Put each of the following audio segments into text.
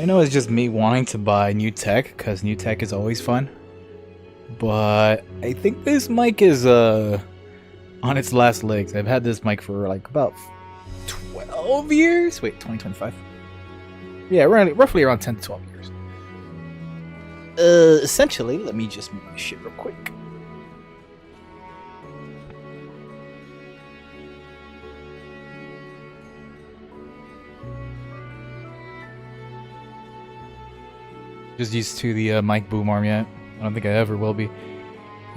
I know it's just me wanting to buy new tech, because new tech is always fun. But I think this mic is on its last legs. I've had this mic for like about 12 years? Wait, 2025? Yeah, roughly around 10 to 12 years. Essentially, let me just move my shit real quick. Just used to the mic boom arm yet. I don't think I ever will be.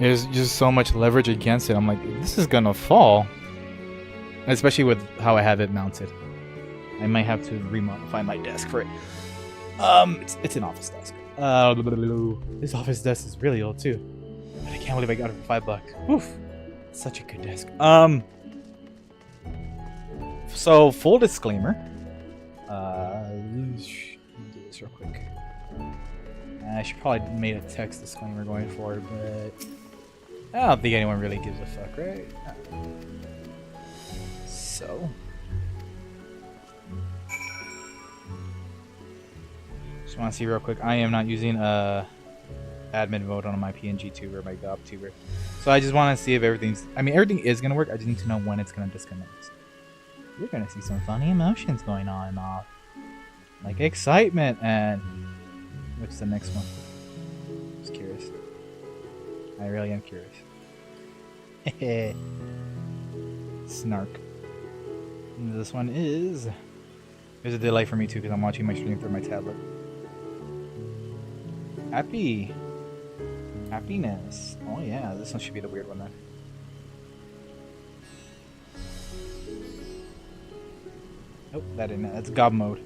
There's just so much leverage against it. I'm like, this is gonna fall. Especially with how I have it mounted. I might have to remodify my desk for it. It's an office desk. This office desk is really old too. But I can't believe I got it for $5. Oof. Such a good desk. So full disclaimer. Let me do this real quick. I should probably made a text disclaimer going forward, but I don't think anyone really gives a fuck, right? So, just want to see real quick. I am not using admin mode on my PNG tuber, my GOP tuber. So I just want to see if everything's. I mean, everything is gonna work. I just need to know when it's gonna disconnect. You're gonna see some funny emotions going on and off, like excitement and. What's the next one? Just curious. I really am curious. Snark. And this one is. There's a delay for me too because I'm watching my stream through my tablet. Happiness. Oh yeah, this one should be the weird one then. Nope, that didn't. That's gob mode.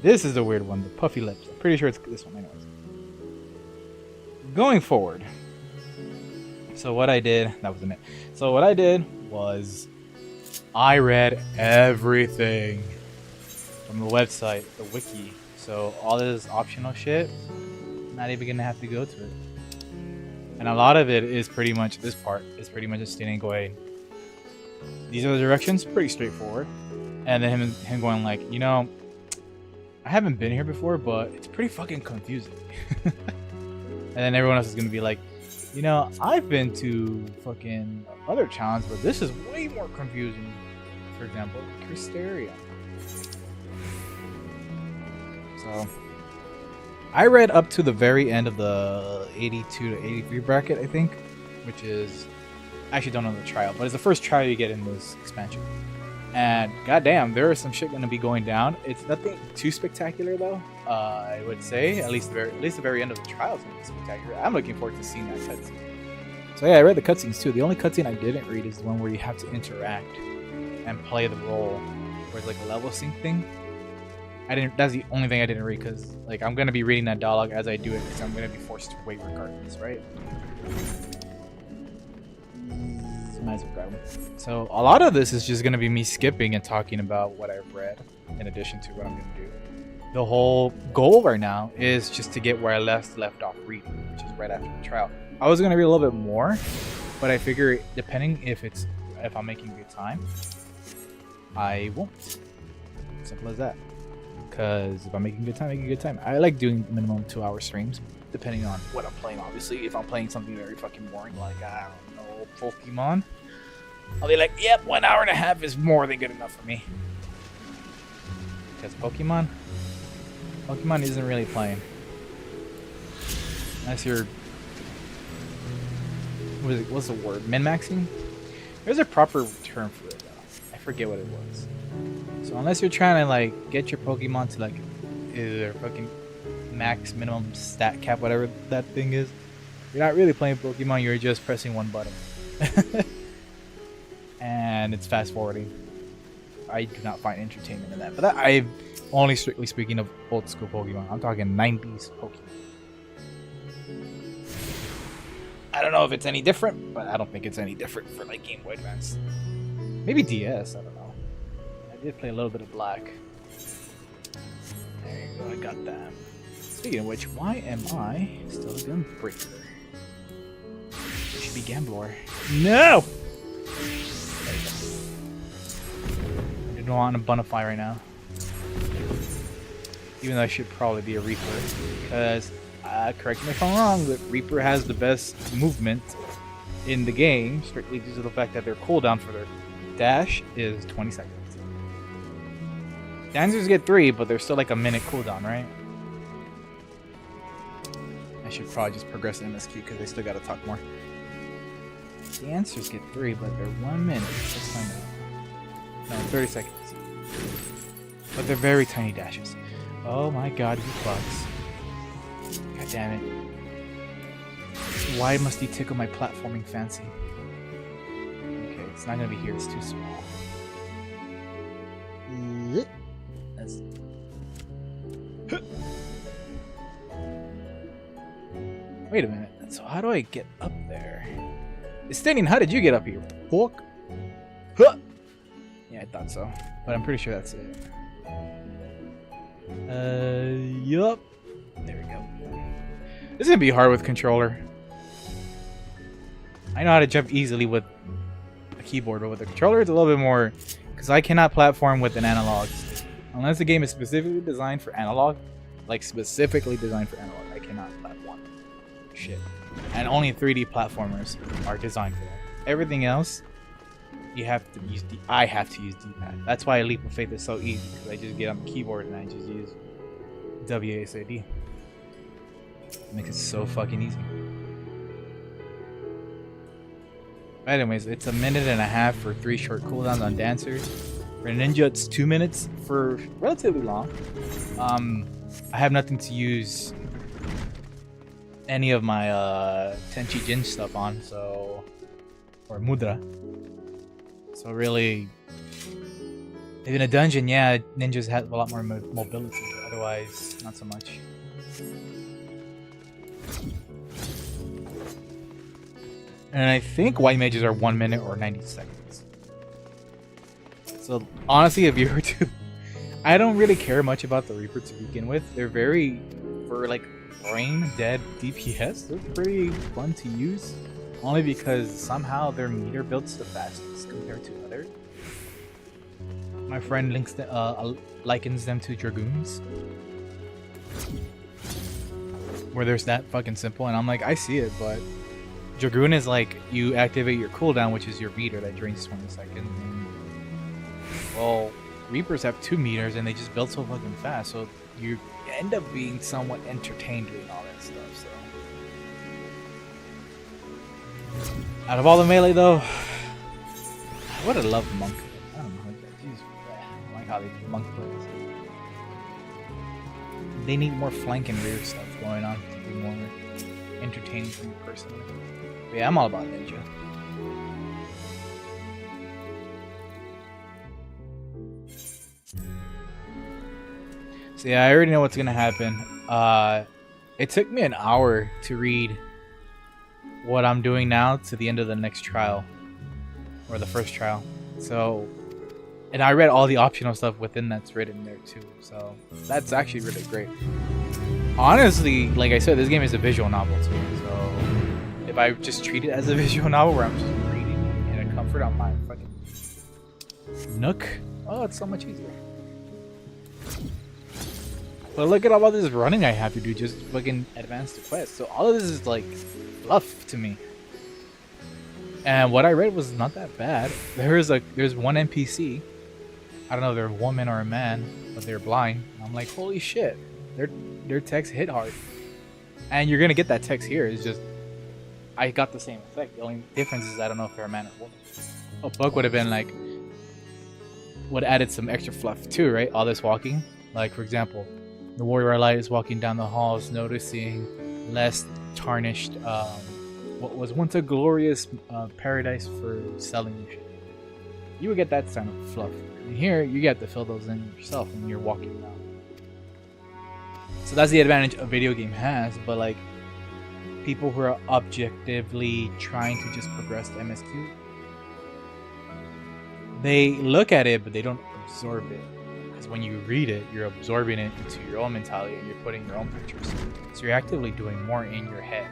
This is the weird one, the puffy lips. I'm pretty sure it's this one anyways. Going forward. So what I did, that wasn't it. So what I did was I read everything from the website, the wiki. So all this optional shit, not even gonna have to go to it. And a lot of it is pretty much, this part is pretty much just standing going, these are the directions, pretty straightforward. And then him going like, you know, I haven't been here before, but it's pretty fucking confusing. And then everyone else is gonna be like, you know, I've been to fucking other towns, but this is way more confusing. For example, Cristeria. So, I read up to the very end of the 82 to 83 bracket, I think, which is, I actually don't know the trial, but it's the first trial you get in this expansion. And goddamn, there is some shit gonna be going down. It's nothing too spectacular though. I would say at least the very end of the trial is gonna be spectacular. I'm looking forward to seeing that cutscene. So yeah, I read the cutscenes too. The only cutscene I didn't read is the one where you have to interact and play the role, where it's like a level sync thing. That's the only thing I didn't read because like I'm gonna be reading that dialogue as I do it because I'm gonna be forced to wait regardless, right? Might as well grab them. So a lot of this is just going to be me skipping and talking about what I've read in addition to what I'm going to do. The whole goal right now is just to get where I left off reading, which is right after the trial. I was going to read a little bit more, but I figure depending if I'm making good time, I won't. Simple as that. Because if I'm making good time, I like doing minimum 2-hour streams, depending on what I'm playing. Obviously, if I'm playing something very fucking boring, like I don't know, Pokemon, I'll be like, yep, 1 hour and a half is more than good enough for me. Because Pokemon isn't really playing. Unless you're, what's the word? Min-maxing? There's a proper term for it though. I forget what it was. So unless you're trying to like get your Pokemon to like either fucking max minimum stat cap, whatever that thing is, you're not really playing Pokemon, you're just pressing one button. And it's fast forwarding. I do not find entertainment in that. But I'm only strictly speaking of old school Pokemon. I'm talking 90s Pokemon. I don't know if it's any different, but I don't think it's any different for like Game Boy Advance. Maybe DS, I don't know. I did play a little bit of Black. There you go, I got that. Speaking of which, why am I still a Gunbreaker? It should be Gambler. No! I don't want a Bonify right now. even though I should probably be a Reaper, because correct me if I'm wrong, but Reaper has the best movement in the game, strictly due to the fact that their cooldown for their dash is 20 seconds. Dancers get 3, but they're still like a minute cooldown, right? I should probably just progress MSQ because they still gotta talk more. Dancers get 3, but they're 1 minute. Let's find out. No, 30 seconds. But they're very tiny dashes. Oh my god, you fucks. God damn it. Why must he tickle my platforming fancy? Okay, it's not gonna be here, it's too small. That's... Wait a minute, so how do I get up there? Stating, how did you get up here? Fuck. Huh. Yeah, I thought so, but I'm pretty sure that's it. Yup. There we go. This is gonna be hard with controller. I know how to jump easily with a keyboard, but with a controller it's a little bit more, because I cannot platform with an analog. Unless the game is specifically designed for analog, like specifically designed for analog, I cannot platform. Shit. And only 3D platformers are designed for that. Everything else, you have to use I have to use D-pad. That's why Leap of Faith is so easy, because I just get on the keyboard and I just use WASD. It makes it so fucking easy. Anyways, it's 1.5 minutes for 3 short cooldowns on dancers. For ninja, it's 2 minutes for relatively long. I have nothing to use any of my Tenchi Jin stuff on, so, or Mudra. So really, in a dungeon, yeah, ninjas have a lot more mobility, but otherwise, not so much. And I think white mages are 1 minute or 90 seconds. So honestly, if you were to, I don't really care much about the Reaper to begin with. They're very, for like brain dead DPS, they're pretty fun to use. Only because somehow their meter builds the fastest compared to others. My friend likens them to Dragoons. Where there's that fucking simple, and I'm like, I see it, but Dragoon is like, you activate your cooldown, which is your meter that drains 20 seconds. And, well, Reapers have 2 meters and they just build so fucking fast, so you end up being somewhat entertained doing all that stuff, so. Out of all the melee though, I would have loved Monk. I don't know, I like how they Monk plays. They need more flank and rear stuff going on to be more entertaining for me personally. But yeah, I'm all about ninja. So yeah, I already know what's gonna happen. It took me an hour to read what I'm doing now to the end of the next trial, or the first trial. So, and I read all the optional stuff within that's written there too. So that's actually really great. Honestly, like I said, this game is a visual novel to me. So if I just treat it as a visual novel where I'm just reading in a comfort on my fucking nook, oh, it's so much easier. But look at all this running I have to do just fucking advance the quest. So all of this is like fluff to me. And what I read was not that bad. There's one NPC. I don't know if they're a woman or a man, but they're blind. And I'm like, holy shit, their text hit hard. And you're gonna get that text here. It's just I got the same effect. The only difference is I don't know if they're a man or a woman. A book would have been like, would added some extra fluff too, right? All this walking, like for example, the warrior light is walking down the halls, noticing less tarnished, what was once a glorious paradise for selling shit. You would get that kind of fluff. And here, you get to fill those in yourself when you're walking around. So that's the advantage a video game has, but like, people who are objectively trying to just progress the MSQ, they look at it, but they don't absorb it. Because when you read it, you're absorbing it into your own mentality and you're putting your own pictures. So you're actively doing more in your head.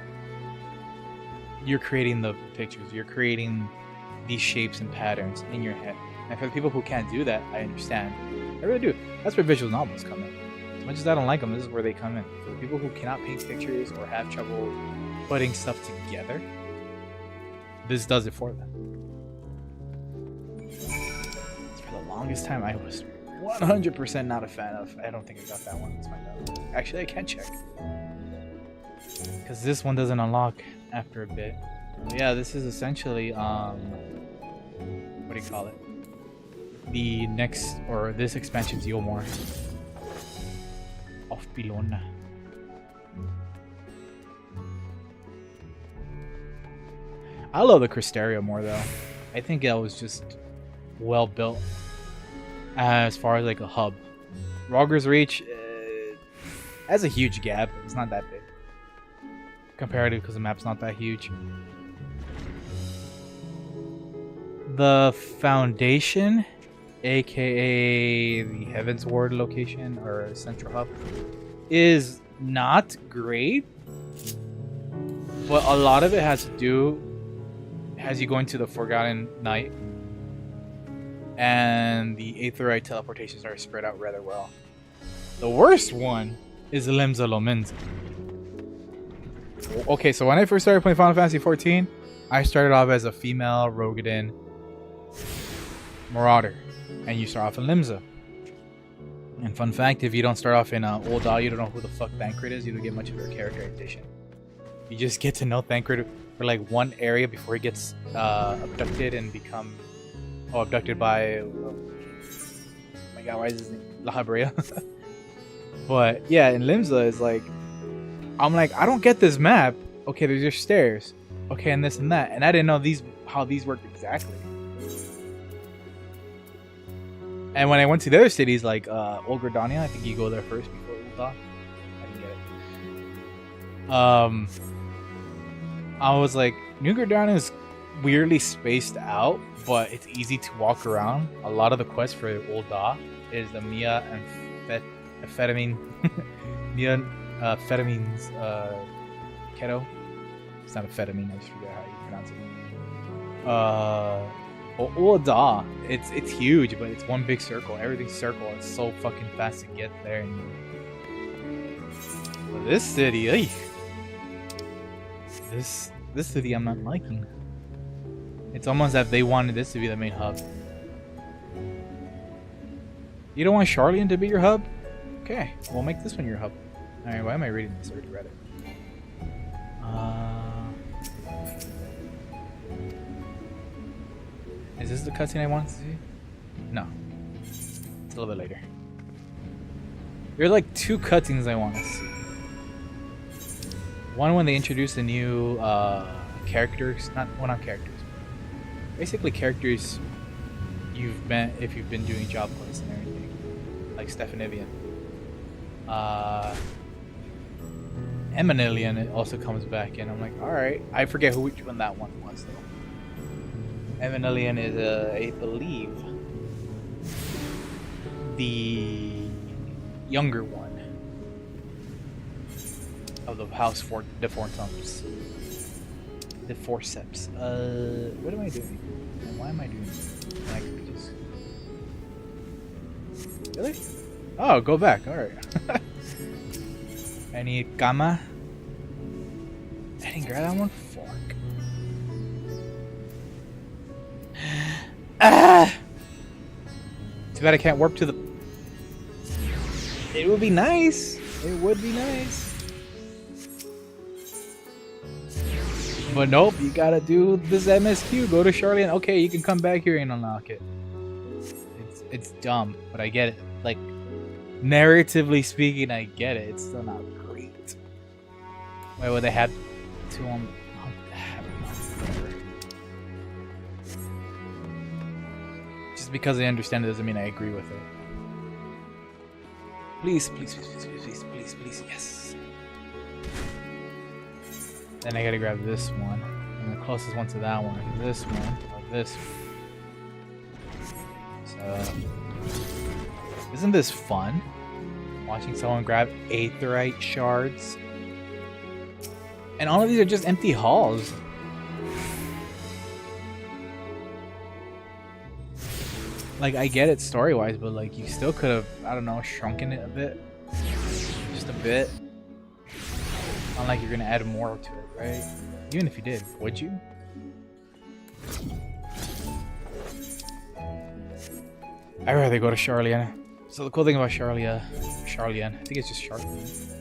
You're creating the pictures, you're creating these shapes and patterns in your head. And for the people who can't do that, I understand. I really do. That's where visual novels come in. much as I don't like them, this is where they come in. For people who cannot paint pictures or have trouble putting stuff together, this does it for them. For the longest time, I was 100% not a fan of. I don't think I got that one. Let's find out. Actually, I can check. Because this one doesn't unlock after a bit. Yeah, this is essentially, what do you call it? The next, or this expansion's Yomor. Of Pilona. I love the Cristeria more though. I think it was just well built as far as like a hub. Rogger's Reach has a huge gap. It's not that big comparative because the map's not that huge. The Foundation, aka the Heavens Ward location or central hub, is not great, but a lot of it has to do as you go into the Forgotten Night, and the Aetherite teleportations are spread out rather well. The worst one is Limsa Lominsa. Okay, so when I first started playing Final Fantasy XIV, I started off as a female Rogadin Marauder, and you start off in Limsa. And fun fact, if you don't start off in Ul'dah, you don't know who the fuck Thancred is, you don't get much of her characterization. You just get to know Thancred for like one area before he gets abducted and become abducted by oh my god, why is his name La Habrea? But yeah, in Limsa is like, I'm like, I don't get this map. Okay, there's your stairs. Okay, and this and that, and I didn't know how these worked exactly. And when I went to the other cities like Olgerdania, I think you go there first before Ul'dah. I didn't get it. I was like, New Gridania is weirdly spaced out, but it's easy to walk around. A lot of the quests for Ul'dah is the Mia and Amphetamine Mia Amphetamine's Keto. It's not amphetamine, I just forget how you pronounce it. Ul'dah, it's huge, but it's one big circle. Everything's circle. It's so fucking fast to get there. But this city, this city I'm not liking. It's almost that they wanted this to be the main hub. You don't want Charlian to be your hub? Okay, we'll make this one your hub. Alright, why am I reading this? I already read it. Is this the cutscene I want to see? No. It's a little bit later. There are like two cutscenes I want to see. One when they introduce the new characters, not characters, basically characters you've met if you've been doing job quests and everything, like Stephanivian. Emanilian also comes back in. I'm like, all right, I forget which one that one was though. Emanilian is, I believe, the younger one of the House de Fortums. The Forceps. What am I doing? And why am I doing this? I could just... Really? Oh, go back. Alright. I need Gamma. I didn't grab that one. Fork. Ah! Too bad I can't warp to the... It would be nice. It would be nice. But nope, you gotta do this MSQ. Go to Charlian. Okay, you can come back here and unlock it. It's dumb, but I get it. Like, narratively speaking, I get it. It's still not great. Why would they have to I don't know. Whatever. Just because I understand it doesn't mean I agree with it. Please, please, please, please, please, please, please, yes. Then I gotta grab this one, and the closest one to that one is this one, or this one. So, isn't this fun? Watching someone grab Aetherite shards. And all of these are just empty halls. Like, I get it story-wise, but like, you still could have, I don't know, shrunken it a bit. just a bit. Not like you're gonna add more to it, right? Even if you did, would you? I'd rather go to Charlian. So the cool thing about Charlian, I think it's just Charlian.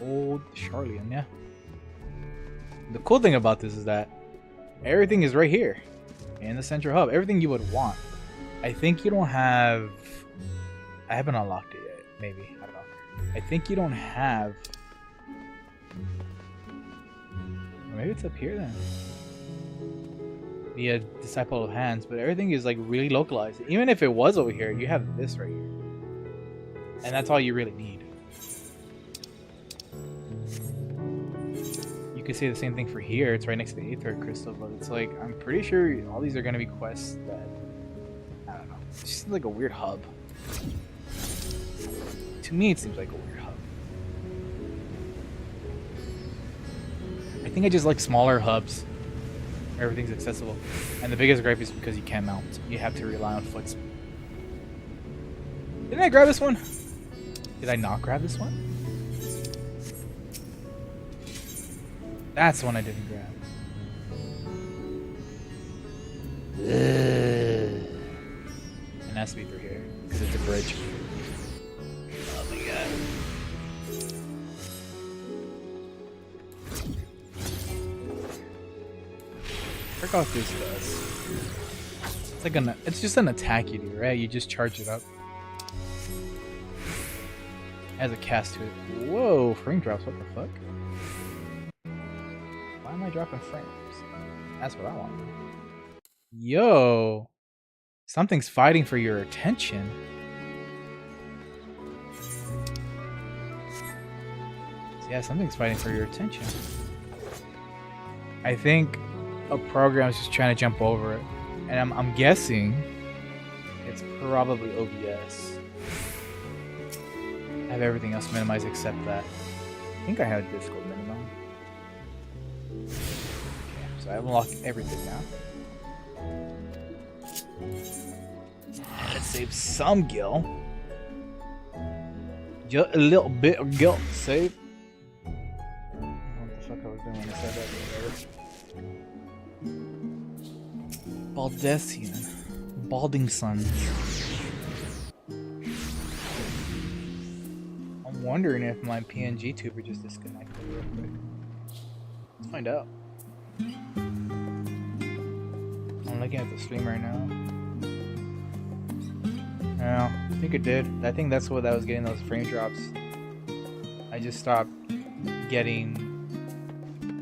Old Charlian, yeah. The cool thing about this is that everything is right here in the central hub. Everything you would want. I think you don't have... I haven't unlocked it yet. Maybe. I don't know. I think you don't have... Or maybe it's up here then. The Disciple of Hands, but everything is like really localized. Even if it was over here, you have this right here. And that's all you really need. You could say the same thing for here. It's right next to the Aether Crystal, but it's like, I'm pretty sure all these are going to be quests that, I don't know. It's just like a weird hub. To me, it seems like a weird hub. I think I just like smaller hubs. Everything's accessible. And the biggest gripe is because you can't mount. You have to rely on foot speed. Didn't I grab this one? Did I not grab this one? That's the one I didn't grab. Ugh. And it has to be through here, because it's a bridge. Oh my god. Check out this does. It's like it's just an attack you do, right? You just charge it up. It has a cast to it. Whoa, frame drops, what the fuck? Why am I dropping frames? That's what I want. Yo! Something's fighting for your attention. Yeah, something's fighting for your attention. I think a program's just trying to jump over it. And I'm guessing it's probably OBS. I have everything else minimized except that. I think I have Discord minimum. Okay, so I've unlocked everything now. Let's save some gil. Just a little bit of gil to save. What the fuck I was doing when I said that? Baldessian. Balding Sons. I'm wondering if my PNG tuber just disconnected real quick. Let's find out. I'm looking at the stream right now. Yeah, I think it did. I think that's what I was getting those frame drops. I just stopped getting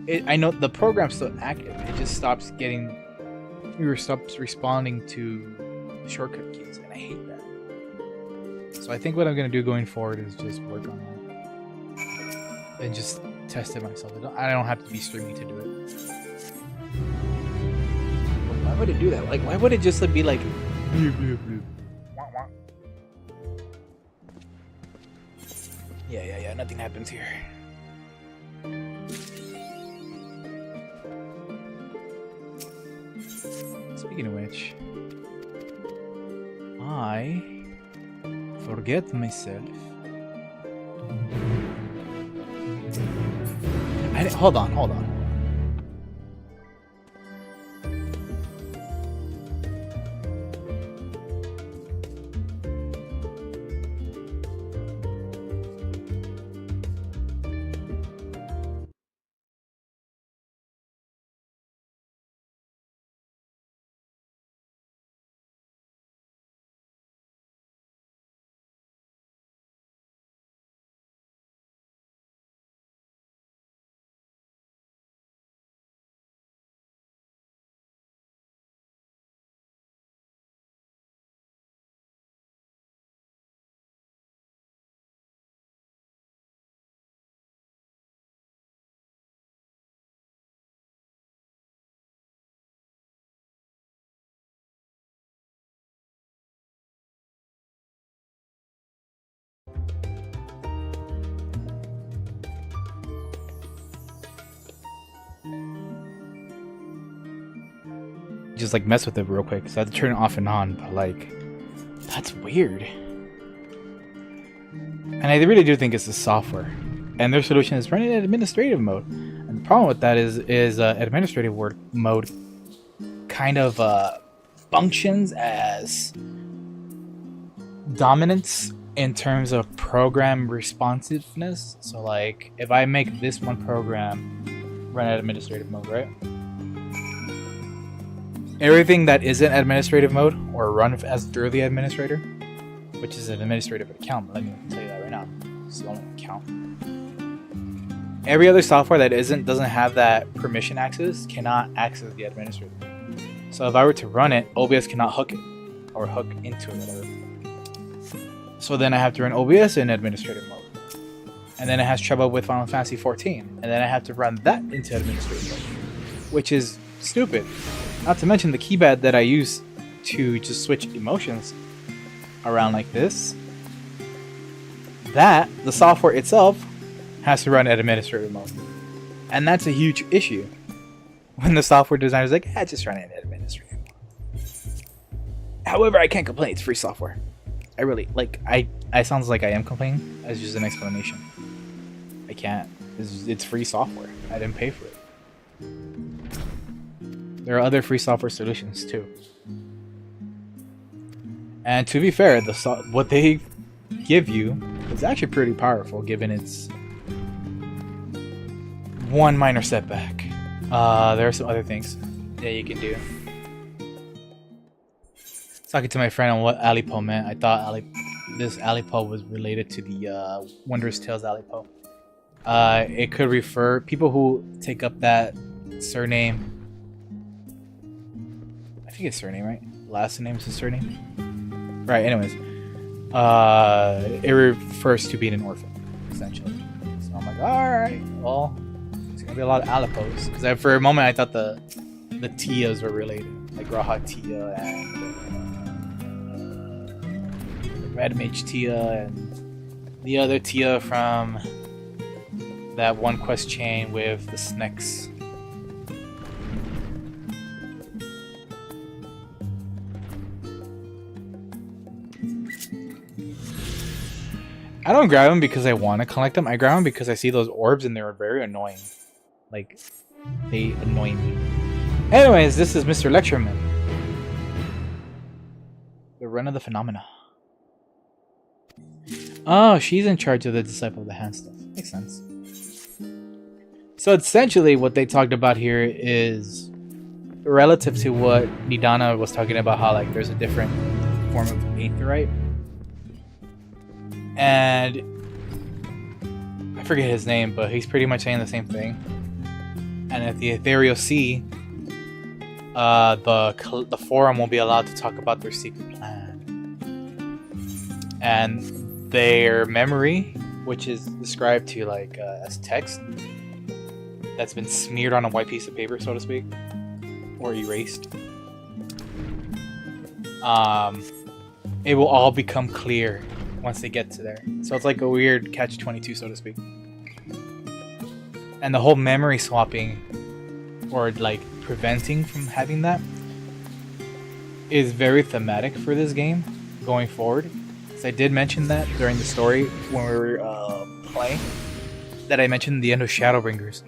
it. I know the program's still active. It just stops getting. Stops responding to shortcut keys, and I hate that. So I think what I'm gonna do going forward is just work on that and just test it myself. I don't have to be streaming to do it. But why would it do that? Like, why would it just be like? Bloop, bloop, bloop. Wah, wah. Yeah. Nothing happens here. Speaking of which, I forget myself. Hold on. Just like mess with it real quick, so I had to turn it off and on, but like That's weird. And I really do think it's the software. And their solution is running in administrative mode. And the problem with that is administrative mode kind of functions as dominance in terms of program responsiveness. So like if I make this one program run at administrative mode, right? Everything that isn't administrative mode or run as through the administrator, which is an administrative account, let me tell you that right now. It's the only account. Every other software that doesn't have that permission access cannot access the administrator. So if I were to run it, OBS cannot hook it or hook into it, whatever. So then I have to run OBS in administrative mode. And then it has trouble with Final Fantasy XIV. And then I have to run that into administrative mode, which is stupid. Not to mention the keypad that I use to just switch emotions around like this. That, the software itself, has to run at administrative mode. And that's a huge issue. When the software designer is like, just run it at administrative mode. However, I can't complain, it's free software. I really, like, I sounds like I am complaining. That's just an explanation. I can't. It's free software. I didn't pay for it. There are other free software solutions too. And to be fair, what they give you is actually pretty powerful given its one minor setback. There are some other things that you can do. Talking to my friend on what Alipo meant, I thought this Alipo was related to the Wondrous Tales Alipo. It could refer people who take up that surname. I think it's surname, right? Last name is his surname. Right. Anyways, it refers to being an orphan, essentially. So I'm like, all right, well, it's gonna be a lot of Alipos. Because for a moment I thought the Tias were related, like Raha Tia and Red Mage Tia and the other Tia from that one quest chain with the snakes. I don't grab them because I want to collect them. I grab them because I see those orbs and they're very annoying. Like, they annoy me. Anyways, this is Mr. Lectureman. The Run of the Phenomena. Oh, she's in charge of the Disciple of the Hand stuff. Makes sense. So essentially what they talked about here is relative to what Nidana was talking about, how like there's a different form of aetherite. And I forget his name, but he's pretty much saying the same thing. And at the Ethereal Sea, the forum won't be allowed to talk about their secret plan. And their memory, which is described to like as text that's been smeared on a white piece of paper, so to speak, or erased, it will all become clear once they get to there. So it's like a weird catch-22, so to speak. And the whole memory swapping, or like preventing from having that, is very thematic for this game going forward. So I did mention that during the story when we were playing, that I mentioned the end of Shadowbringers.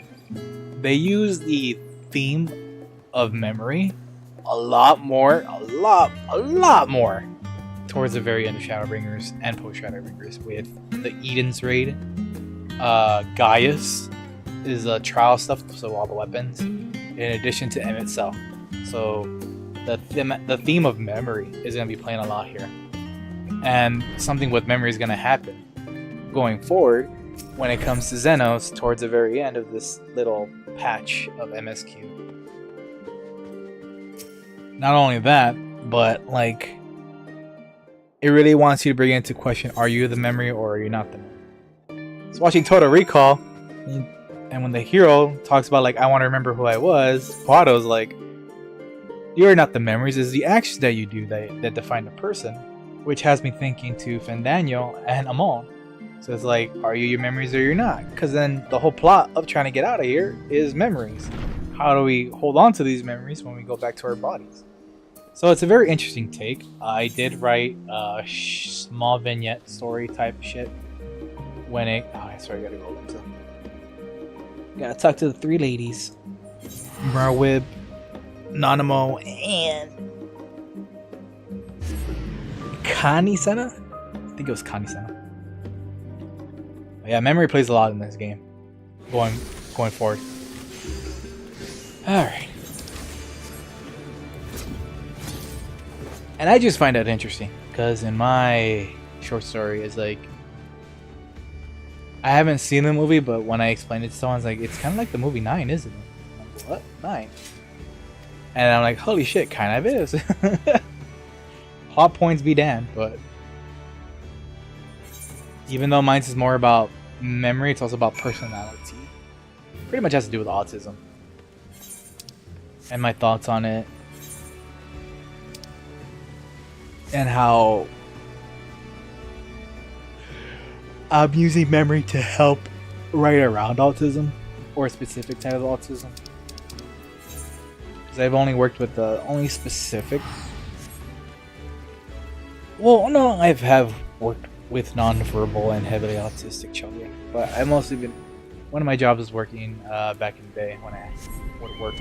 They use the theme of memory a lot more towards the very end of Shadowbringers and post Shadowbringers, with the Eden's raid. Gaius is trial stuff, so all the weapons, in addition to M itself. So the theme of memory is going to be playing a lot here, and something with memory is going to happen going forward when it comes to Xenos towards the very end of this little patch of MSQ. Not only that, but like, it really wants you to bring into question, are you the memory or are you not the memory? So watching Total Recall, and when the hero talks about like, I want to remember who I was, Quado's like, you're not the memories, it's the actions that you do that define the person, which has me thinking to Fandanyo and Amon. So it's like, are you your memories or you're not? Because then the whole plot of trying to get out of here is memories. How do we hold on to these memories when we go back to our bodies? So it's a very interesting take. I did write a small vignette story type shit when it. Oh, sorry, I gotta go into. Gotta talk to the three ladies, Merwib, Nanamo, and Kani-sana. I think it was Kani-sana. Yeah, memory plays a lot in this game. Going forward. All right. And I just find that interesting because in my short story, it's like I haven't seen the movie, but when I explain it to someone, it's like it's kind of like the movie 9, isn't it? I'm like, what 9? And I'm like, holy shit, kind of is. Hot points be damned, but even though mine's is more about memory, it's also about personality. Pretty much has to do with autism and my thoughts on it. And how I'm using memory to help right around autism, or a specific type of autism. Because I've only worked with the only specific. Well, no, I have worked with nonverbal and heavily autistic children, but I've mostly been. One of my jobs was working back in the day when I would work.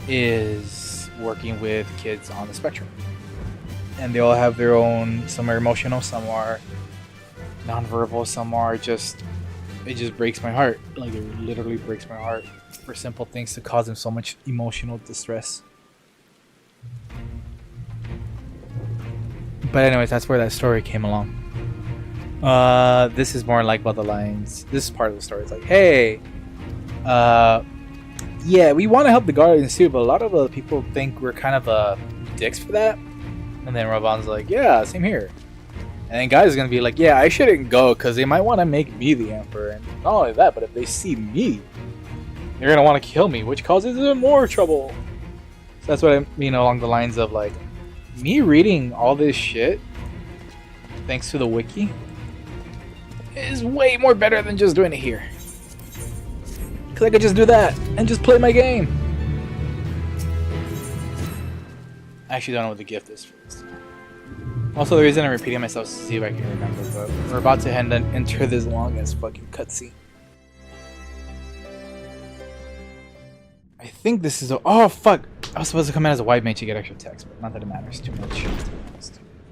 Is working with kids on the spectrum, and they all have their own. Some are emotional, some are nonverbal, some are just. It just breaks my heart. Like it literally breaks my heart for simple things to cause them so much emotional distress. But anyways, that's where that story came along. This is more like about the lines. This is part of the story. It's like, hey, yeah, we want to help the Guardians too, but a lot of people think we're kind of dicks for that. And then Ravan's like, yeah, same here. And then guys is gonna be like, yeah, I shouldn't go because they might want to make me the Emperor. And not only that, but if they see me, they're gonna want to kill me, which causes them more trouble. So that's what I mean along the lines of like, me reading all this shit, thanks to the wiki, is way more better than just doing it here. Because I could just do that and just play my game. I actually don't know what the gift is for this. Also, the reason I'm repeating myself is to see if I can remember, but we're about to enter this long ass fucking cutscene. I think this is a. Oh, fuck! I was supposed to come in as a white mage to get extra text, but not that it matters too much.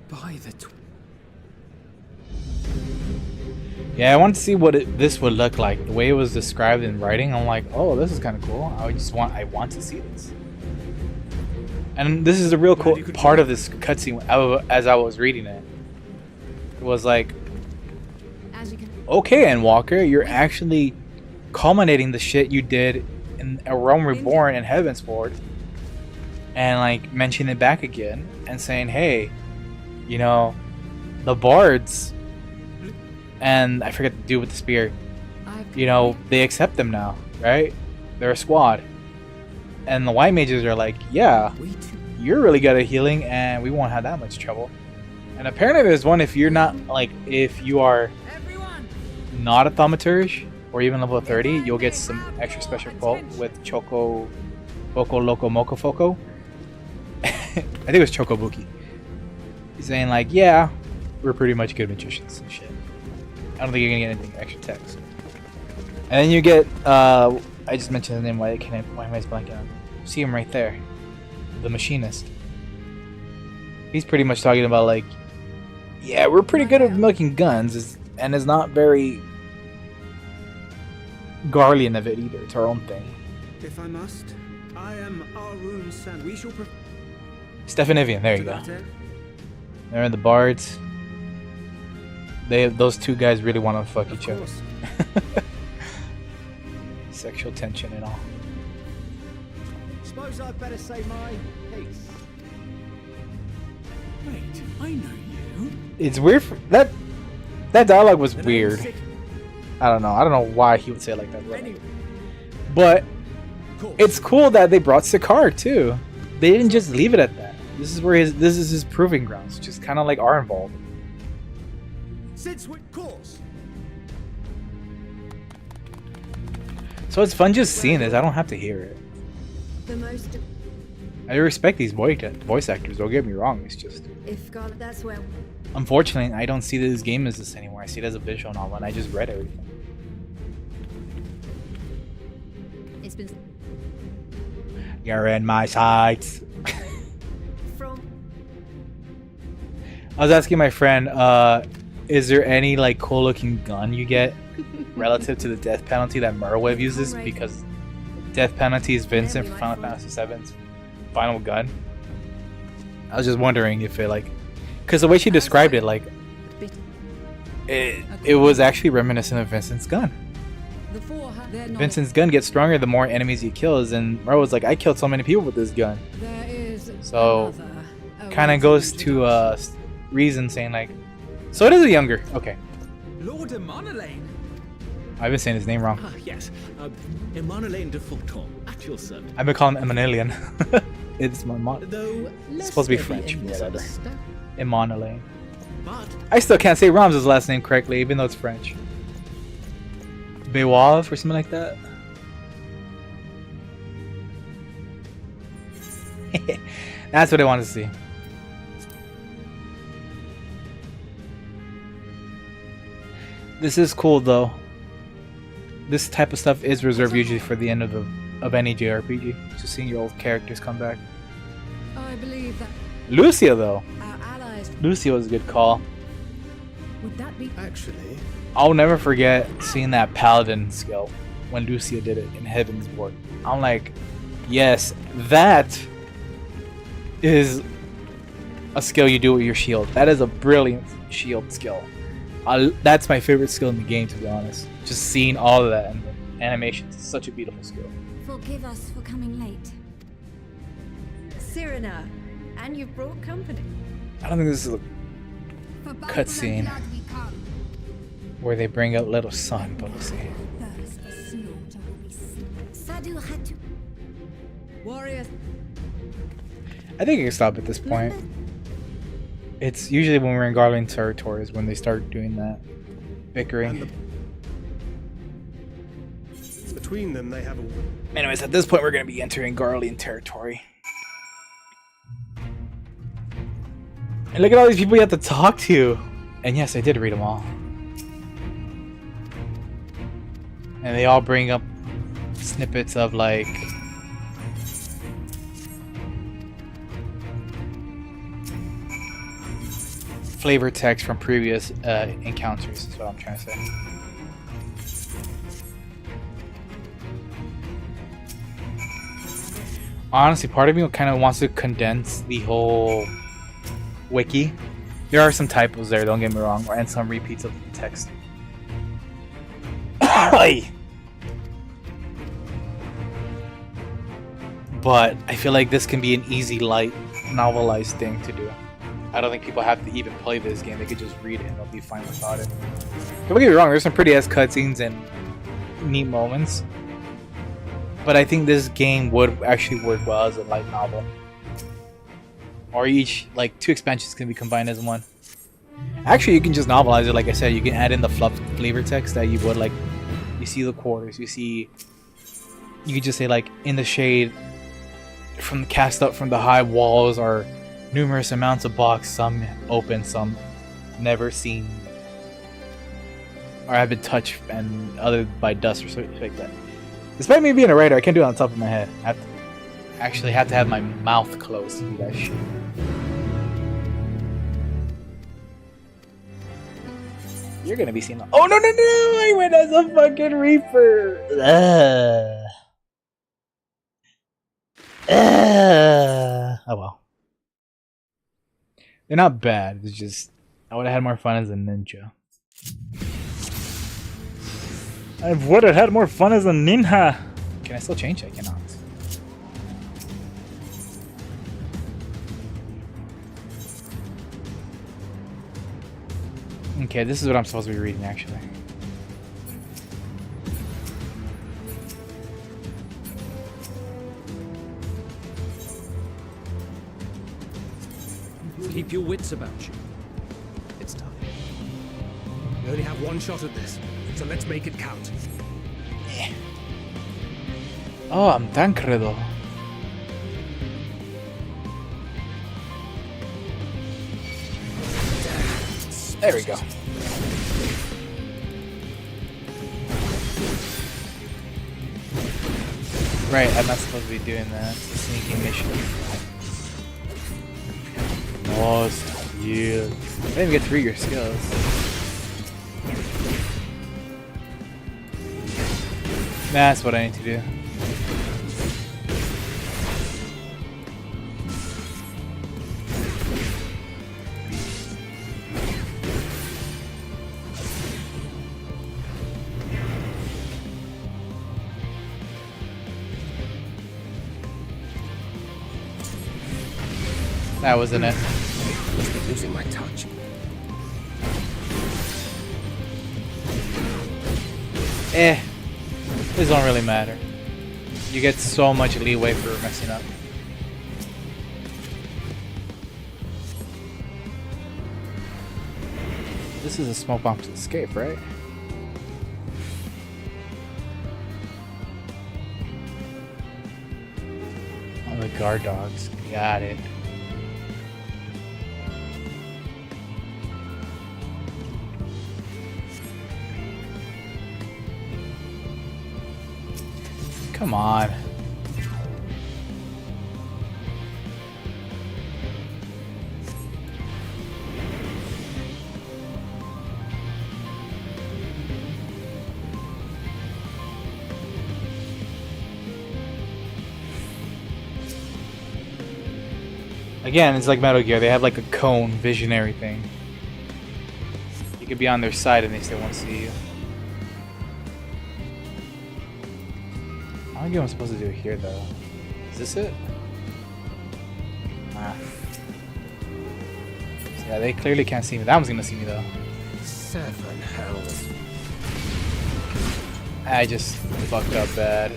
By the Yeah, I want to see what this would look like. The way it was described in writing, I'm like, oh, this is kind of cool. I want to see this. And this is the real cool part of this cutscene. As I was reading it, it was like, okay, Endwalker, you're actually culminating the shit you did in A Realm Reborn and Heavensward, and like mentioning it back again and saying, hey, you know, the bards. And I forget the dude with the spear. You know, they accept them now, right? They're a squad. And the white mages are like, yeah, you're really good at healing and we won't have that much trouble. And apparently there's one if you're not, like, if you are not a thaumaturge or even level 30, you'll get some extra special quote with Choco, Boko Loco Moco Foco. I think it was Chocobuki. He's saying like, yeah, we're pretty much good magicians and shit. I don't think you're gonna get anything extra text. And then you get, I just mentioned his name, why am I blanking on? See him right there. The machinist. He's pretty much talking about like, yeah, we're pretty good at making guns, and it's not very Garlean of it either. It's our own thing. If I must, I am Arun San. We shall Stefan Evian, there you go. They're in the bards. Those two guys really want to fuck each other. Sexual tension and all. Suppose I'd better say my piece. Wait, I know you. It's weird. That dialogue was weird. I don't know why he would say it like that. But it's cool that they brought Sakaar too. They didn't just leave it at that. This is his proving grounds, just kind of like Arnvald. Since what course? So it's fun just seeing this. I don't have to hear it. The most I respect these voice actors. Don't get me wrong. It's just, If God, that's where. unfortunately, I don't see this game as this anymore. I see it as a visual novel, and I just read everything. It's been You're in my sights. from. I was asking my friend, is there any like cool looking gun you get relative to the death penalty that Merwave uses? Because death penalty is Vincent from Final Fantasy VII's final gun. I was just wondering if it like, because the way she described it, like it was actually reminiscent of Vincent's gun. Vincent's gun gets stronger the more enemies he kills, and Merle was like, I killed so many people with this gun. So kind of goes to reason saying like, so it is a younger. Okay, Lord Emanolaine. I've been saying his name wrong. Ah, yes. Emanolaine de Fulton, at your service. I've been calling him Emanalian. It's my mom. Though It's supposed to be lest there French. any Whatever. misunderstanding. Emanalaine. But I still can't say Ram's last name correctly, even though it's French. Beowulf or something like that. That's what I want to see. This is cool though. This type of stuff is reserved usually for the end of any JRPG. Just seeing your old characters come back. I believe that Lucia though. our allies. Lucia was a good call. Would that be? actually, I'll never forget seeing that paladin skill when Lucia did it in Heaven's Ward. I'm like, yes, that is a skill you do with your shield. That is a brilliant shield skill. That's my favorite skill in the game, to be honest. Just seeing all of that and the animations is such a beautiful skill. Forgive us for coming late. Cyrena, and you've brought company. I don't think this is a For both cutscene where they bring out little son, but we'll see. Warriors. I think I can stop at this point. It's usually when we're in Garland territories when they start doing that bickering. between them they have a... Anyways, at this point we're going to be entering Garland territory. And look at all these people you have to talk to. And yes, I did read them all. And they all bring up snippets of like... flavor text from previous encounters is what I'm trying to say. Honestly, part of me kind of wants to condense the whole wiki. There are some typos there, don't get me wrong, and some repeats of the text. But I feel like this can be an easy, light, novelized thing to do. I don't think people have to even play this game. They could just read it and they'll be fine without it. Don't get me wrong, there's some pretty ass cutscenes and neat moments. But I think this game would actually work well as a light novel. Or each, like, 2 expansions can be combined as one. Actually, you can just novelize it, like I said. You can add in the flavor text that you would, like, you see the quarters, you see... You could just say, like, in the shade, from the cast up from the high walls are numerous amounts of box, some open, some never seen, or have been touched and other by dust or something like that. Despite me being a writer, I can't do it on top of my head. I have to actually have to have my mouth closed to do that shit. You're gonna be seeing. Oh no no no! I went as a fucking reaper. Oh well. They're not bad. It's just I would have had more fun as a ninja. I would have had more fun as a ninja. Can I still change? I cannot. Okay, this is what I'm supposed to be reading actually. Keep your wits about you. It's time. We only have one shot at this, so let's make it count. Oh, I'm Tancredo. There we go. Right, I'm not supposed to be doing that. It's a sneaking mission. Lost yield. I didn't even get to read your skills. That's what I need to do. That wasn't it. Must be losing my touch. This don't really matter. You get so much leeway for messing up. This is a smoke bomb to escape, right? Oh, the guard dogs. Got it. Come on. Again, it's like Metal Gear. They have like a cone visionary thing. You could be on their side and they still won't see you. I don't get what I'm supposed to do here, though. Is this it? Ah. Yeah, they clearly can't see me. That one's gonna see me, though. 7 hells. I just fucked up bad.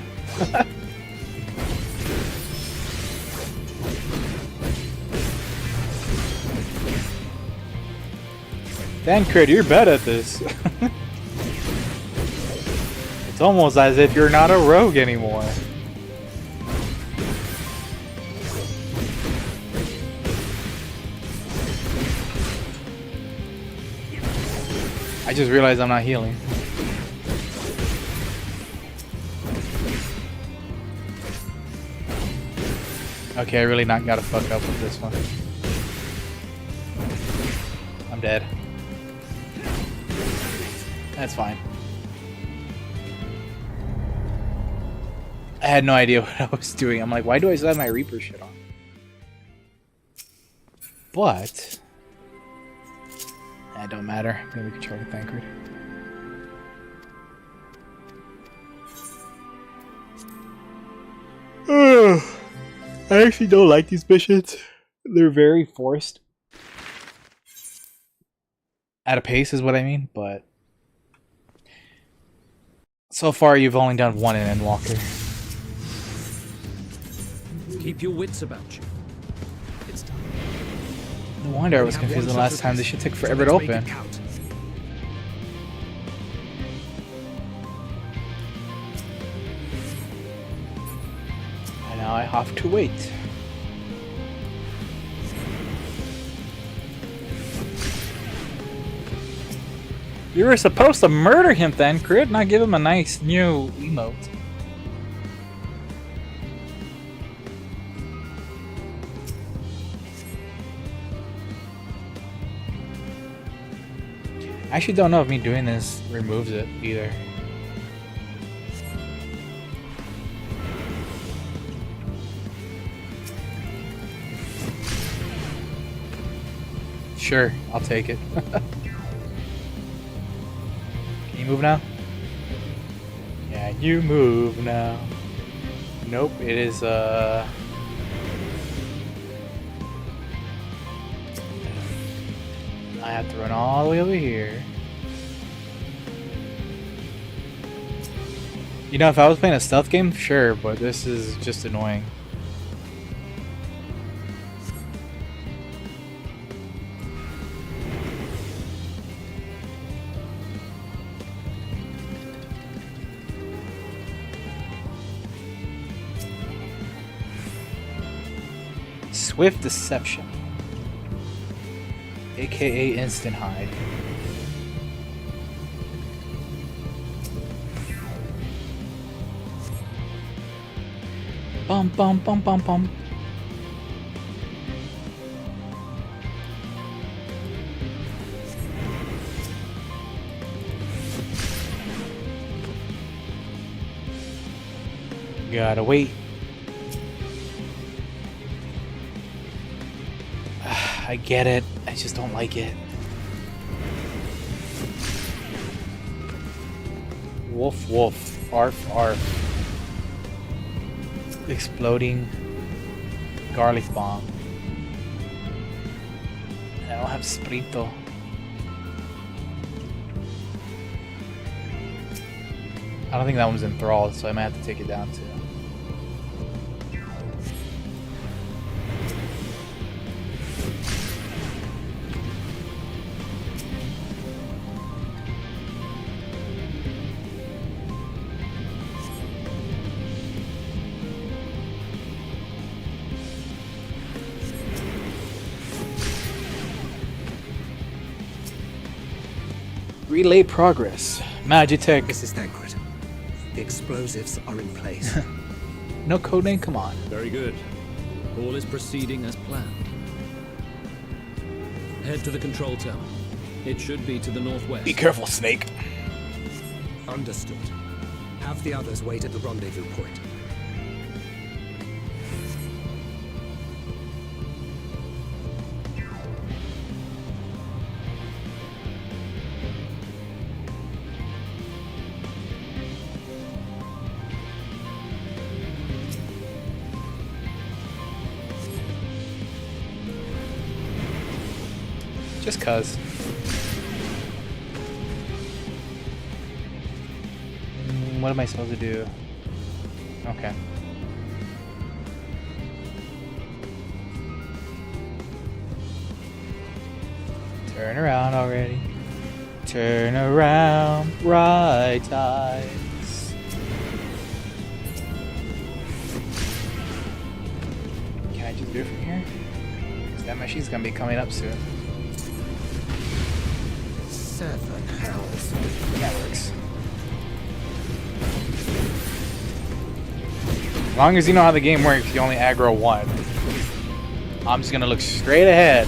Dan Crit, you're bad at this. It's almost as if you're not a rogue anymore. I just realized I'm not healing. Okay, I really not gotta fuck up with this one. I'm dead. That's fine. I had no idea what I was doing. I'm like, why do I still have my Reaper shit on? But that don't matter. Maybe we can try the Thancred. I actually don't like these missions. They're very forced. At a pace is what I mean, but so far you've only done one in Endwalker. Keep your wits about you. It's time. No wonder I was confused the last time. This shit took forever to open. And now I have to wait. You were supposed to murder him then, Crit, not give him a nice new emote. I actually don't know if me doing this removes it either. Sure, I'll take it. Can you move now? Yeah, you move now. Nope, it is I have to run all the way over here. You know, if I was playing a stealth game, sure, but this is just annoying. Swift deception. aka instant hide. Bum bum bum bum bum. Gotta wait. I get it. I just don't like it. Woof woof. Arf arf. Exploding garlic bomb. I don't have sprito. I don't think that one's enthralled, so I might have to take it down too. Relay progress. Magitech. This is Thancred. The explosives are in place. No codename, come on. Very good. All is proceeding as planned. Head to the control tower. It should be to the northwest. Be careful, Snake. Understood. Have the others wait at the rendezvous point. Just cuz. What am I supposed to do? Okay. Turn around already. Turn around, right eyes. Can I just do it from here? 'Cause that machine's gonna be coming up soon. 7 hells. That works. As long as you know how the game works, you only aggro one. I'm just gonna look straight ahead.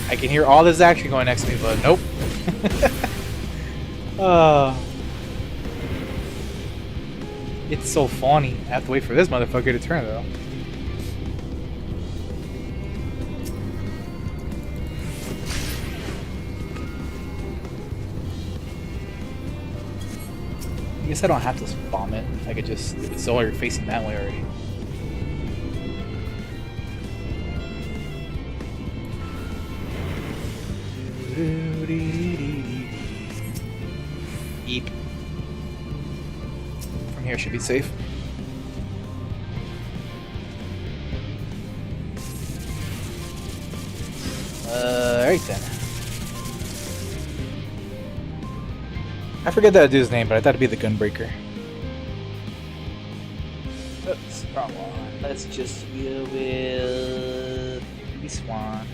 I can hear all this action going next to me, but nope. It's so funny. I have to wait for this motherfucker to turn though. I guess I don't have to bomb it. I could just, it's already facing that way already. Eep. From here should be safe. Alright then. I forget that dude's name, but I thought it'd be the Gunbreaker. Oops, wrong one. Let's just go with this one.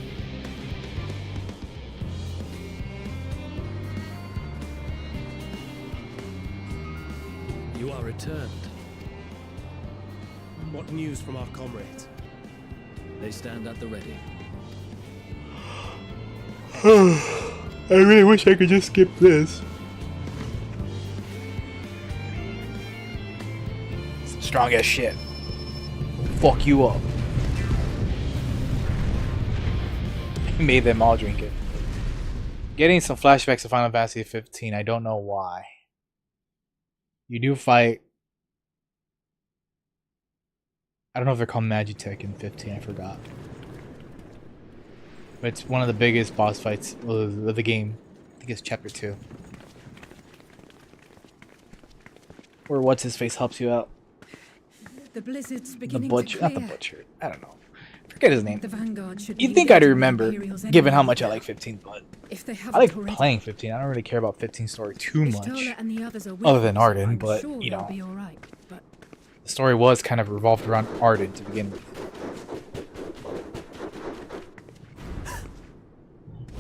You are returned. What news from our comrades? They stand at the ready. I really wish I could just skip this. Strong as shit. Fuck you up. Made them all drink it. Getting some flashbacks to Final Fantasy XV. I don't know why. You do fight. I don't know if they're called Magitech in 15. I forgot. But it's one of the biggest boss fights of the game. I think it's chapter 2. Or what's his face helps you out. The blizzard's The beginning butcher, to not clear. the butcher. I don't know. Forget his name. The Vanguard should You'd be think I'd engaging the remember, Imperials given how anyway. much I like 15, but If they I haven't like already. playing 15. I don't really care about 15 story too If much. Tola and the others are with Other than us, Arden, I'm but, sure you they'll know. be all right. But The story was kind of revolved around Arden to begin with.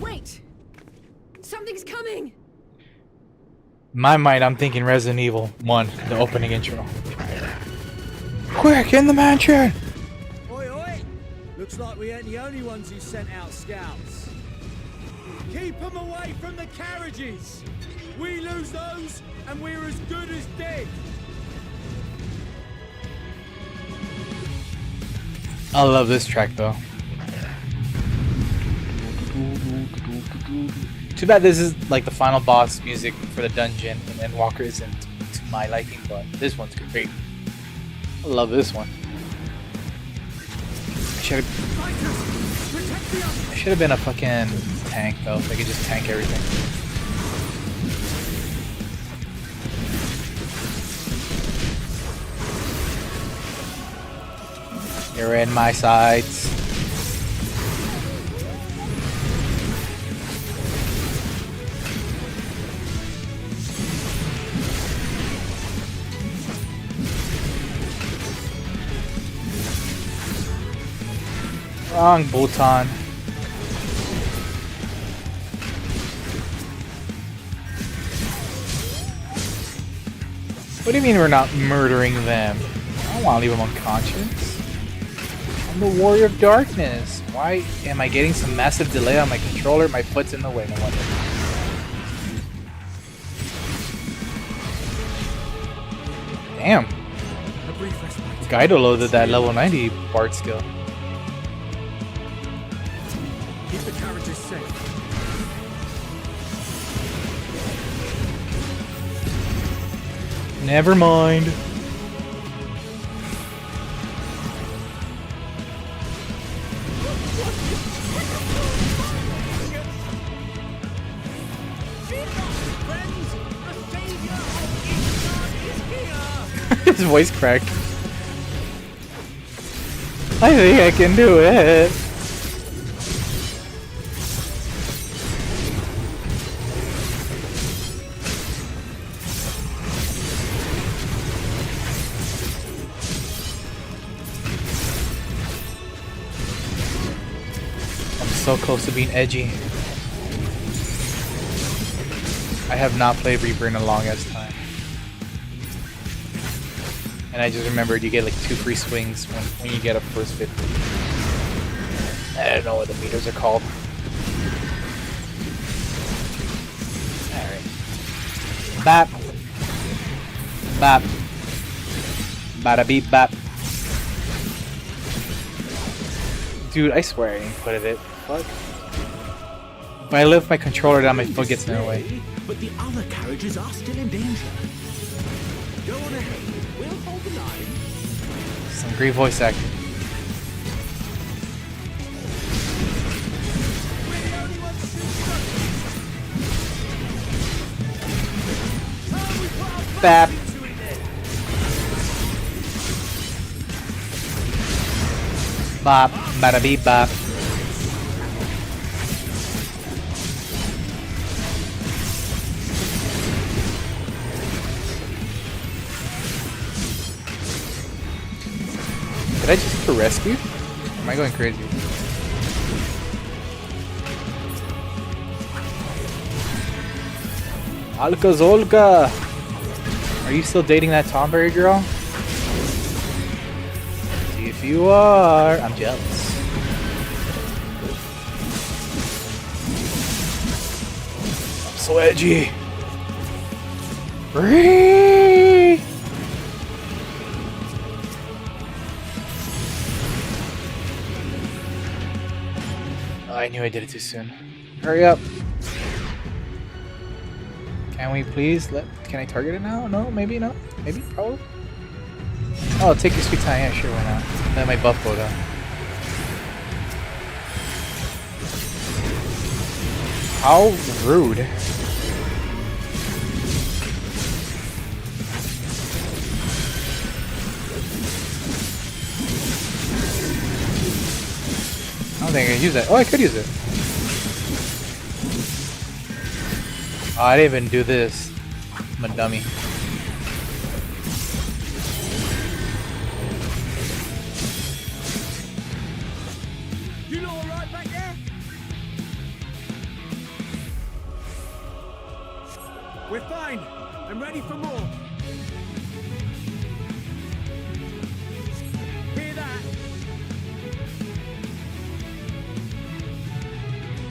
wait! In my mind, I'm thinking Resident Evil 1, the opening intro. Quick, in the mansion! Oi, oi! Looks like we ain't the only ones who sent out scouts. Keep them away from the carriages! We lose those, and we're as good as dead! I love this track though. Too bad this is like the final boss music for the dungeon, and Endwalker isn't to my liking, but this one's great. I love this one. I should have been a fucking tank though, if I could just tank everything. You're in my sights. Wrong Bhutan. What do you mean we're not murdering them? I don't want to leave them unconscious. I'm the warrior of darkness. Why am I getting some massive delay on my controller? My foot's in the way, no wonder. Damn. Guido loaded that level 90 Bard skill. Keep the carriages safe. Never mind. His voice cracked. I think I can do it. I'm so close to being edgy. I have not played Reaper in a long ass time. And I just remembered you get like 2 free swings when you get up first 50. I don't know what the meters are called. Alright. Bap. Bap. Bada beep bap. Dude, I swear I didn't put it. Fuck. When I lift my controller down, my foot gets in the way. But the other carriages are still in danger. Go on ahead. We'll hold the line. Some great voice acting. Bap. Bop. Bada beep bop. Did I just get rescued? Or am I going crazy? Alka Zolka! Are you still dating that Tomberry girl? See if you are. I'm jealous. I'm so edgy. Free! I knew I did it too soon. Hurry up. Can we please can I target it now? No, maybe no. Maybe, probably. Oh, take your sweet time. Yeah, sure, why not? Let my buff go down. How rude. I don't think I can use that. Oh, I could use it. Oh, I didn't even do this. I'm a dummy. You know all right back there? We're fine. Ready for more. Hear that?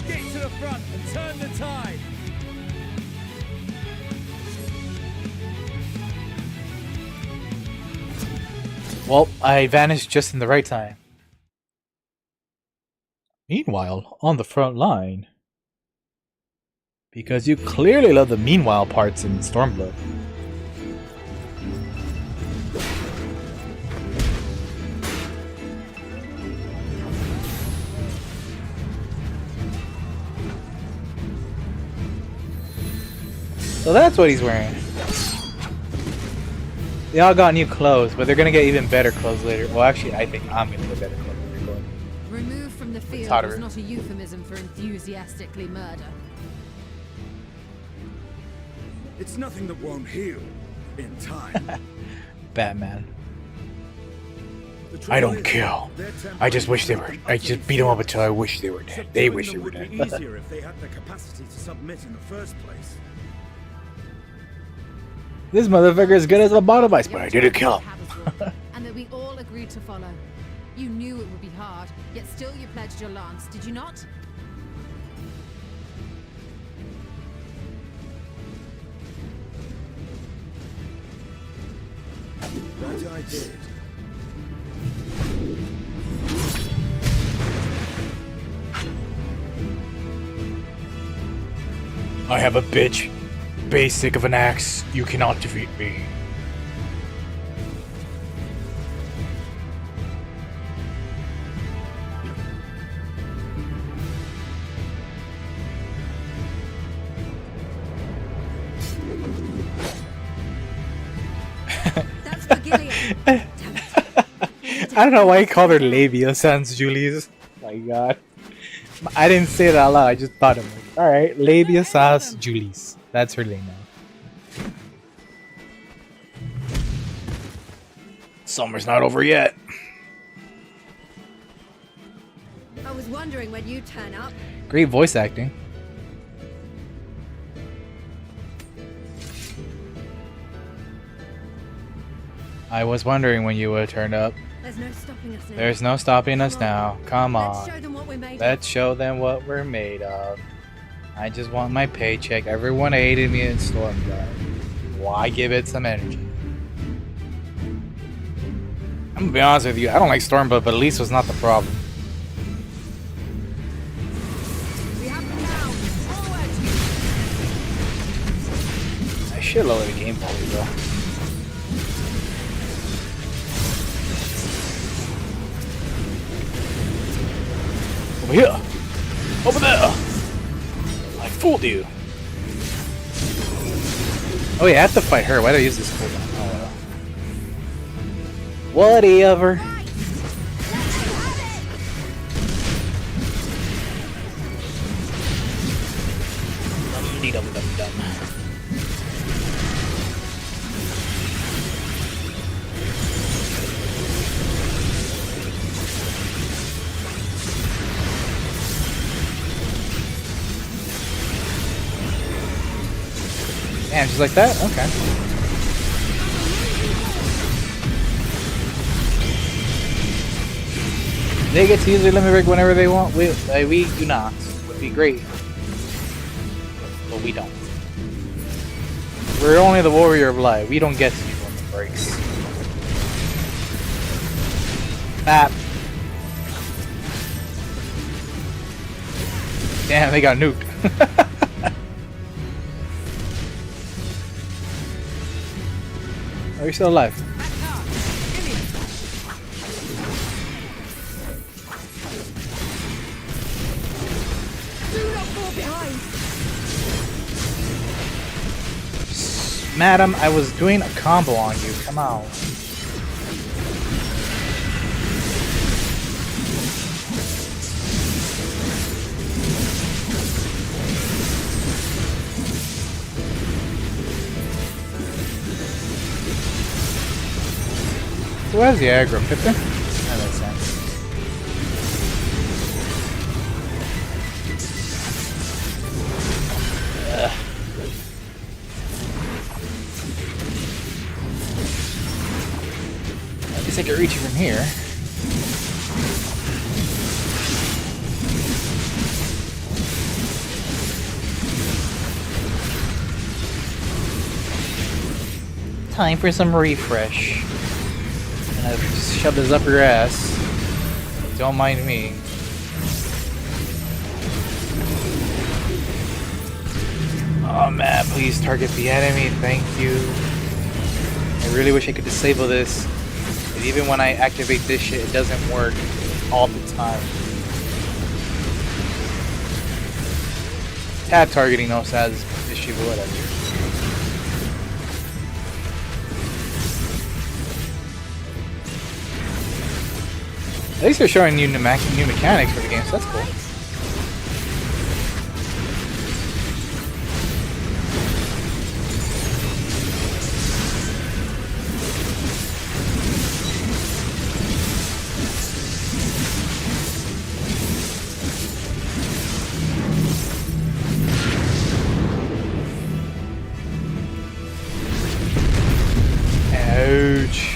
Get to the front and turn the tide. Well, I vanished just in the right time. Meanwhile, on the front line. Because you clearly love the meanwhile parts in Stormblood. So that's what he's wearing. They all got new clothes, but they're gonna get even better clothes later. Well, actually, I think I'm gonna get better clothes later. Removed from the field hotter. is not a euphemism for enthusiastically murder. It's nothing that won't heal in time. Batman. I don't kill. I just wish they were. I just beat them up until I wish they were dead. They wish they were dead. It would be easier if they had the capacity to submit in the first place. This motherfucker is good as a lobotomized, but I didn't kill him. And that we all agreed to follow. You knew it would be hard, yet still you pledged your lance, did you not? That I did. I have a bitch. Basic of an axe. You cannot defeat me. That's for Gilead. Damn it. I don't know why he called her Labia Sans Julius. My god. I didn't say it out loud, I just thought of it. Alright, Labia Sans Julius. That's her name now. Summer's not over yet. I was wondering when you'd turn up. Great voice acting. I was wondering when you would have turned up. There's no stopping us now. There's no stopping us now. Come Let's on. show them what we're made of. Let's show them what we're made of. I just want my paycheck. Everyone hated me in Stormblood. Why give it some energy? I'm gonna be honest with you. I don't like Stormblood, but at least was not the problem. We have them now. Forward. I should lower the game quality though. Over here! Over there! I fooled you! Oh yeah, I have to fight her. Why did I use this cooldown? Oh well. Whatever. Right. Let them have it. Dum-dum-dum-dum. Damn, just like that? Okay. They get to use their limit break whenever they want. We do not. Would be great. But we don't. We're only the warrior of light. We don't get to use limit breaks. Bap. Damn, they got nuked. Are you still alive? Back up. Gilead. Do not fall behind. Madam, I was doing a combo on you. Come on. Who has the aggro? Pippin? That makes sense. I can reach it from here. Time for some refresh. And I just shove this up your ass. Don't mind me. Oh man, please target the enemy, thank you. I really wish I could disable this. But even when I activate this shit, it doesn't work all the time. Tab targeting also has this issue, but whatever. At least they're showing new mechanics for the game, so that's cool. Ouch.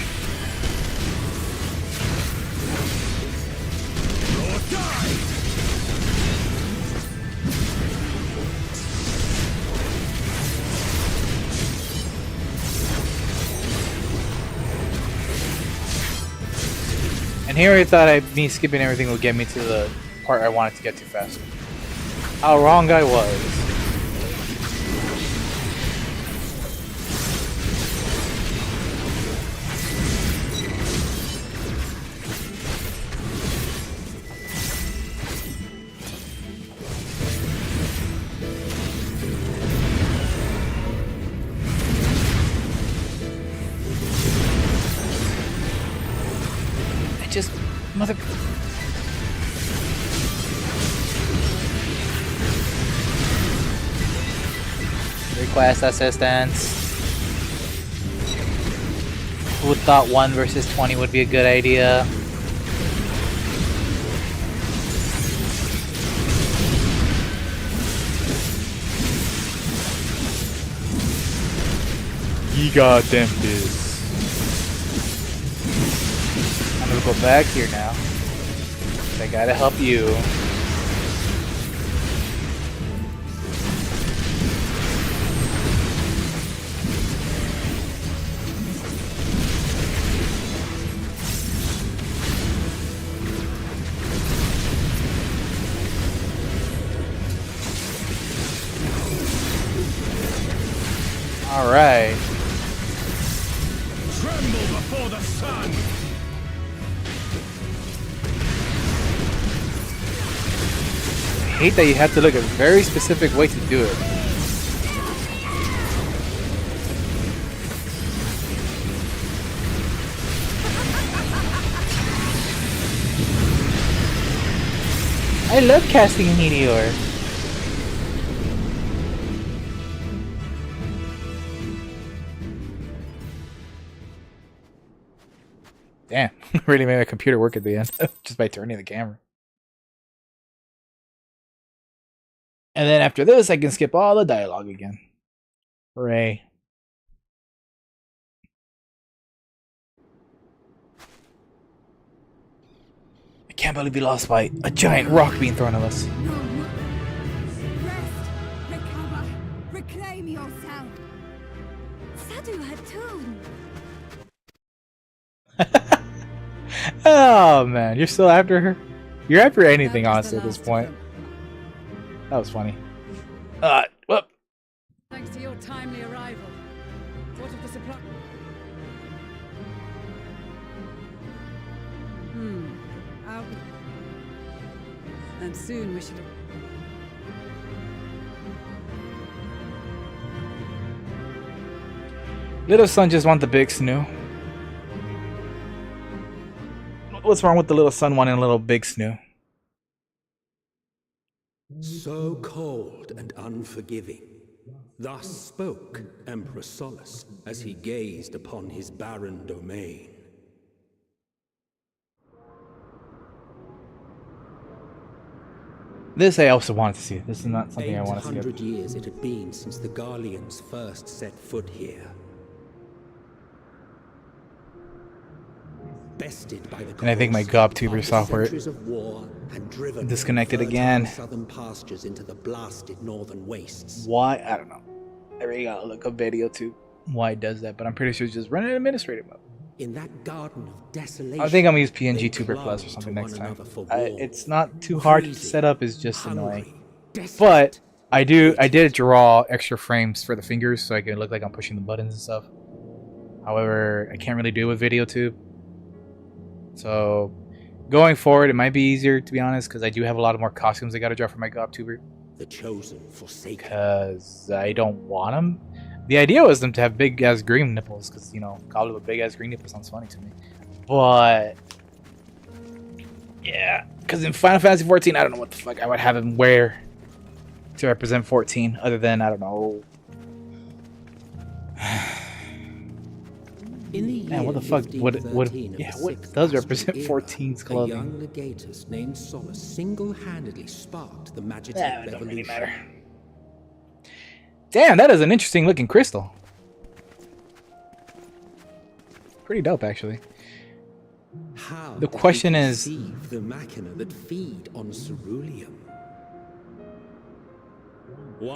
And here I thought me skipping everything would get me to the part I wanted to get to faster. How wrong I was. Just mother. Request assistance. Who thought 1 versus 20 would be a good idea? You goddamn this. I'm gonna go back here now. I gotta help you. All right. Tremble before the sun. I hate that you have to look at a very specific way to do it. I love casting a meteor. Damn, really made my computer work at the end just by turning the camera. And then after this, I can skip all the dialogue again. Hooray. I can't believe we lost by a giant rock being thrown at us. No, no. Rest, recover, reclaim yourself. Sadu had too. Oh man, you're still after her? You're after anything, honestly, at this point. That was funny. Whoop. Thanks to your timely arrival. What of the supply? Out. And soon we should have. Little son just want the big snoo. What's wrong with the little son wanting a little big snoo? So cold and unforgiving. Thus spoke Emperor Solus as he gazed upon his barren domain. This I also wanted to see. This is not something I want to 800 skip. years it had been since the Garleans first set foot here. bested by the And I think my cause GobTuber after software centuries of war and driven disconnected from again. fertile southern pastures into the blasted northern wastes. Why? I don't know. I really gotta look up video too. Why it does that, but I'm pretty sure it's just running an administrative mode. In that garden of desolation, I think I'm gonna use PNG they Tuber clung Plus or something to next one time. another for war. It's not too hard to Greedy, set up. It's just hungry, annoying. desperate. But I did draw extra frames for the fingers so I can look like I'm pushing the buttons and stuff. However, I can't really do it with VideoTube. So going forward, it might be easier to be honest, because I do have a lot of more costumes I gotta draw for my GobTuber. The chosen forsaken. Because I don't want them. The idea was them to have big ass green nipples, because you know, Goblin with big ass green nipples sounds funny to me. But yeah, because in Final Fantasy XIV, I don't know what the fuck I would have him wear to represent 14, other than I don't know. In the year Man, what the fuck would 1513 of yeah, the what Sixth does Astral represent Era, 14's a clothing? young legatus named Solus single-handedly sparked the Magitech That don't really revolution. matter. Damn, that is an interesting looking crystal. Pretty dope, actually. How The did he question is- conceive the machina that feed on ceruleum?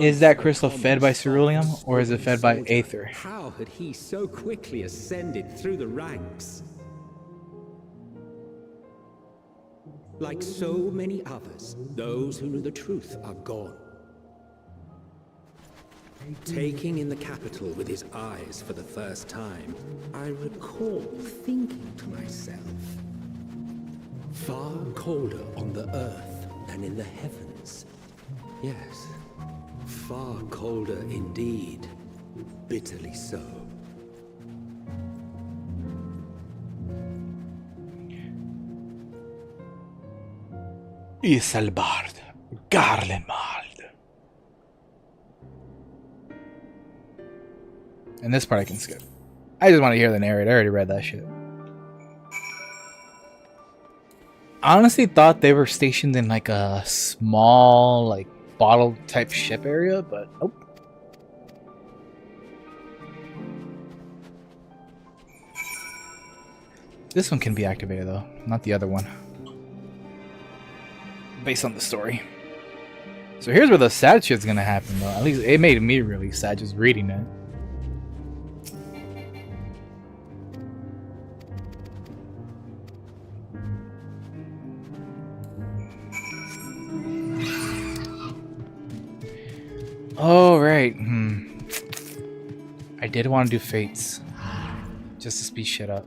Is that crystal fed by ceruleum, or is it fed by soldier, aether? How had he so quickly ascended through the ranks? Like so many others, those who knew the truth are gone. Taking in the capital with his eyes for the first time, I recall thinking to myself, far colder on the earth than in the heavens. Yes, far colder indeed, bitterly so. Iselbard, Garlemald. And this part I can skip. I just want to hear the narrator. I already read that shit. I honestly thought they were stationed in like a small, like bottle type ship area, but nope. This one can be activated though, not the other one. Based on the story. So here's where the sad shit's gonna happen though. At least it made me really sad just reading it. Oh, right. I did want to do Fates. Just to speed shit up.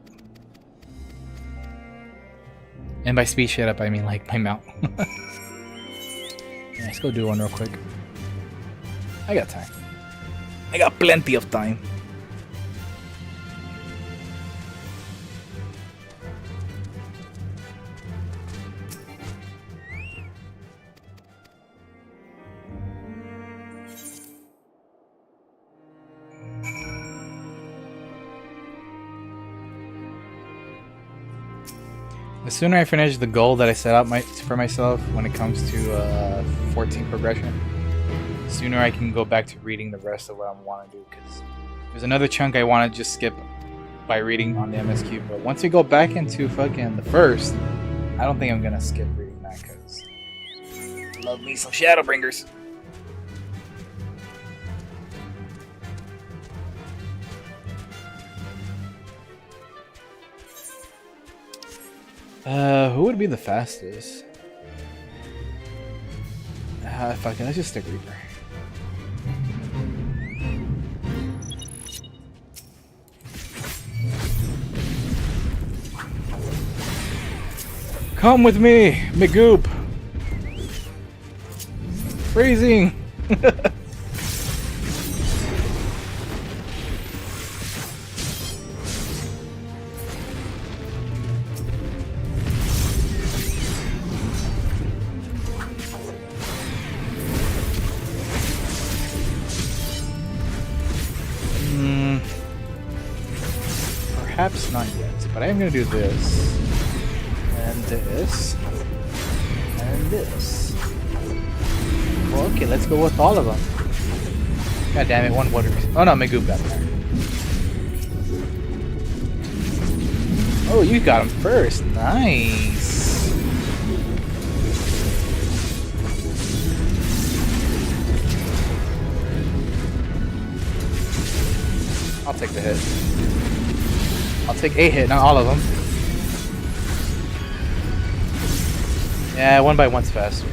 And by speed shit up, I mean like my mount. Yeah, let's go do one real quick. I got time. I got plenty of time. The sooner I finish the goal that I set out for myself when it comes to 14 progression, the sooner I can go back to reading the rest of what I want to do. Because there's another chunk I want to just skip by reading on the MSQ. But once we go back into fucking the first, I don't think I'm gonna skip reading that because love me some Shadowbringers. Who would be the fastest? Fuck it, let's just stick Reaper. Come with me, McGoop! Freezing! Perhaps not yet, but I am going to do this, and this, and this. Well, okay, let's go with all of them. God damn it, one water. Oh no, Magoo got there. Oh, you got him first. Nice. I'll take the hit. I'll take a hit, not all of them. Yeah, 1x1's faster.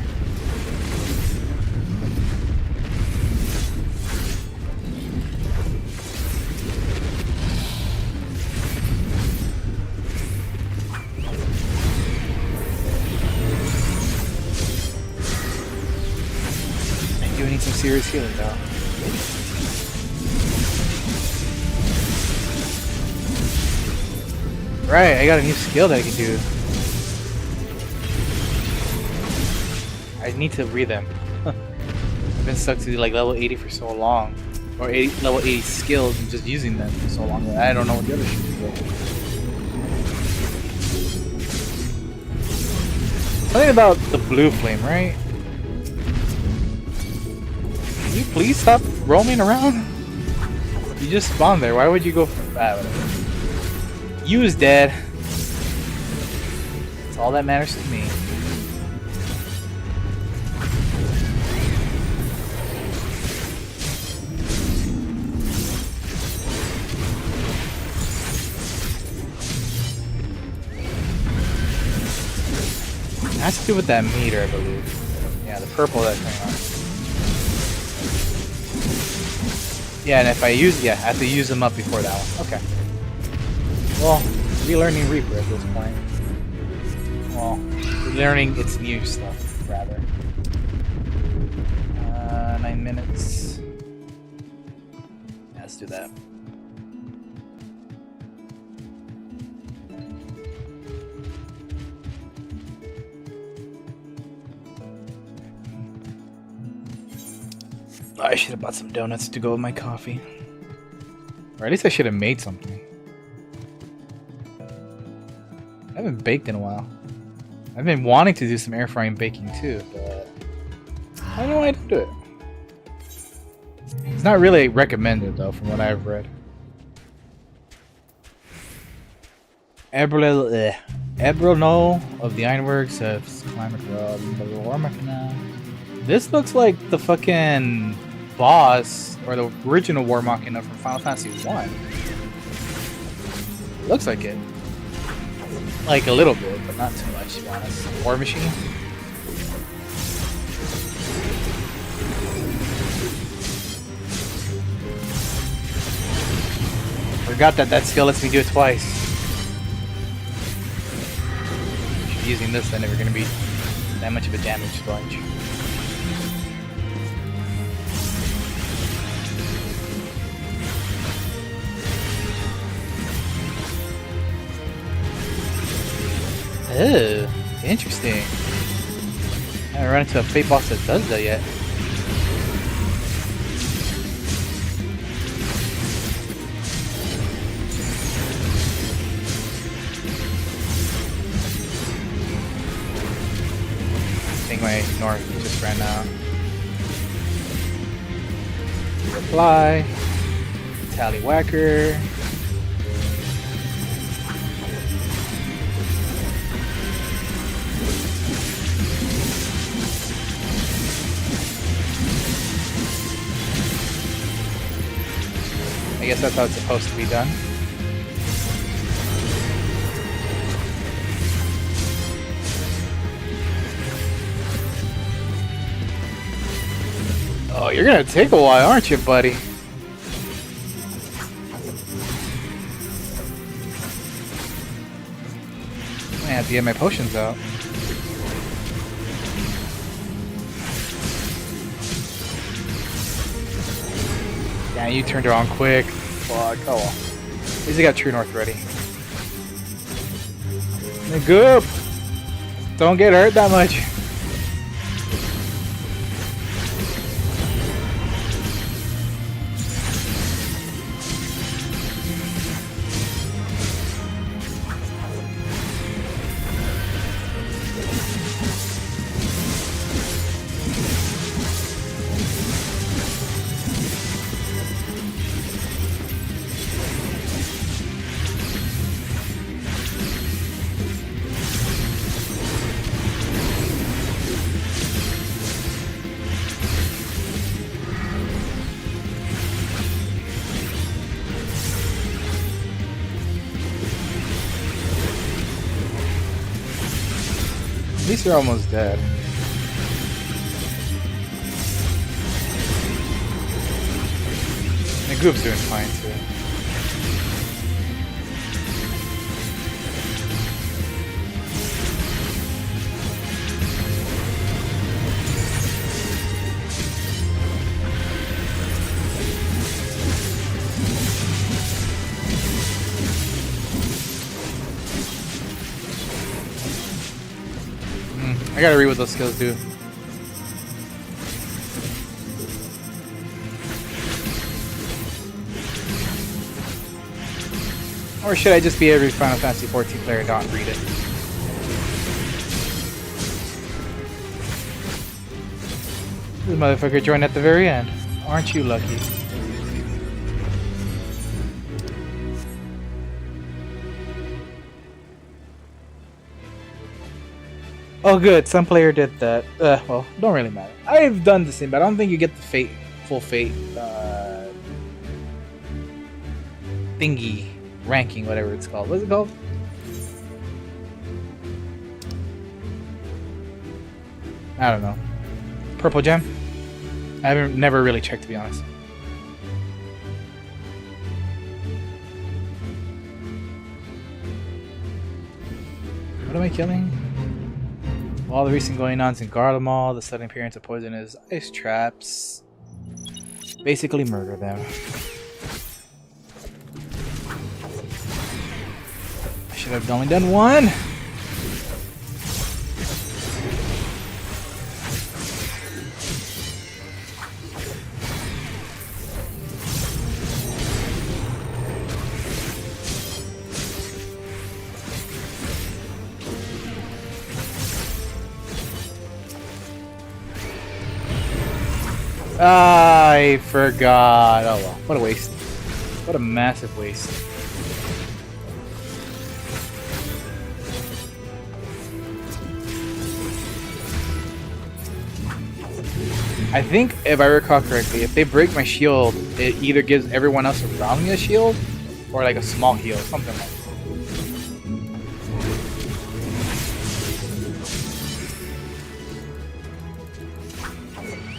I do need some serious healing though. Right, I got a new skill that I can do. I need to read them. I've been stuck to like level 80 for so long. Or level 80 skills and just using them for so long that I don't know what the other shit is. Something about the blue flame, right? Can you please stop roaming around? You just spawned there, why would you go for that? You is dead. That's all that matters to me. It has to do with that meter, I believe. Yeah, the purple that's coming on. Yeah, and if I use, yeah, I have to use them up before that one. Okay. Well, relearning Reaper at this point. Well, relearning its new stuff, rather. 9 minutes. Yeah, let's do that. I should have bought some donuts to go with my coffee. Or at least I should have made something. I haven't baked in a while. I've been wanting to do some air frying baking too, but I don't know why I don't do it. It's not really recommended though, from what I've read. Ebrono of the Ironworks has climate rub. This looks like the fucking boss or the original War Machina from Final Fantasy I. Looks like it. Like a little bit, but not too much, to be honest. War Machine. Forgot that skill lets me do it twice. If you're using this, then never gonna be that much of a damage sponge. Oh, interesting. I haven't run into a fate boss that does that yet. I think my north just ran out. Reply. Tallywhacker. I guess that's how it's supposed to be done. Oh, you're gonna take a while, aren't you, buddy? I have to get my potions out. Yeah, you turned around quick. Fuck. Oh well. At least I got True North ready. Goop! Don't get hurt that much. least you're almost dead. The group's doing fine too. I gotta read what those skills do. Or should I just be every Final Fantasy XIV player and not read it? This motherfucker joined at the very end. Aren't you lucky? Oh good, some player did that. Well, don't really matter. I've done the same, but I don't think you get the full fate thingy ranking, whatever it's called. What's it called? I don't know. Purple gem? I haven't never really checked, to be honest. What am I killing? All the recent going-ons in Garlemald, the sudden appearance of poisonous ice traps. Basically murder them. I should have only done one. I forgot. Oh well, what a waste. What a massive waste. I think, if I recall correctly, if they break my shield, it either gives everyone else around me a shield, or like a small heal, something like that.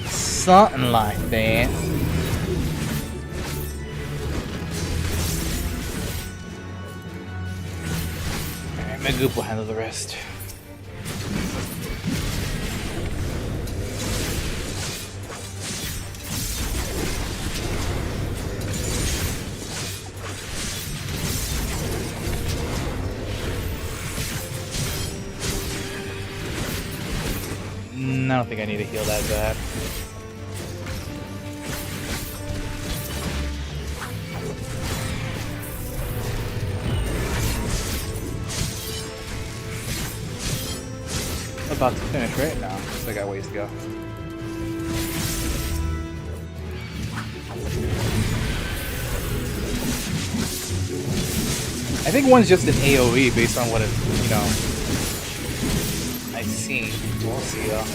Something like that. Alright, my goop will handle the rest. I don't think I need to heal that bad. About to finish right now, so I got ways to go. I think one's just an AoE based on what it, you know, I've seen. We'll see though.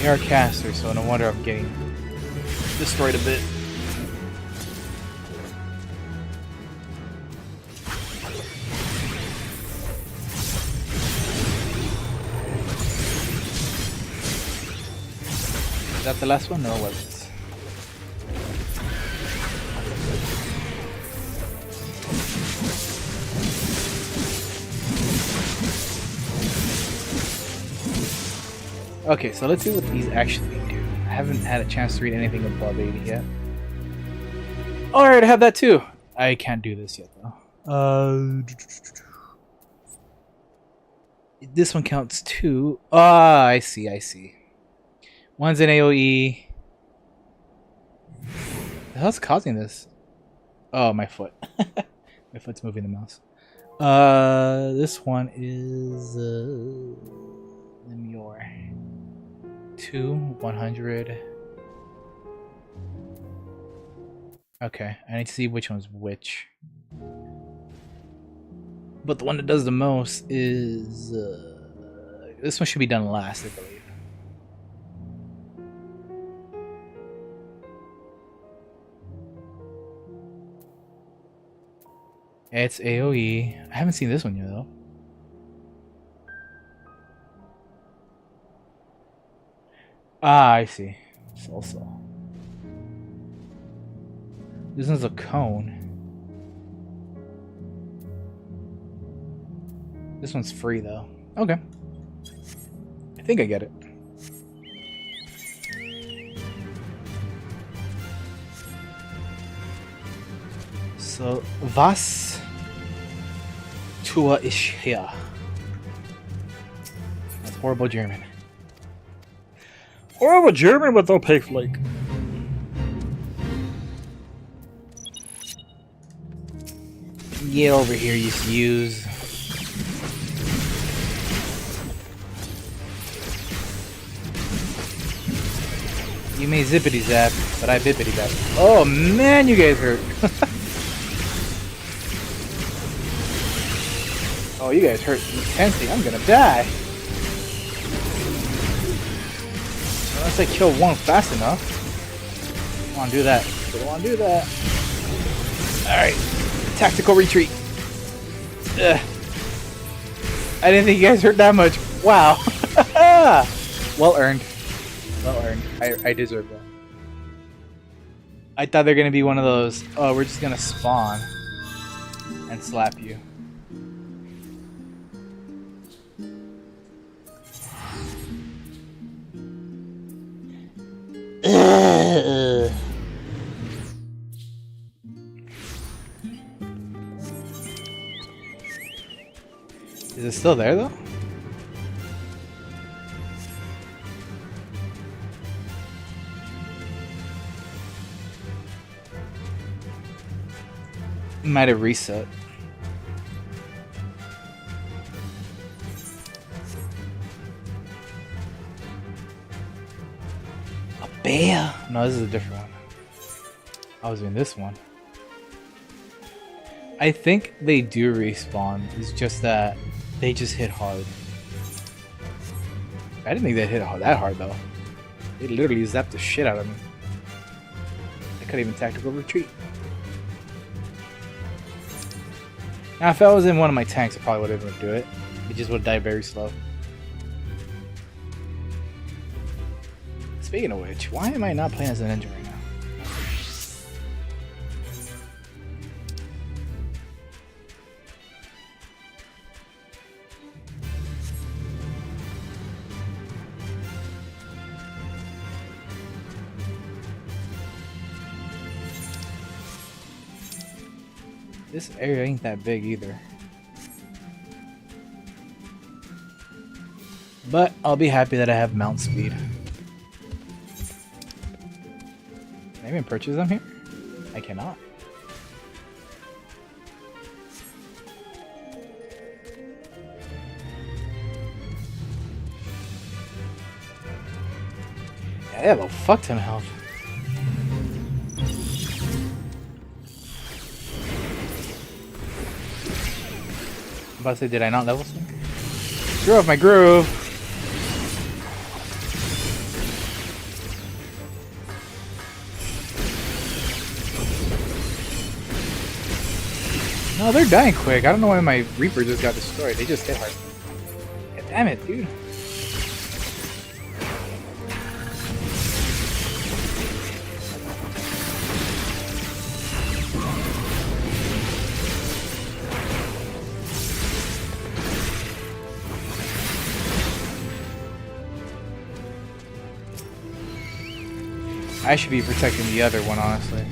They are casters, so no wonder I'm getting destroyed a bit. Is that the last one? No, it wasn't. Okay, so let's see what these actually do. I haven't had a chance to read anything above 80 yet. Alright, I have that too. I can't do this yet though. This one counts too. Ah, I see. One's an AoE. The hell's causing this? Oh, my foot. My foot's moving the mouse. This one is Lemure. 2, 100. Okay, I need to see which one's which. But the one that does the most is this one should be done last, I believe. It's AoE. I haven't seen this one yet though. Ah, I see. Salsa. This one's a cone. This one's free though. Okay. I think I get it. So, was tue ich hier? That's horrible German. Horrible German with no pig flake. Get over here, you fuse. You may zippity zap, but I bippity zap. Oh man, you guys hurt. Oh, you guys hurt intensely. I'm gonna die. Unless I kill one fast enough. I don't wanna do that. Don't wanna do that. Alright. Tactical retreat. Ugh. I didn't think you guys hurt that much. Wow. Well earned. Well earned. I deserve that. I thought they're gonna be one of those, oh, we're just gonna spawn and slap you. Is it still there though? Might have reset. A bear? No, this is a different one. I was in this one. I think they do respawn. It's just that they just hit hard. I didn't think they hit that hard though. They literally zapped the shit out of me. I couldn't even tactical retreat. Now, if I was in one of my tanks, I probably would have been able to do it. It just would die very slow. Speaking of which, why am I not playing as an ninja right now? This area ain't that big either. But I'll be happy that I have mount speed. Can I even purchase them here? I cannot. Yeah, they have a fuck ton of health. I'm about to say, did I not level some? Screw off my groove! No, they're dying quick. I don't know why my Reaper just got destroyed. They just hit hard. God damn it, dude. I should be protecting the other one, honestly.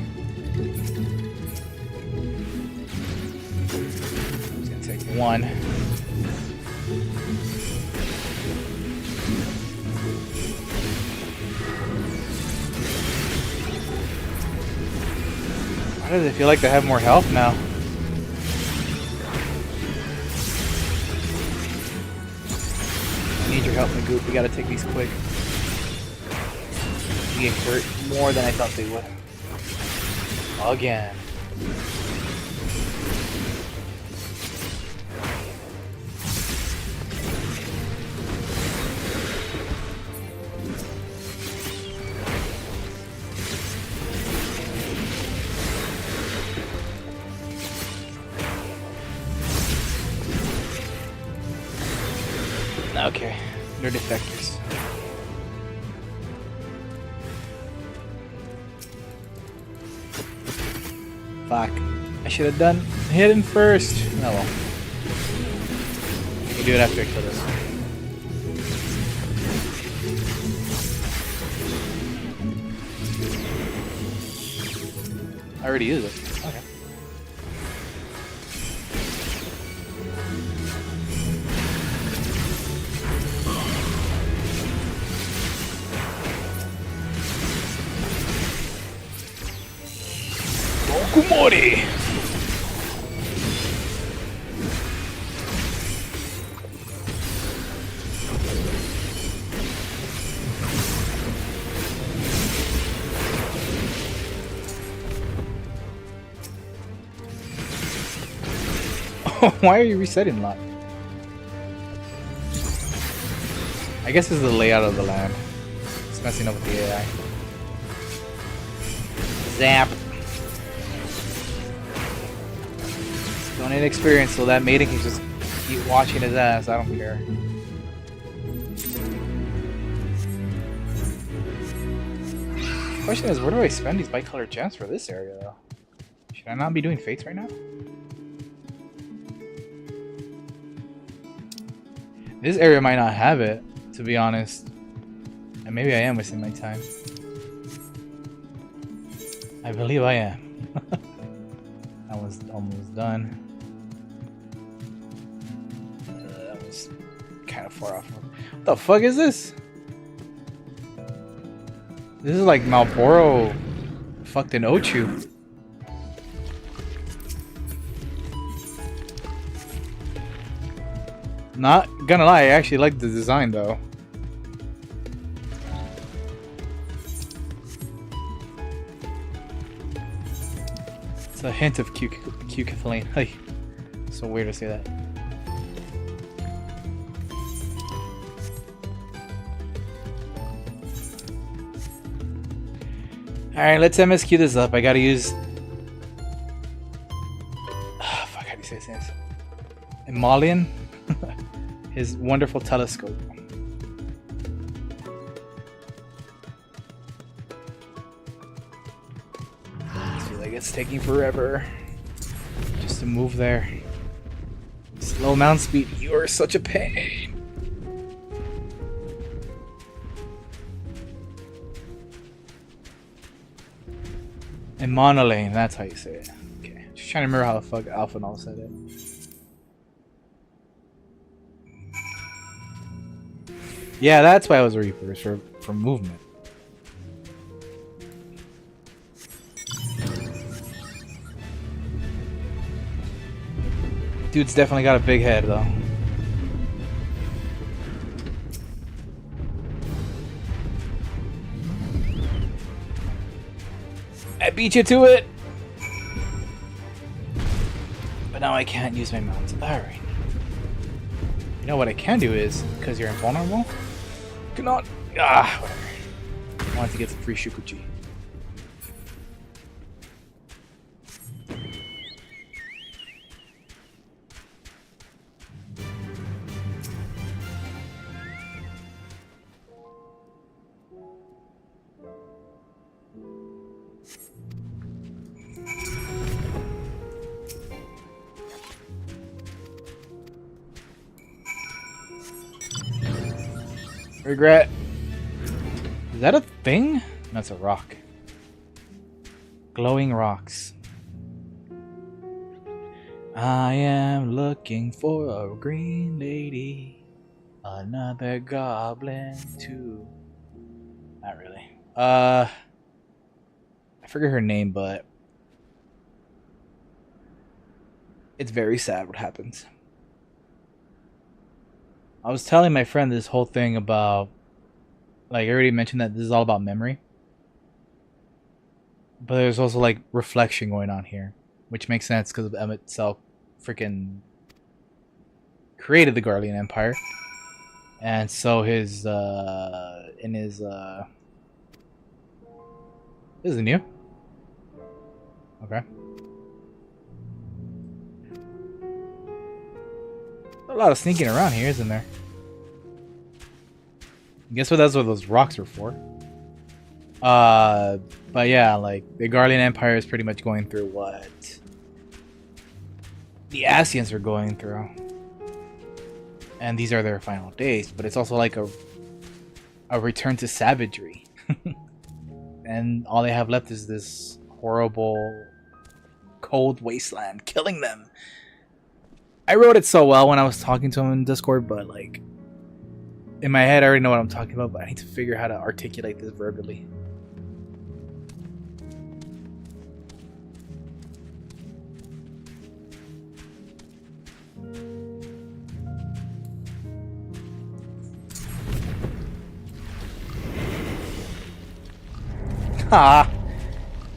I'm just gonna take one. Why does it feel like they have more health now? I need your help, my goop. We gotta take these quick. Get hurt more than I thought they would. Again. Okay. They're defectors. Fuck. I should have done hidden first. Oh well. I can do it after I kill this one. I already used it. Okay. Kumori! Why are you resetting a lot? I guess this is the layout of the land. It's messing up with the AI. Zap! Don't need experience, so that maiden can just keep watching his ass. I don't care. Question is, where do I spend these bicolored gems for this area, though? Should I not be doing fates right now? This area might not have it, to be honest. And maybe I am wasting my time. I believe I am. That was almost done. That was kind of far off. What the fuck is this? This is like Malboro fucked in Ochu. Not gonna lie, I actually like the design though. It's a hint of cucuffaline. Hey, so weird to say that. Alright, let's MSQ this up. I gotta use... fuck, how do you say his name? Emolian? His wonderful telescope. I feel like it's taking forever just to move there. Slow mount speed, you are such a pain. And Monolane, that's how you say it. Okay, just trying to remember how the fuck Alpha Null said it. Yeah, that's why I was Reapers for movement. Dude's definitely got a big head though. I beat you to it! But now I can't use my mounts. Alright. You know what I can do is, because you're invulnerable, cannot. Whatever. I wanted to get some free Shukuchi. Regret. Is that a thing? That's a rock. Glowing rocks. I am looking for a green lady. Another goblin too. Not really. I forget her name, but it's very sad what happens. I was telling my friend this whole thing about, like, I already mentioned that this is all about memory. But there's also, like, reflection going on here. Which makes sense because Emmett Selk freaking created the Guardian Empire. And so his, this is new? Okay. A lot of sneaking around here, isn't there? Guess what? That's what those rocks are for. But yeah, like the Garlean Empire is pretty much going through what the Asians are going through, and these are their final days. But it's also like a return to savagery, and all they have left is this horrible, cold wasteland killing them. I wrote it so well when I was talking to him in Discord, but like in my head, I already know what I'm talking about. But I need to figure out how to articulate this verbally. Ah,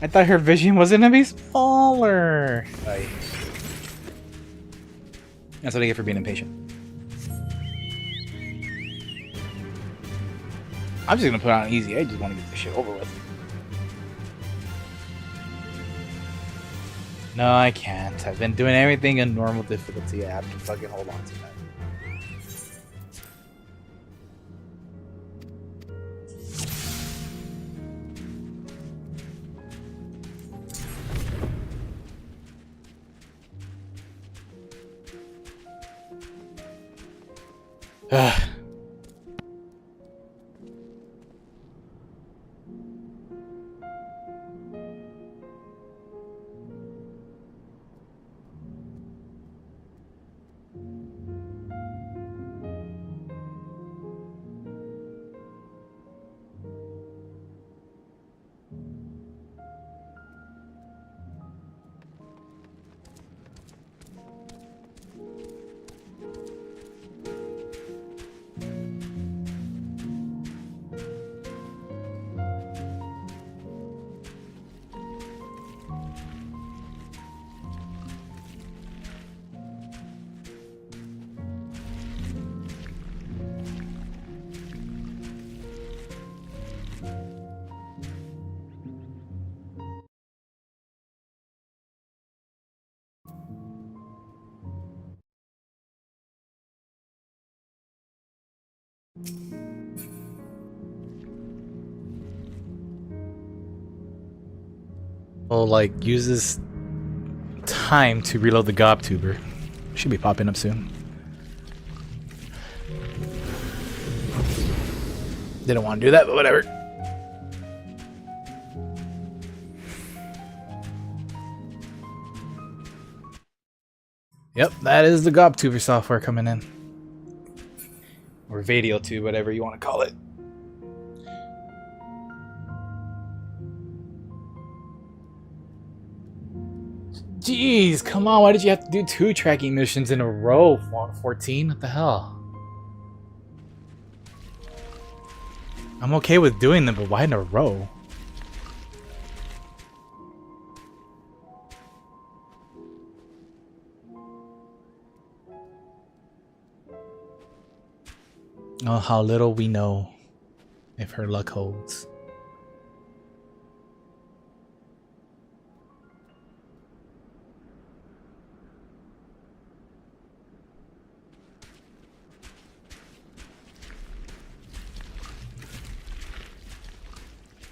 I thought her vision was gonna be smaller. That's what I get for being impatient. I'm just gonna put on easy. I just want to get this shit over with. No, I can't. I've been doing everything in normal difficulty. I have to fucking hold on to that. I'll like use this time to reload the Gobtuber. Should be popping up soon. Didn't want to do that, but whatever. Yep, that is the Gobtuber software coming in. Or Vadiotube, whatever you want to call it. Jeez, come on, why did you have to do 2 tracking missions in a row, 14? What the hell? I'm okay with doing them, but why in a row? Oh, how little we know if her luck holds.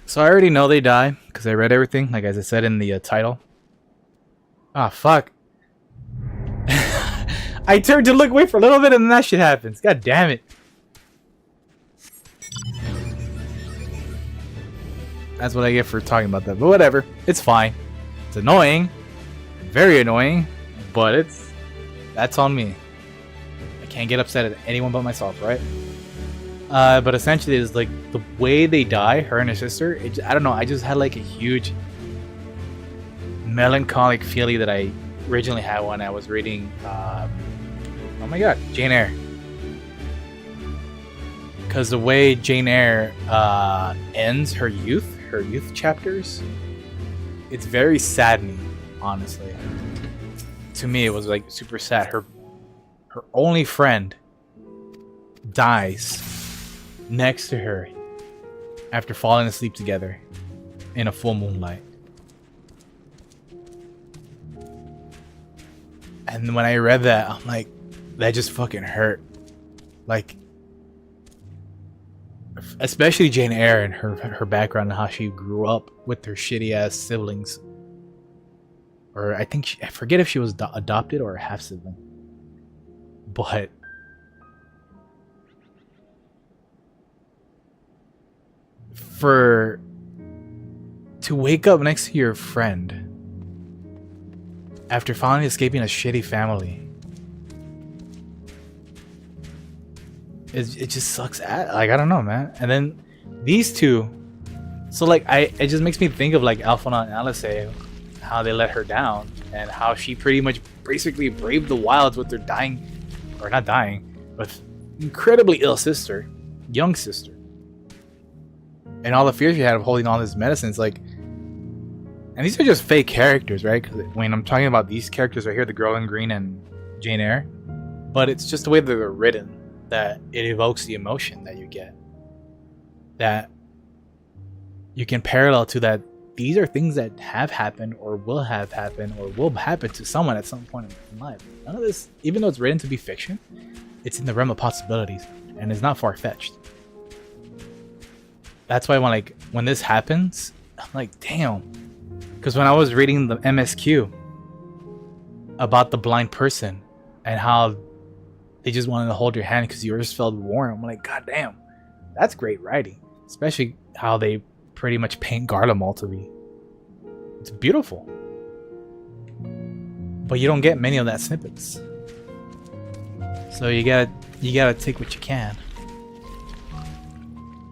So I already know they die because I read everything, like as I said in the title. Ah, fuck. I turned to look away for a little bit and then that shit happens. God damn it. That's what I get for talking about that, but whatever. It's fine. It's annoying. Very annoying. But that's on me. I can't get upset at anyone but myself, right? But essentially it's like the way they die, her and her sister, I don't know, I just had like a huge melancholic feeling that I originally had when I was reading oh my god, Jane Eyre. Because the way Jane Eyre ends her youth chapters, it's very saddening, honestly. To me, it was like super sad. Her only friend dies next to her after falling asleep together in a full moonlight. And when I read that, I'm like, that just fucking hurt. Like, especially Jane Eyre and her background and how she grew up with her shitty ass siblings. Or I forget if she was adopted or a half sibling. But to wake up next to your friend after finally escaping a shitty family, it just sucks like, I don't know, man. And then these two, so like it just makes me think of like Alphona and Alice, how they let her down and how she pretty much basically braved the wilds with her not dying, but incredibly ill sister, young sister, and all the fear she had of holding all this medicines. Like, and these are just fake characters, right? Because when I'm talking about these characters right here, the girl in green and Jane Eyre, but it's just the way that they're written that it evokes the emotion that you get, that you can parallel to that. These are things that have happened or will have happened or will happen to someone at some point in life. None of this, even though it's written to be fiction, it's in the realm of possibilities and it's not far-fetched. That's why when this happens, I'm like, damn. Because when I was reading the MSQ about the blind person and how they just wanted to hold your hand because yours felt warm, I'm like, god damn, that's great writing. Especially how they pretty much paint Garlemald to be. It's beautiful. But you don't get many of that snippets. So you gotta take what you can.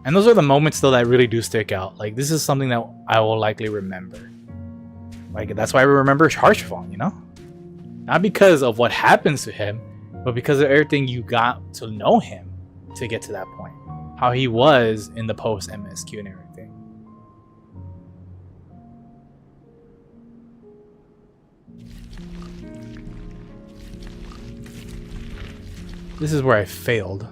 And those are the moments though that really do stick out. Like, this is something that I will likely remember. Like, that's why I remember Harshavan, you know? Not because of what happens to him, but because of everything you got to know him to get to that point. How he was in the post MSQ and everything. This is where I failed.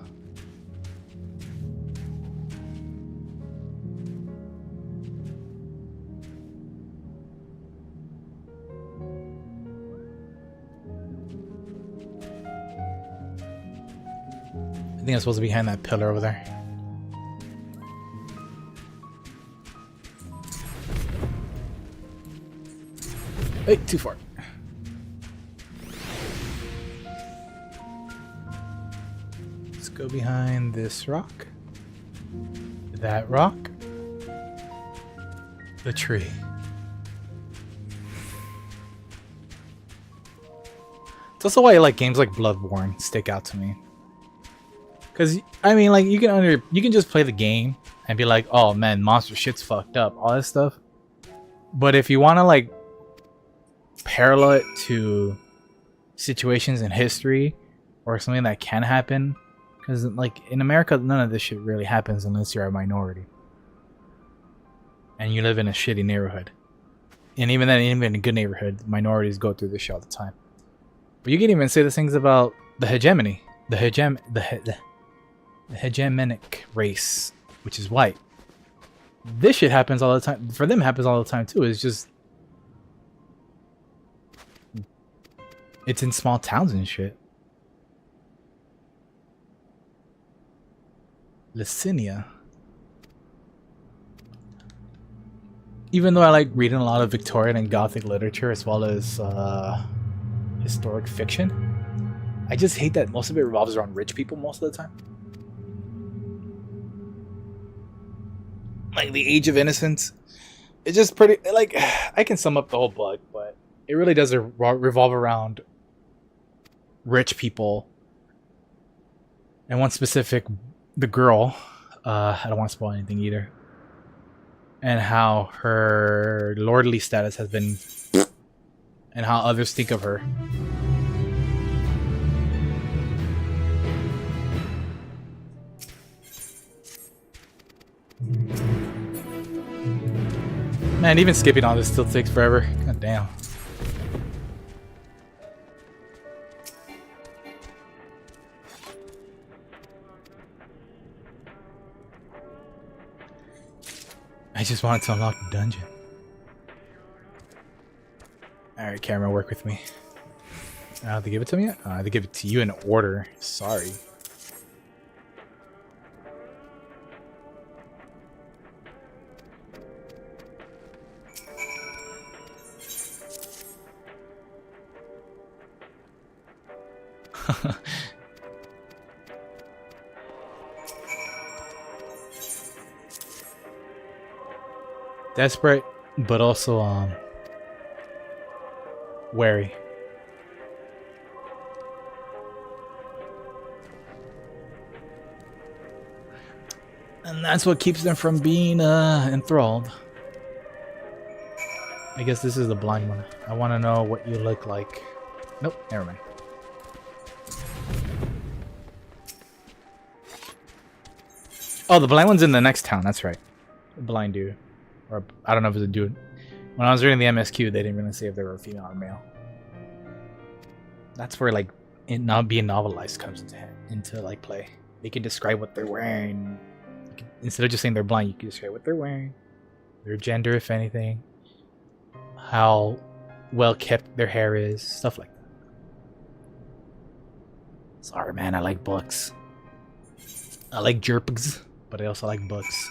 I think I'm supposed to be behind that pillar over there. Hey, too far. Let's go behind this rock. That rock. The tree. It's also why I like games like Bloodborne stick out to me. Cause I mean, like, you can just play the game and be like, oh man, monster shit's fucked up, all that stuff. But if you want to like parallel it to situations in history or something that can happen, because like in America, none of this shit really happens unless you're a minority and you live in a shitty neighborhood. And even then, even in a good neighborhood, minorities go through this shit all the time. But you can even say the things about the hegemony, the hegemonic race, which is white. This shit happens all the time. For them, it happens all the time too. It's just, it's in small towns and shit. Licinia. Even though I like reading a lot of Victorian and Gothic literature as well as historic fiction, I just hate that most of it revolves around rich people most of the time. Like the Age of Innocence, it's just pretty, like, I can sum up the whole book, but it really does revolve around rich people. And one specific, the girl, I don't want to spoil anything either, and how her lordly status has been, and how others think of her. Man, even skipping all this still takes forever. God damn. I just wanted to unlock the dungeon. Alright, camera, work with me. I have to give it to me yet? I have to give it to you in order. Sorry. Desperate, but also wary. And that's what keeps them from being enthralled. I guess this is the blind one. I want to know what you look like. Nope, never mind. Oh, the blind one's in the next town. That's right. The blind dude. Or I don't know if it's a dude. When I was reading the MSQ, they didn't really say if they were female or male. That's where like not being novelized comes into like play. They can describe what they're wearing. Instead of just saying they're blind, you can describe what they're wearing, their gender, if anything, how well kept their hair is, stuff like that. Sorry, man. I like books. I like jerpigs, but I also like books.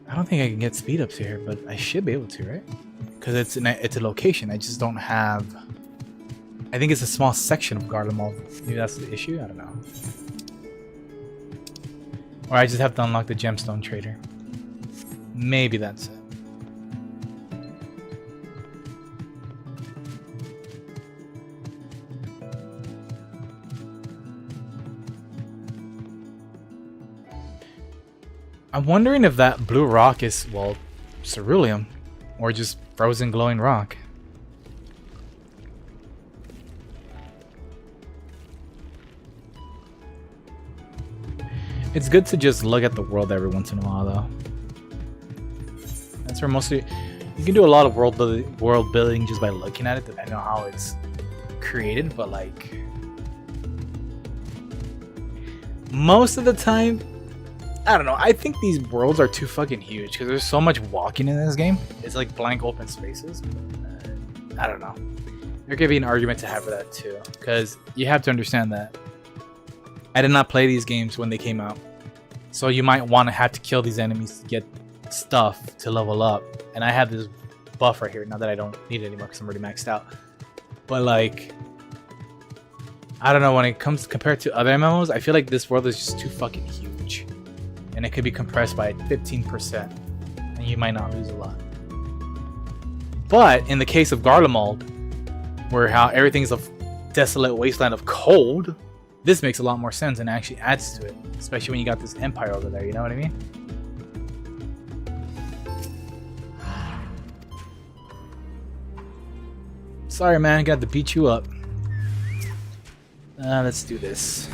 I don't think I can get speed ups here, but I should be able to, right? Because it's a location. I just don't have. I think it's a small section of Garlemald. Maybe that's the issue. I don't know. Or I just have to unlock the gemstone trader. Maybe that's it. I'm wondering if that blue rock is, well, ceruleum, or just frozen glowing rock. It's good to just look at the world every once in a while, though. That's where mostly you can do a lot of world building just by looking at it, depending on how it's created. But like most of the time, I don't know. I think these worlds are too fucking huge because there's so much walking in this game. It's like blank open spaces. But, I don't know. There could be an argument to have for that too, because you have to understand that I did not play these games when they came out. So you might want to have to kill these enemies to get stuff to level up. And I have this buff right here. Not that I don't need it anymore because I'm already maxed out. But like, I don't know, when it comes compared to other MMOs, I feel like this world is just too fucking huge. And it could be compressed by 15%. And you might not lose a lot. But in the case of Garlemald, where how everything's a desolate wasteland of cold, this makes a lot more sense and actually adds to it. Especially when you got this empire over there, you know what I mean? Sorry, man, got to beat you up. Let's do this.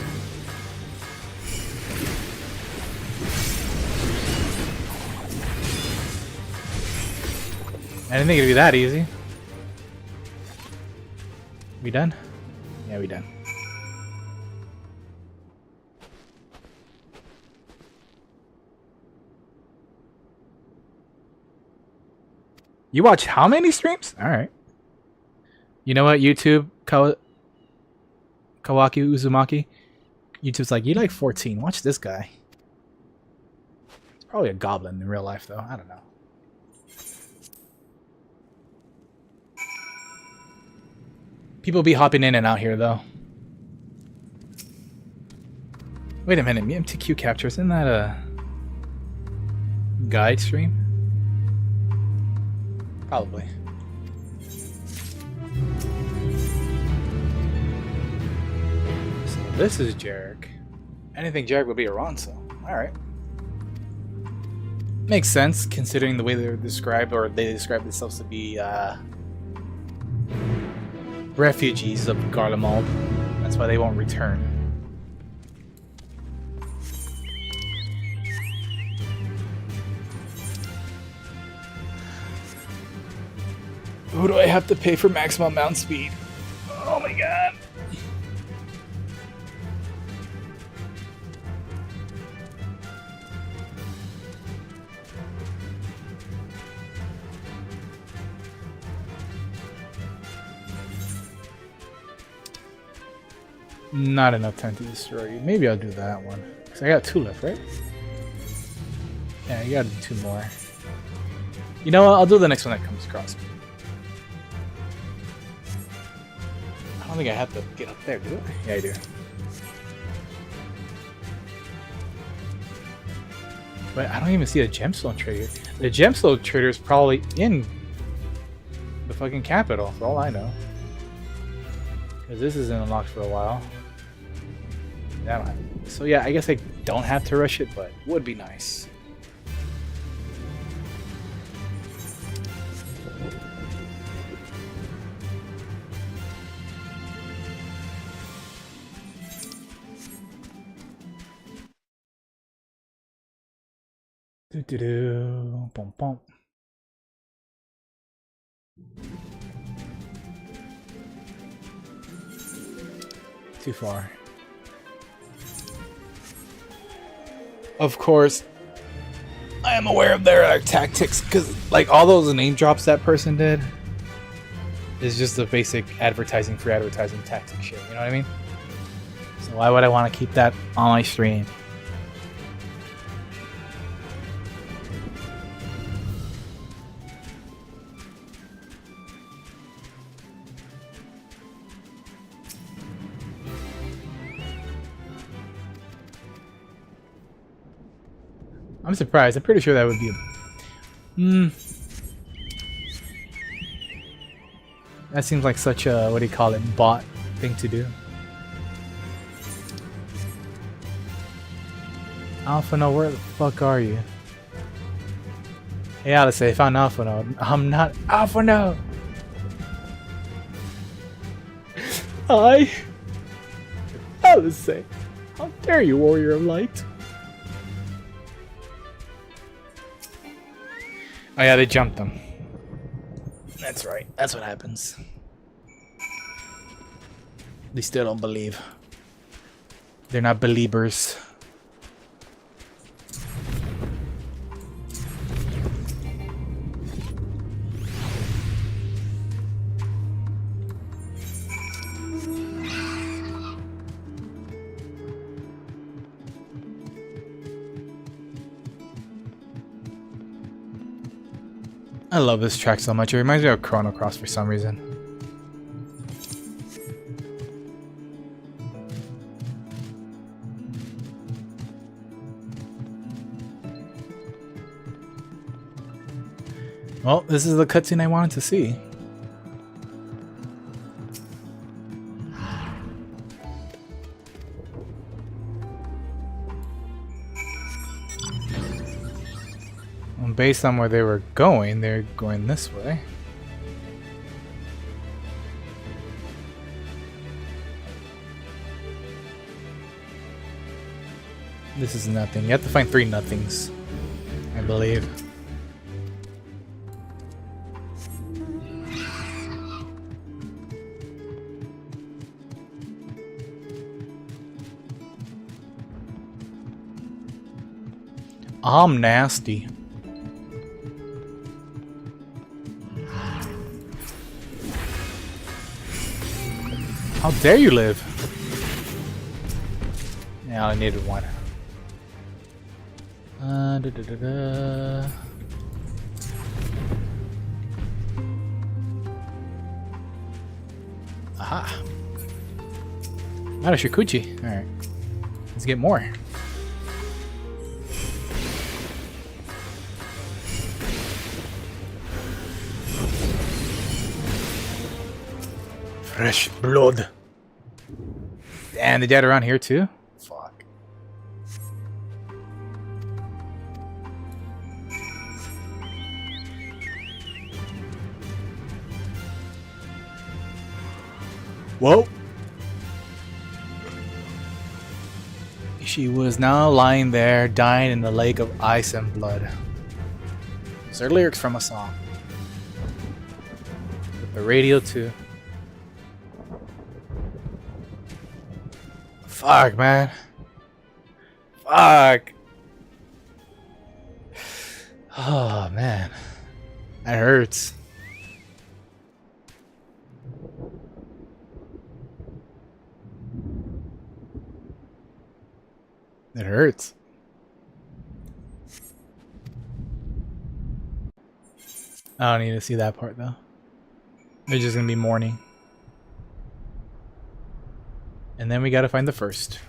I didn't think it'd be that easy. We done? Yeah, we done. You watch how many streams? Alright. You know what, YouTube? Kawaki Uzumaki? YouTube's like, you like 14. Watch this guy. It's probably a goblin in real life, though. I don't know. People be hopping in and out here, though. Wait a minute. MTQ Capture, isn't that a guide stream? Probably. So this is Jarek. Anything Jarek would be a Ronso. Alright. Makes sense, considering the way they're described, or they describe themselves to be refugees of Garlemald. That's why they won't return. Who do I have to pay for maximum mount speed? Oh my god. Not enough time to destroy you. Maybe I'll do that one. Because I got 2 left, right? Yeah, you gotta do 2 more. You know what? I'll do the next one that comes across. don't think I have to get up there, do I? Yeah, I do. But I don't even see a gemstone trader. The gemstone trader is probably in the fucking capital, for all I know. Because this isn't unlocked for a while. So yeah, I guess I don't have to rush it, but would be nice. Do bum bum. Too far. Of course, I am aware of their tactics because, like, all those name drops that person did is just the basic advertising for advertising tactic shit. You know what I mean? So why would I want to keep that on my stream? I'm surprised. I'm pretty sure that would be that seems like such a, what do you call it, bot thing to do. Alphano, where the fuck are you? Hey Alice, I found Alphano. I'm not Alphano! Alice, how dare you, Warrior of Light? Oh yeah, they jumped them. That's right. That's what happens. They still don't believe. They're not believers. I love this track so much. It reminds me of Chrono Cross for some reason. Well, this is the cutscene I wanted to see. Based on where they were going, they're going this way. This is nothing. You have to find 3 nothings, I believe. I'm nasty. How dare you live? Yeah, I needed one. Aha. Not a Shikuchi. Alright. Let's get more. Fresh blood. And the dead around here too? Fuck. Whoa. She was now lying there, dying in the lake of ice and blood. Those are lyrics from a song. With the radio too. Fuck, man. Fuck. Oh, man. That hurts. It hurts. I don't need to see that part, though. They're just gonna be mourning. And then we gotta find the first.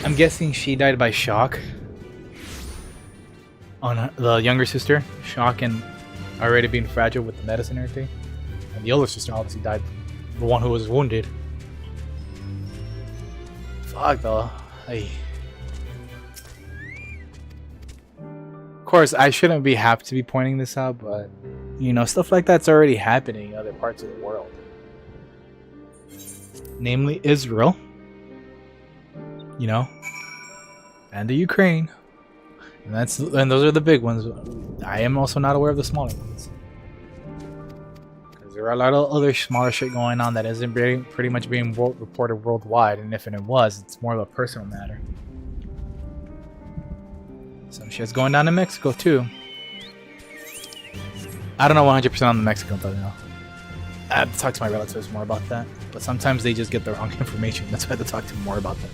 I'm guessing she died by shock. On the younger sister, shock and already being fragile with the medicine and everything. And the older sister obviously died, the one who was wounded. Fuck though. Hey. Of course, I shouldn't be happy to be pointing this out, but you know, stuff like that's already happening in other parts of the world. Namely Israel. You know, and the Ukraine, and those are the big ones. I am also not aware of the smaller ones, because there are a lot of other smaller shit going on that isn't pretty much being reported worldwide, and if it was, it's more of a personal matter. Some shit's going down in Mexico too. I don't know 100% on the Mexican, but no. I have to talk to my relatives more about that. But sometimes they just get the wrong information. That's why I have to talk to them more about that.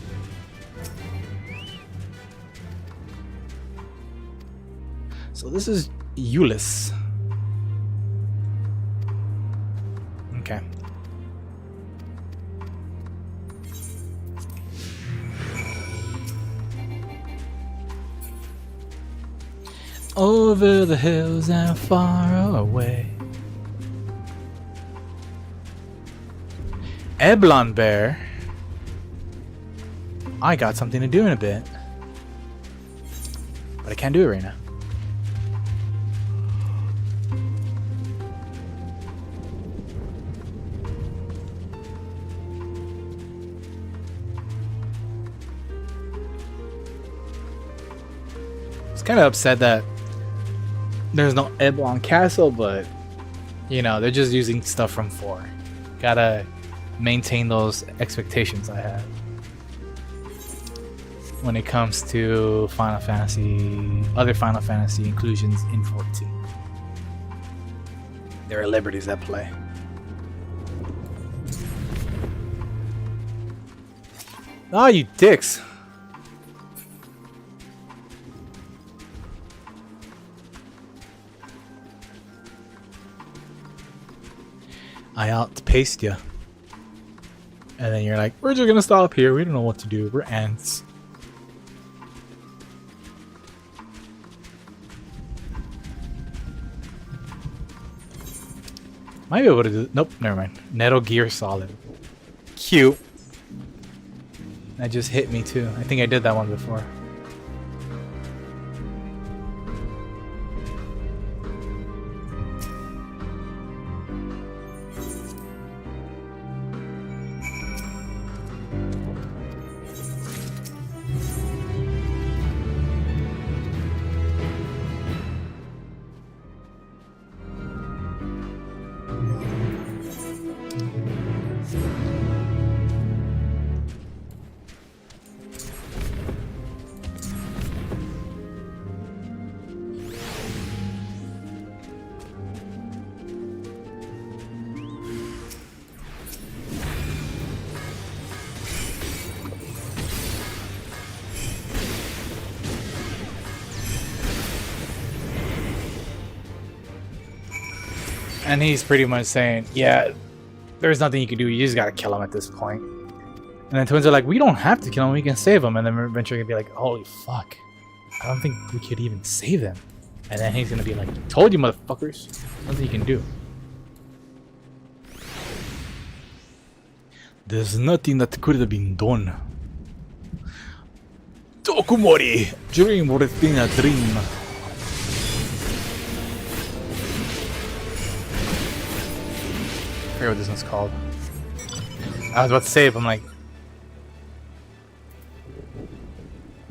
So this is Euless. Okay. Over the hills and far away. Eblon Bear. I got something to do in a bit. But I can't do it right now. Kind of upset that there's no Eblon Castle, but you know, they're just using stuff from 4. Gotta maintain those expectations I have when it comes to Final Fantasy, other Final Fantasy inclusions in 14. There are liberties at play. Ah, you dicks! I outpaced you. And then you're like, we're just gonna stop here. We don't know what to do. We're ants. Might be able to do. Nope, never mind. Metal Gear Solid. Cute. That just hit me too. I think I did that one before. And he's pretty much saying, yeah, there's nothing you can do. You just gotta kill him at this point. And then twins are like, we don't have to kill him. We can save him. And then eventually gonna be like, holy fuck. I don't think we could even save them. And then he's gonna be like, told you, motherfuckers. Nothing you can do. There's nothing that could have been done. Tokumori, dream within a dream. I forget what this one's called. I was about to say it, but I'm like,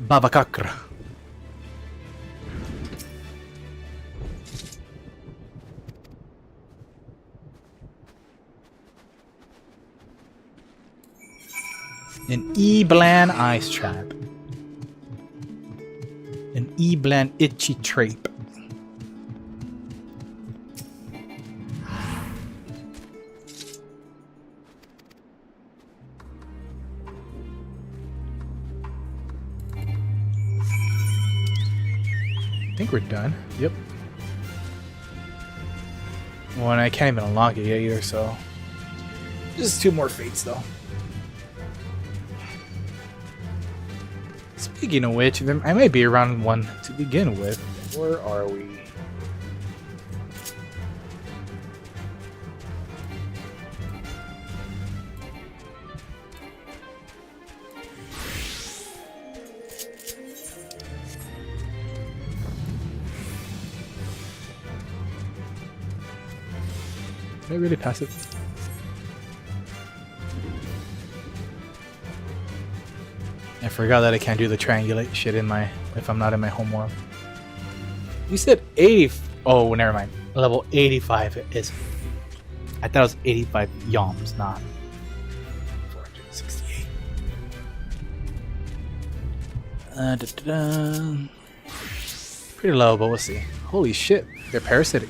Babakakra. An E-Bland Ice Trap. An E-Bland Itchy Trape. I think we're done. Yep. Well, and I can't even unlock it yet either, so... Just 2 more fates, though. Speaking of which, I might be around 1 to begin with. Where are we? Did I really pass it? I forgot that I can't do the triangulate shit if I'm not in my home world. You said 80. Oh, never mind. Level 85 is. I thought it was 85 yoms, not 468. Pretty low, but we'll see. Holy shit, they're parasitic.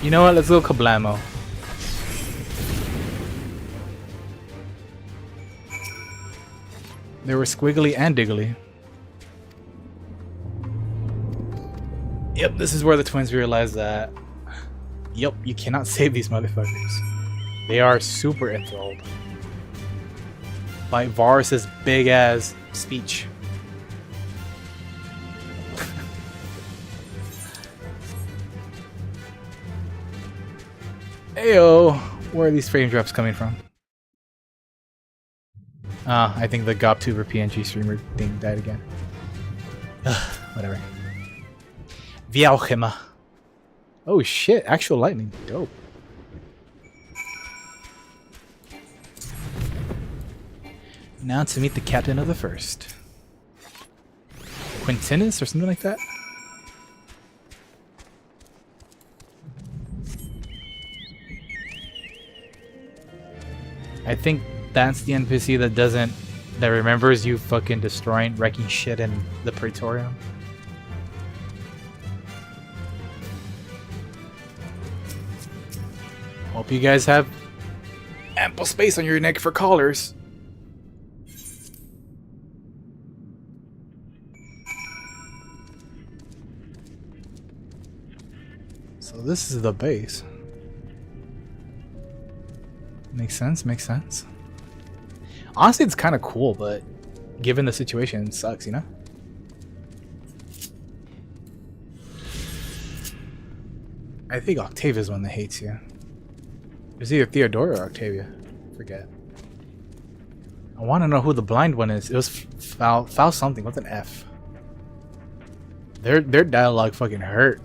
You know what? Let's go kablamo. They were squiggly and diggly. Yep, this is where the twins realize that. Yep, you cannot save these motherfuckers. They are super enthralled by Varus's big ass speech. Ayo, where are these frame drops coming from? I think the GopTuber PNG streamer thing died again. Whatever. Viauchema. Oh shit, actual lightning. Dope. Now to meet the captain of the first. Quintinus or something like that? I think that's the NPC that remembers you fucking wrecking shit in the Praetorium. Hope you guys have ample space on your neck for collars. So this is the base. Makes sense, makes sense. Honestly, it's kind of cool, but given the situation, it sucks, you know? I think Octavia's one that hates you. It's either Theodora or Octavia. Forget. I want to know who the blind one is. It was foul something with an F. Their dialogue fucking hurt.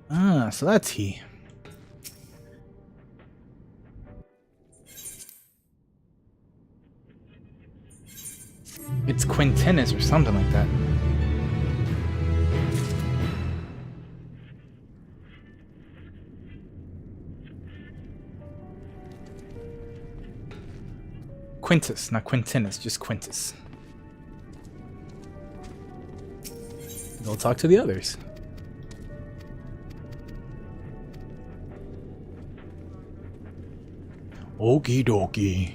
Ah, so that's he. It's Quintinus or something like that. Quintus, not Quintinus, just Quintus. Go talk to the others. Okie dokie.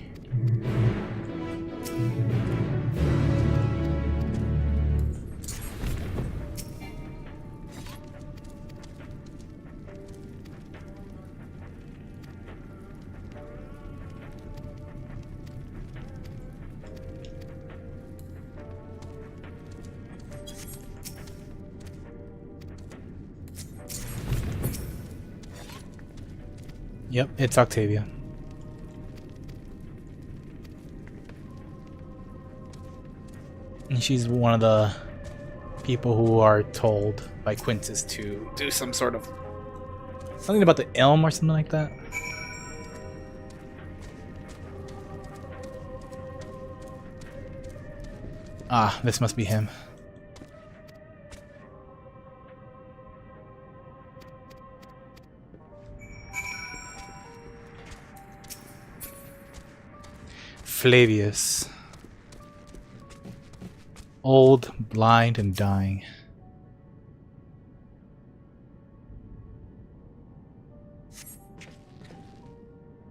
Yep, it's Octavia. And she's one of the people who are told by Quintus to do some sort of something about the elm or something like that. Ah, this must be him. Flavius. Old, blind, and dying.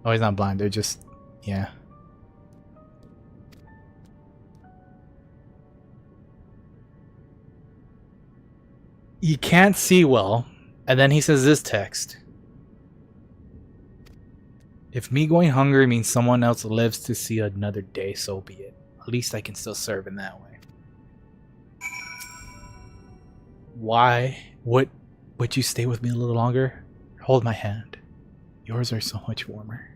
Oh, he's not blind. They're just, yeah. He can't see well. And then he says this text. If me going hungry means someone else lives to see another day, so be it. At least I can still serve in that way. Why would you stay with me a little longer? Hold my hand. Yours are so much warmer.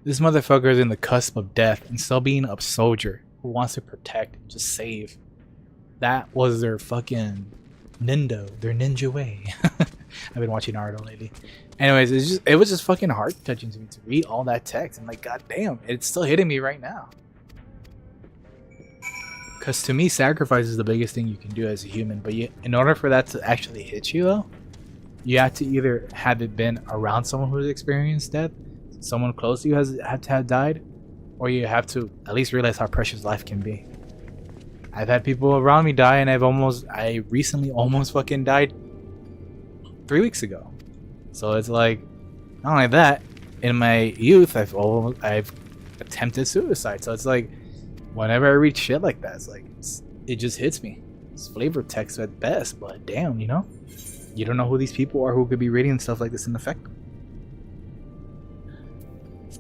This motherfucker is in the cusp of death and still being a soldier who wants to protect, just save. That was their fucking Nindo, their ninja way. I've been watching Naruto lately. Anyways, it was just fucking heart touching to me to read all that text. I'm like, god damn, it's still hitting me right now. Because to me, sacrifice is the biggest thing you can do as a human. But in order for that to actually hit you, though, you have to either have it been around someone who's experienced death, someone close to you has had to have died, or you have to at least realize how precious life can be. I've had people around me die, and I recently almost fucking died 3 weeks ago. So it's like, not only that, in my youth, I've attempted suicide. So it's like, whenever I read shit like that, it's like, it just hits me. It's flavor text at best, but damn, you know? You don't know who these people are who could be reading stuff like this and affect them.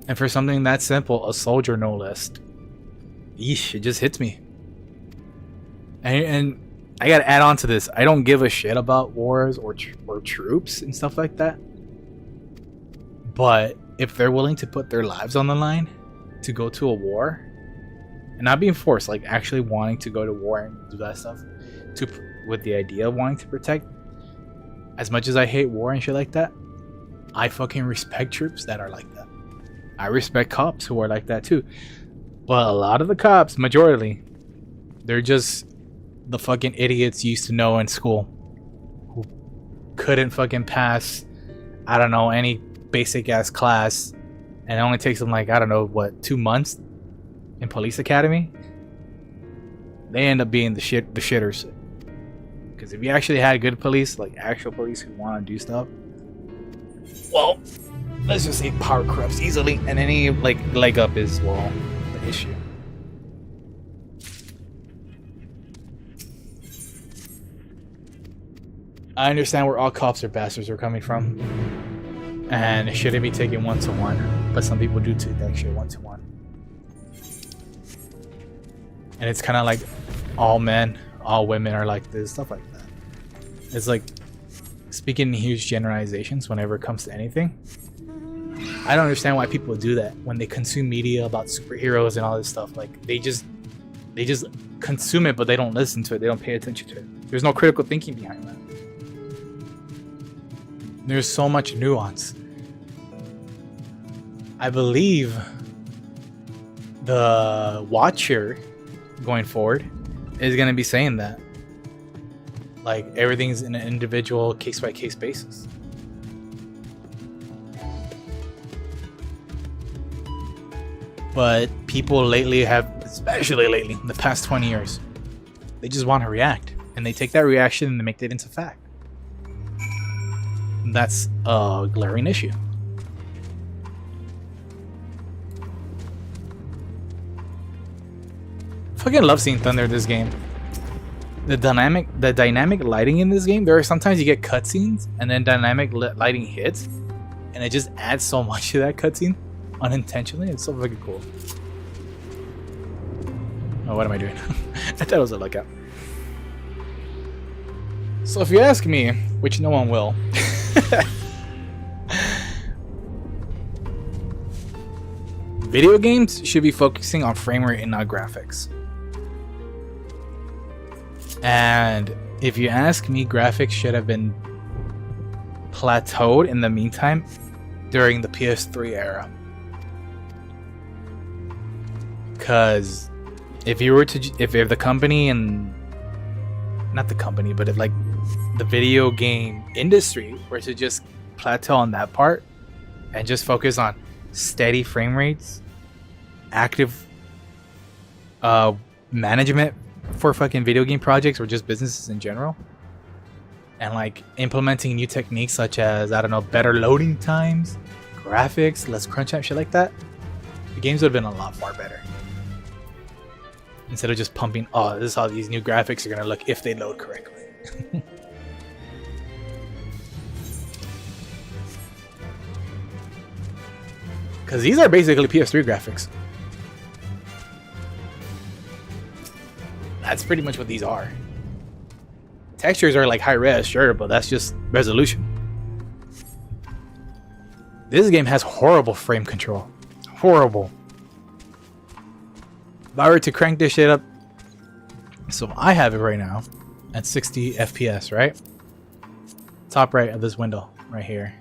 And for something that simple, a soldier no less, yeesh, it just hits me. And I gotta add on to this, I don't give a shit about wars or troops and stuff like that. But if they're willing to put their lives on the line to go to a war, and not being forced, like actually wanting to go to war and do that stuff, with the idea of wanting to protect, as much as I hate war and shit like that, I fucking respect troops that are like that. I respect cops who are like that too. But a lot of the cops, majority, they're just the fucking idiots you used to know in school who couldn't fucking pass, I don't know, any basic ass class, and it only takes them like, I don't know, what, 2 months in police academy. They end up being the shitters. Because if you actually had good police, like actual police who want to do stuff, well, let's just say power corrupts easily, and any like leg up is, well, the issue. I understand where all cops or bastards are coming from, and it shouldn't be taken 1-to-1, but some people do take that shit 1-to-1. And it's kind of like all men, all women are like this, stuff like that. It's like speaking in huge generalizations whenever it comes to anything. I don't understand why people do that when they consume media about superheroes and all this stuff. Like they just consume it, but they don't listen to it. They don't pay attention to it. There's no critical thinking behind that. There's so much nuance. I believe the Watcher going forward is going to be saying that, like, everything's in an individual case-by-case basis. But people lately have, especially lately, in the past 20 years, they just want to react, and they take that reaction and they make it into fact. And that's a glaring issue. Fucking love seeing thunder in this game. The dynamic lighting in this game, there are sometimes you get cutscenes and then dynamic lighting hits, and it just adds so much to that cutscene unintentionally. It's so fucking cool. Oh, what am I doing? I thought it was a lookout. So if you ask me, which no one will, video games should be focusing on frame rate and not graphics. And if you ask me, graphics should have been plateaued in the meantime during the PS3 era. Because if you were to, if the company and not the company, but if like the video game industry were to just plateau on that part and just focus on steady frame rates, active management for fucking video game projects or just businesses in general, and like implementing new techniques such as, I don't know, better loading times, graphics, less crunch time, shit like that, the games would have been a lot far better. Instead of just pumping, oh, this is how these new graphics are gonna look if they load correctly. Because these are basically PS3 graphics. That's pretty much what these are. Textures are like high res, sure, but that's just resolution. This game has horrible frame control. Horrible. If I were to crank this shit up, so I have it right now at 60 FPS, right? Top right of this window, right here.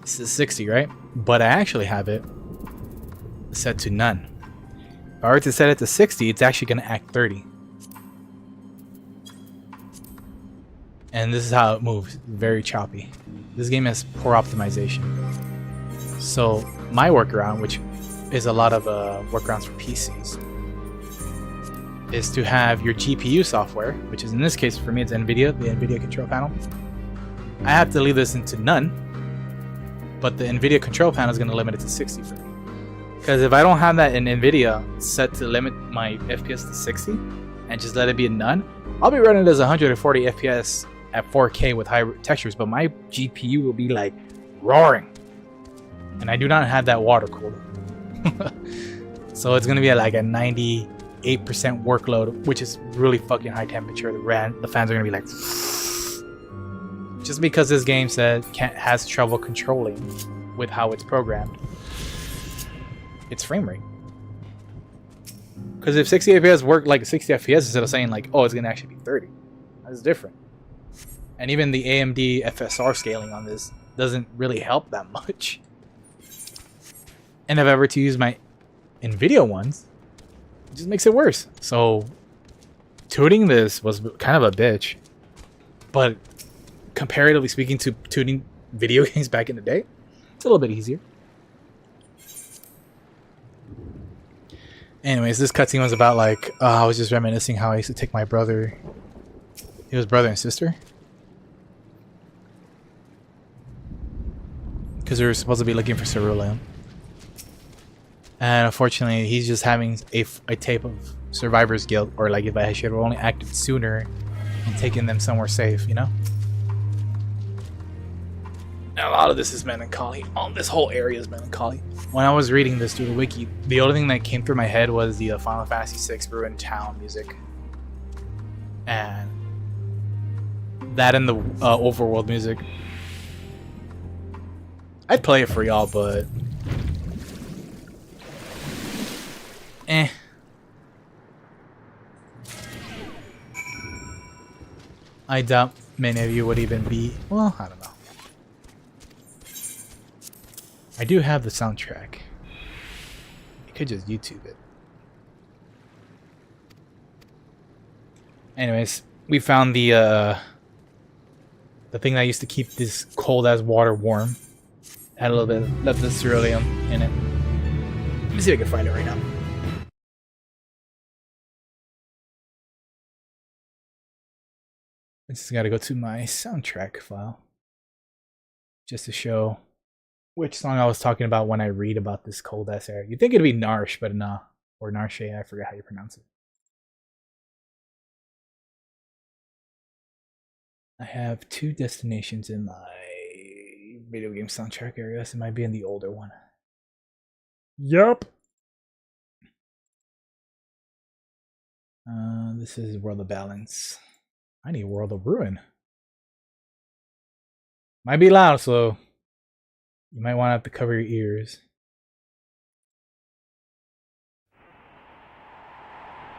This is 60, right? But I actually have it set to none. If I were to set it to 60, it's actually going to act 30. And this is how it moves. Very choppy. This game has poor optimization. So my workaround, which is a lot of workarounds for PCs, is to have your GPU software, which is in this case for me it's NVIDIA, the NVIDIA control panel. I have to leave this into none, but the NVIDIA control panel is going to limit it to 60 for me. Because if I don't have that in NVIDIA set to limit my FPS to 60 and just let it be in none, I'll be running it as 140 FPS at 4K with high textures, but my GPU will be like roaring. And I do not have that water cooled. So it's going to be at like a 98% workload, which is really fucking high temperature. The fans are going to be like... Just because this game has trouble controlling with how it's programmed its frame rate. Because if 60 FPS worked like 60 FPS instead of saying like, oh, it's going to actually be 30. That's different. And even the AMD FSR scaling on this doesn't really help that much. And if I were to use my NVIDIA ones, it just makes it worse. So tuning this was kind of a bitch. But comparatively speaking to tuning video games back in the day, it's a little bit easier. Anyways, this cutscene was about like, I was just reminiscing how I used to take my brother. He was brother and sister. Because we were supposed to be looking for ceruleum. And unfortunately, he's just having a tape of survivor's guilt. Or like if I should have only acted sooner and taken them somewhere safe, you know? And a lot of this is melancholy. This whole area is melancholy. When I was reading this through the wiki, the only thing that came through my head was the Final Fantasy VI Ruined Town music. And that and the overworld music. I'd play it for y'all, but... I doubt many of you would even be... Well, I don't know. I do have the soundtrack. You could just YouTube it. Anyways, we found the thing that used to keep this cold as water warm. Had a little bit of the ceruleum in it. Let me see if I can find it right now. I just gotta go to my soundtrack file just to show which song I was talking about when I read about this cold ass area. You'd think it'd be Narsh, but nah. Or Narshe, I forget how you pronounce it. I have 2 destinations in my video game soundtrack area, so it might be in the older one. Yup. This is World of Balance. I need World of Ruin. Might be loud, so you might want to have to cover your ears.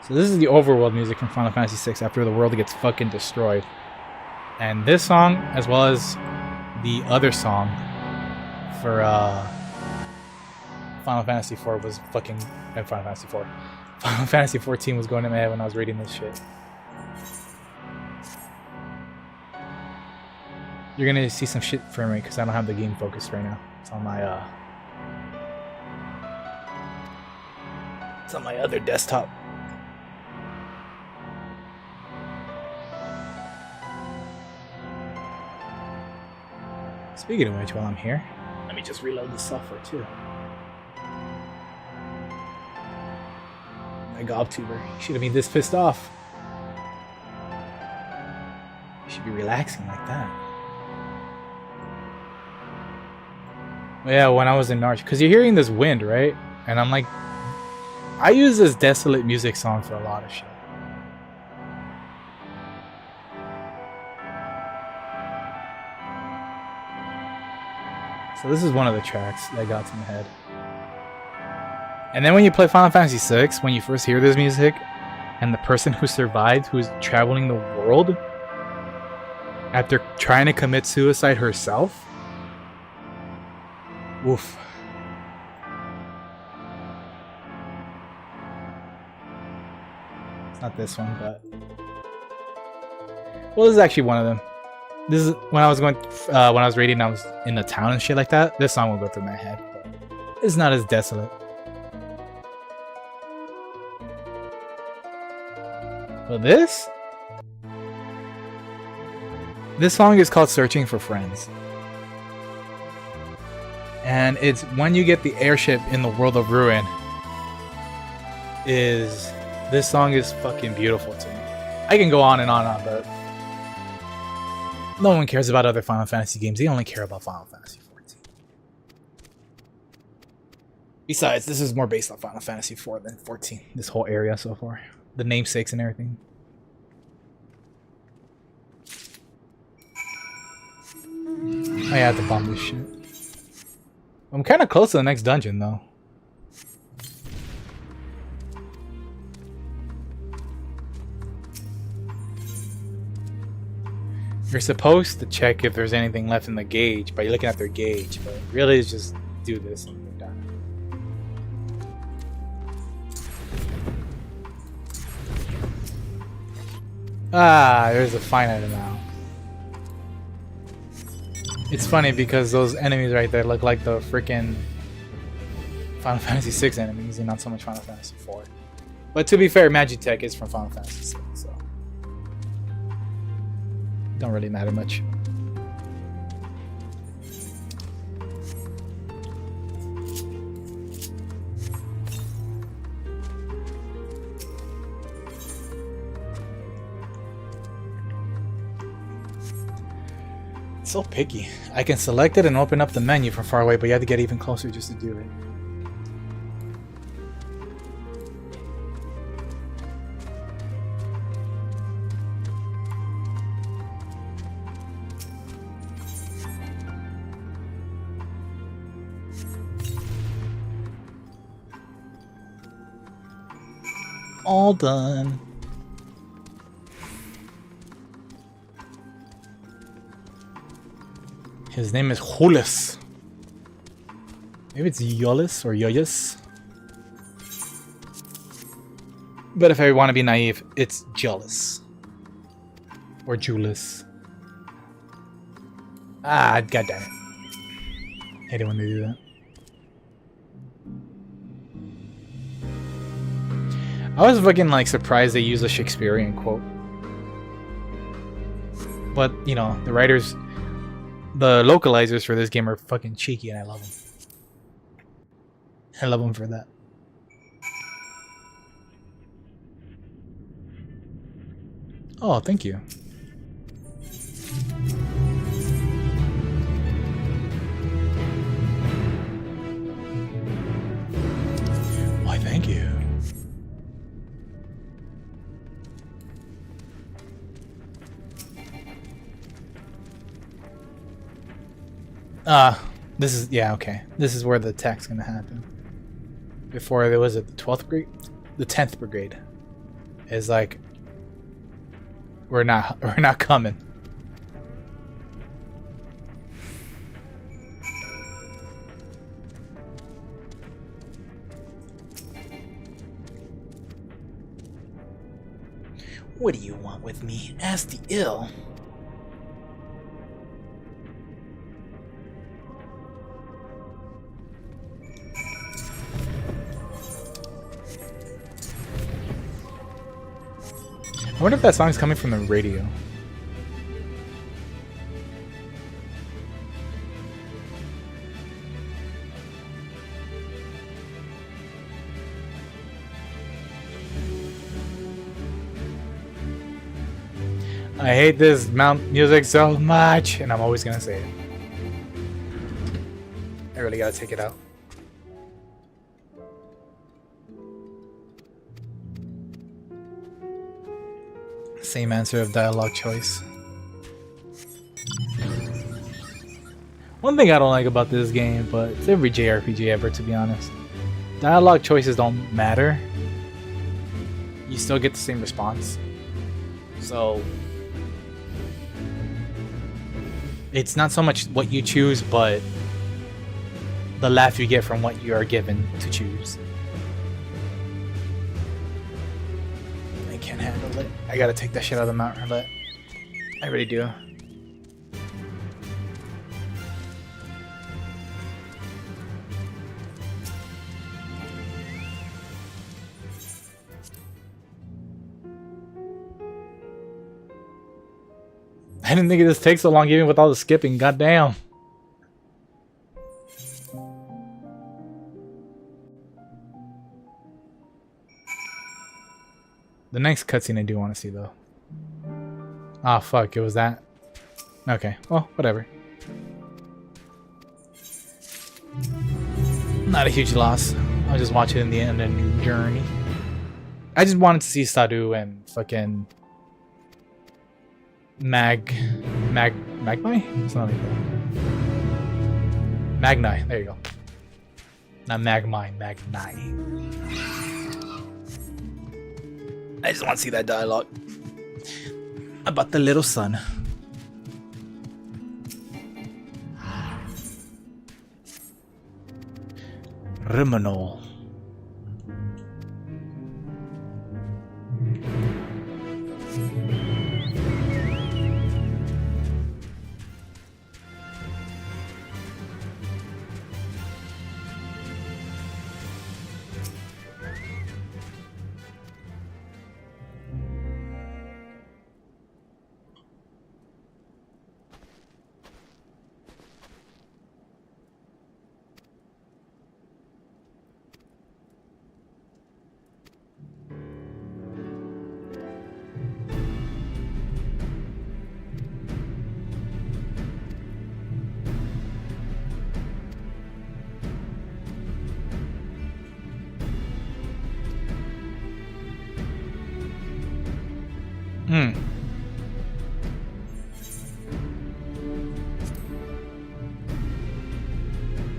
So this is the overworld music from Final Fantasy VI after the world gets fucking destroyed. And this song, as well as the other song for Final Fantasy IV was fucking... Final Fantasy IV. Final Fantasy XIV was going in my head when I was reading this shit. You're gonna see some shit frame rate because I don't have the game focused right now. It's on my other desktop. Speaking of which, while I'm here, me just reload the software too. My GobTuber, you should have been this pissed off. You should be relaxing like that. Yeah, when I was in Narch, because you're hearing this wind, right? And I'm like, I use this desolate music song for a lot of shit. So this is one of the tracks that got to my head. And then when you play Final Fantasy VI, when you first hear this music, and the person who survived, who's traveling the world, after trying to commit suicide herself, oof. It's not this one, but... Well, this is actually one of them. This is when I was going, when I was raiding, I was in the town and shit like that. This song will go through my head, but it's not as desolate. But this song is called Searching for Friends. And it's when you get the airship in the world of ruin. This song is fucking beautiful to me. I can go on and on, but no one cares about other Final Fantasy games. They only care about Final Fantasy XIV. Besides, this is more based on Final Fantasy IV than 14. This whole area so far. The namesakes and everything. I have to bomb this shit. I'm kind of close to the next dungeon, though. You're supposed to check if there's anything left in the gauge by looking at their gauge, but really it's just do this and you're done. Ah, there's a finite amount. It's funny because those enemies right there look like the freaking Final Fantasy VI enemies and not so much Final Fantasy IV. But to be fair, Magitech is from Final Fantasy VI, so don't really matter much. It's so picky. I can select it and open up the menu from far away, but you have to get even closer just to do it. All done. His name is Julis. Maybe it's Yolis or Yoyus. But if I want to be naive, it's Julis. Or Julis. Ah, goddammit. I didn't want to do that. I was fucking like surprised they used a Shakespearean quote. But, you know, the writers, the localizers for this game are fucking cheeky and I love them. I love them for that. Oh, thank you. Why, thank you. This is, yeah, okay. This is where the attack's gonna happen. Before there was it the 12th brigade? The 10th brigade. Is like, we're not coming. What do you want with me? Ask the ill. I wonder if that song's coming from the radio. I hate this mount music so much, and I'm always gonna say it. I really gotta take it out. Same answer of dialogue choice. One thing I don't like about this game, but it's every JRPG ever, to be honest. Dialogue choices don't matter. You still get the same response. So it's not so much what you choose, but the laugh you get from what you are given to choose. I can't handle it. I gotta take that shit out of the mount roulette. I really do. I didn't think it just takes so long even with all the skipping, goddamn. The next cutscene I do want to see though. Ah, fuck, it was that. Okay, well, whatever. Not a huge loss. I'll just watch it in the end and journey. I just wanted to see Sadu and fucking Magni? It's not like that. Magni, there you go. Not Magmi, Magni. I just want to see that dialogue about the little son. Rimonol.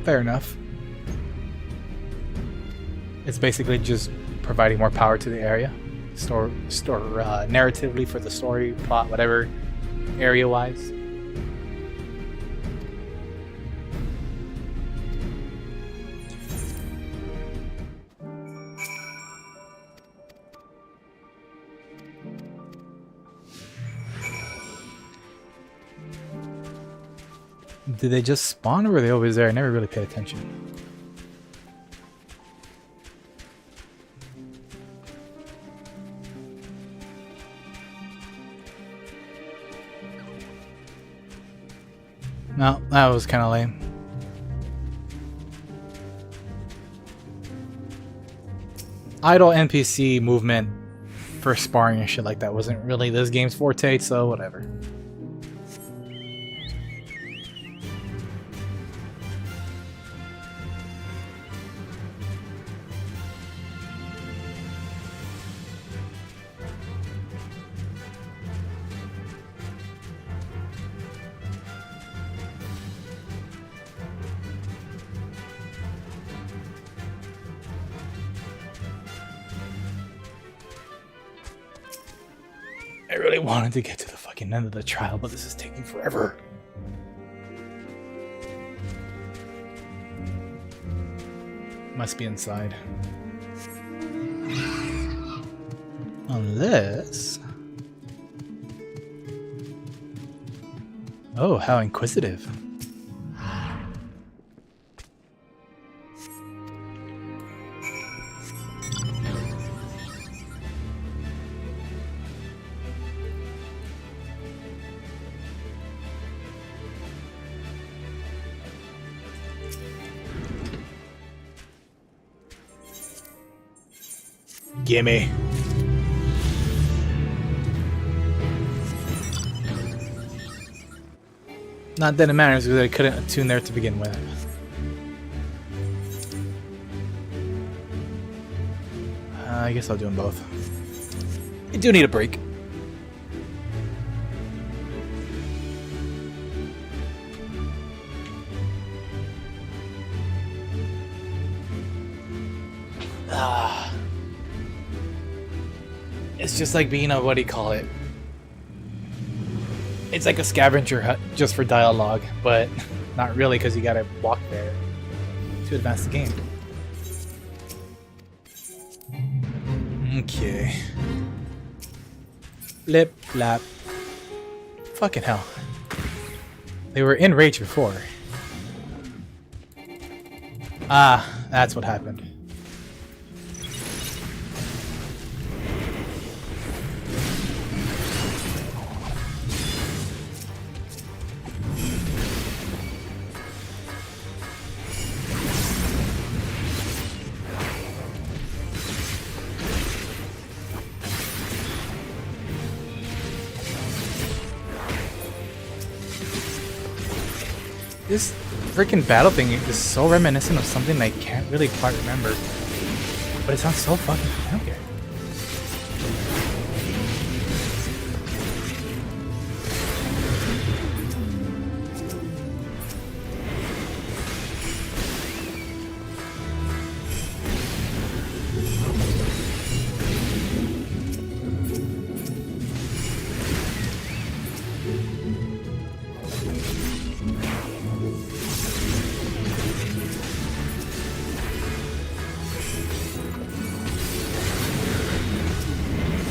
Fair enough. It's basically just providing more power to the area, narratively for the story, plot, whatever, area-wise. Did they just spawn or were they always there? I never really paid attention. No, that was kind of lame. Idle NPC movement for sparring and shit like that wasn't really this game's forte, so whatever. I really wanted to get to the fucking end of the trial, but this is taking forever. Must be inside. Unless... Oh, how inquisitive. Gimme. Not that it matters because I couldn't attune there to begin with. I guess I'll do them both. I do need a break. It's just like being a, what do you call it? It's like a scavenger hut just for dialogue, but not really because you gotta walk there to advance the game. Okay. Lip lap. Fucking hell. They were in rage before. Ah, that's what happened. This freaking battle thing is so reminiscent of something I can't really quite remember, but it sounds so fucking familiar.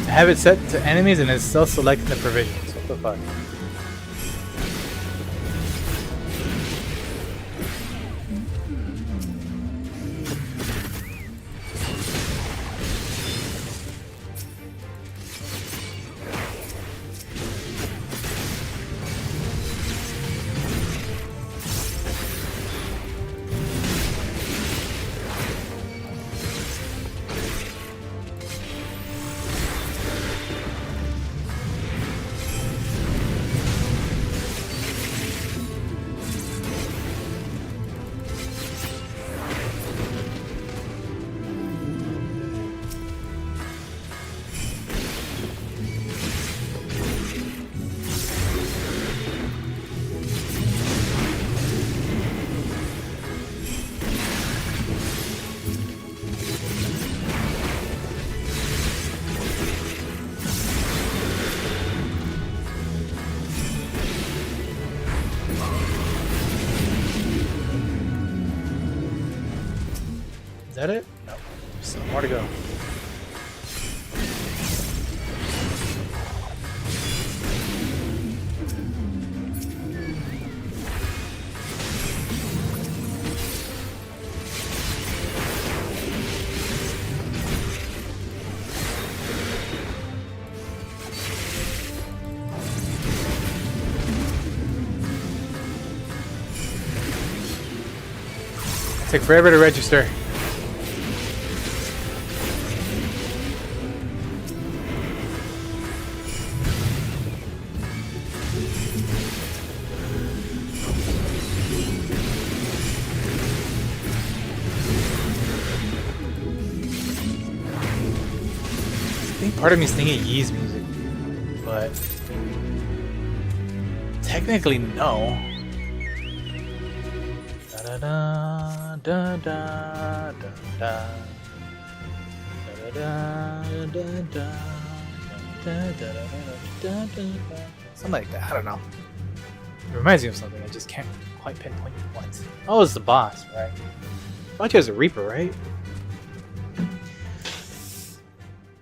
I have it set to enemies and it's still selecting the provisions. What the fuck? Is that it? No. Still more to go. Take forever to register. I think part of me is thinking Yee's music, but technically no. Da da da da da da da da da. Something like that. I don't know. It reminds me of something. I just can't quite pinpoint what. Oh, it's the boss, right? I thought you was a Reaper, right?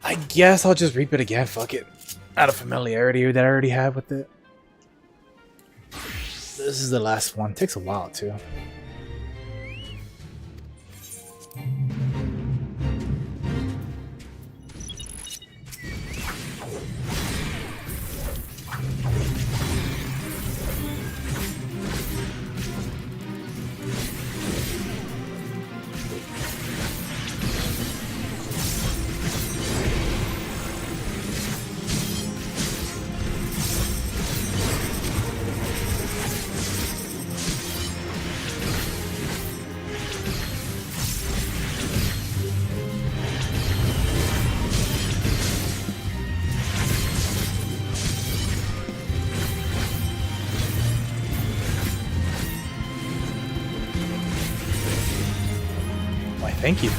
I guess I'll just reap it again. Fuck it. Out of familiarity that I already have with it. This is the last one. It takes a while too. Thank you.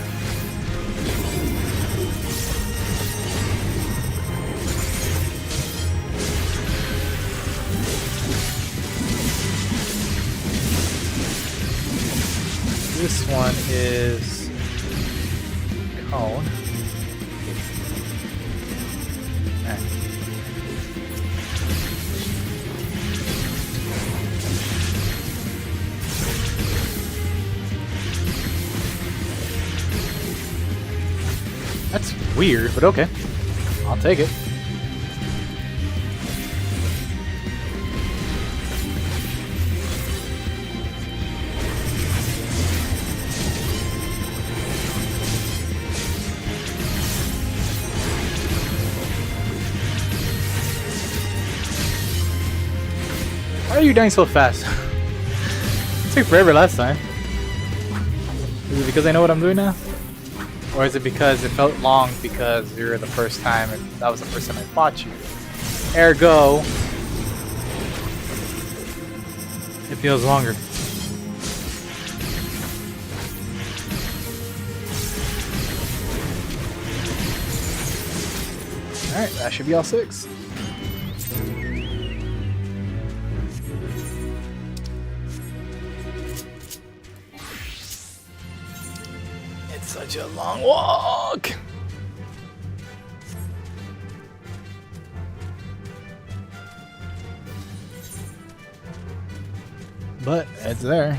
This one is cone. Alright. That's weird, but okay. I'll take it. Why are you dying so fast? It took forever last time. Is it because I know what I'm doing now? Or is it because it felt long because you're the first time and that was the first time I fought you? Ergo, it feels longer. Alright, that should be all 6. Such a long walk. But it's there.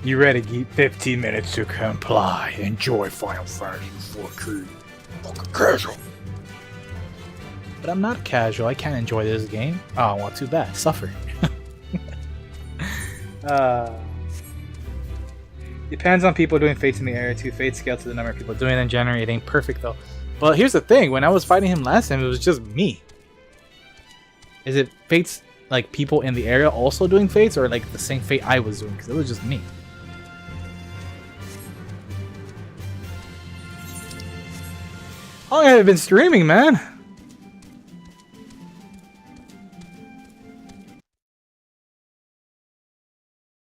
You ready? Geek? 15 minutes to comply. Enjoy Final Fantasy 14. Fucking casual. But I'm not casual. I can't enjoy this game. Oh, well, too bad. Suffer. Depends on people doing fates in the area too. Fates scale to the number of people doing it in general. It ain't perfect though. But here's the thing. When I was fighting him last time, it was just me. Is it fates like people in the area also doing fates, or like the same fate I was doing? Because it was just me. How long have I been streaming, man?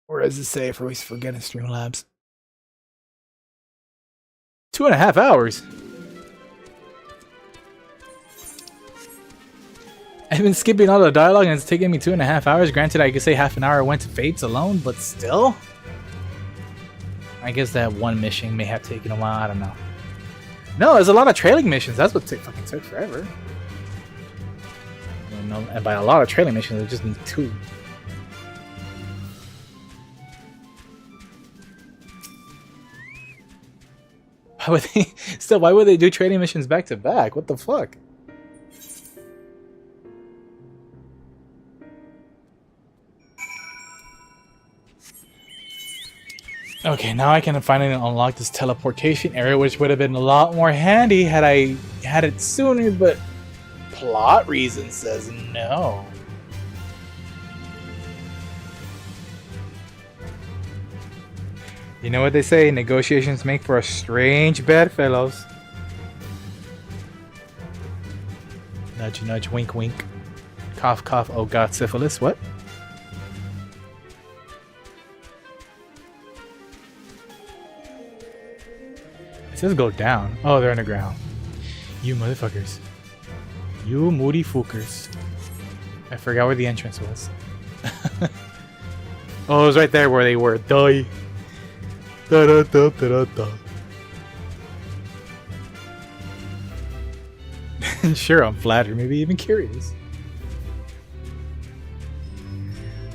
Where does it say for always forgetting Streamlabs? 2.5 hours. I've been skipping all the dialogue and it's taking me 2.5 hours. Granted, I could say half an hour went to Fates alone, but still. I guess that one mission may have taken a while. I don't know. No, there's a lot of trailing missions. That's what fucking took forever. And by a lot of trailing missions, I just need 2. Why would they? Still, why would they do training missions back to back? What the fuck? Okay, now I can finally unlock this teleportation area, which would have been a lot more handy had I had it sooner, but plot reason says no. You know what they say, negotiations make for a strange bedfellows. Nudge, nudge, wink, wink. Cough, cough, oh god, syphilis, what? It says go down. Oh, they're underground. You motherfuckers. You moody fookers. I forgot where the entrance was. Oh, it was right there where they were. Die. Da da da da da da. Sure, I'm flattered, maybe even curious.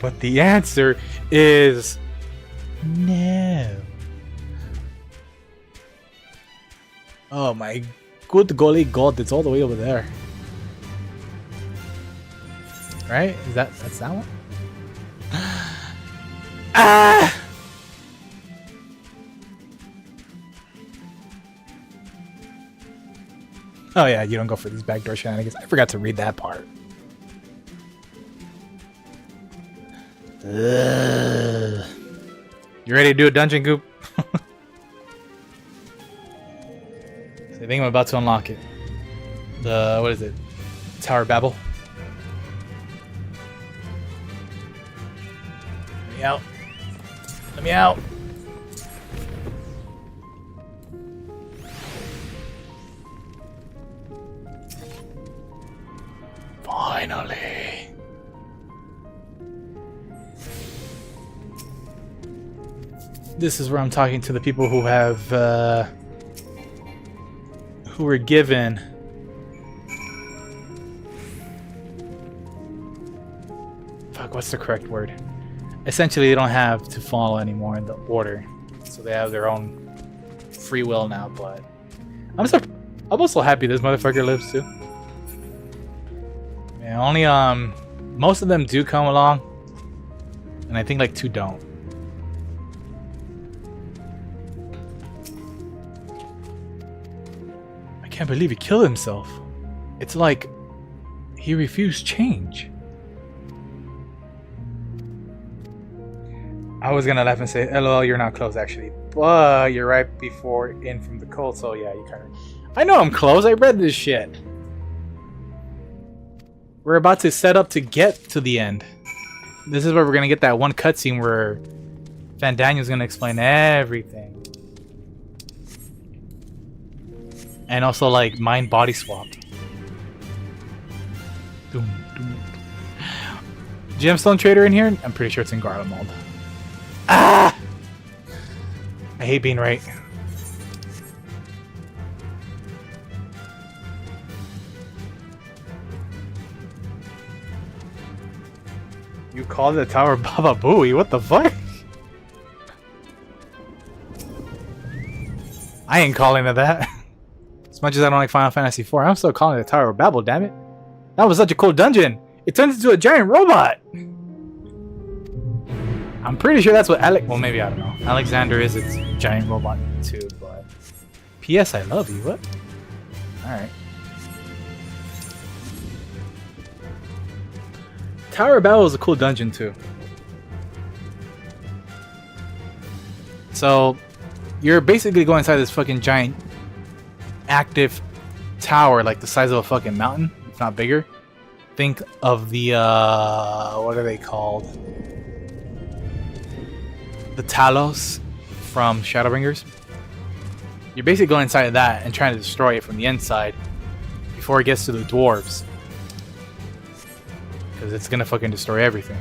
But the answer is no. Oh my good golly god, it's all the way over there. Right? That's that one? Ah! Oh yeah, you don't go for these backdoor shenanigans. I forgot to read that part. Ugh. You ready to do a dungeon goop? think I'm about to unlock it. The, what is it? Tower of Babel. Let me out. Let me out. Finally. This is where I'm talking to the people who have, who were given what's the correct word? Essentially, they don't have to follow anymore in the order, so they have their own free will now. But I'm also happy this motherfucker lives too. Yeah, only most of them do come along, and I think like 2 don't. I can't believe he killed himself. It's like he refused change. I was gonna laugh and say, LOL, you're not close actually. But you're right before in from the cold, so yeah, you kind of... I know I'm close, I read this shit. We're about to set up to get to the end. This is where we're gonna get that one cutscene where Van Daniel's gonna explain everything. And also like mind body swap. Doom, doom. Gemstone trader in here? I'm pretty sure it's in Garlemald. Ah! I hate being right. You called the tower Baba Booey? What the fuck? I ain't calling it that. As much as I don't like Final Fantasy IV, I'm still calling it the Tower of Babel, damn it. That was such a cool dungeon. It turns into a giant robot. I'm pretty sure that's what well, maybe, I don't know. Alexander is its giant robot too, but... P.S. I love you, what? Alright. Tower of Babel is a cool dungeon too. So, you're basically going inside this fucking giant active tower, like the size of a fucking mountain, if not bigger. Think of the, what are they called? The Talos from Shadowbringers. You're basically going inside of that and trying to destroy it from the inside before it gets to the dwarves. Because it's gonna fucking destroy everything.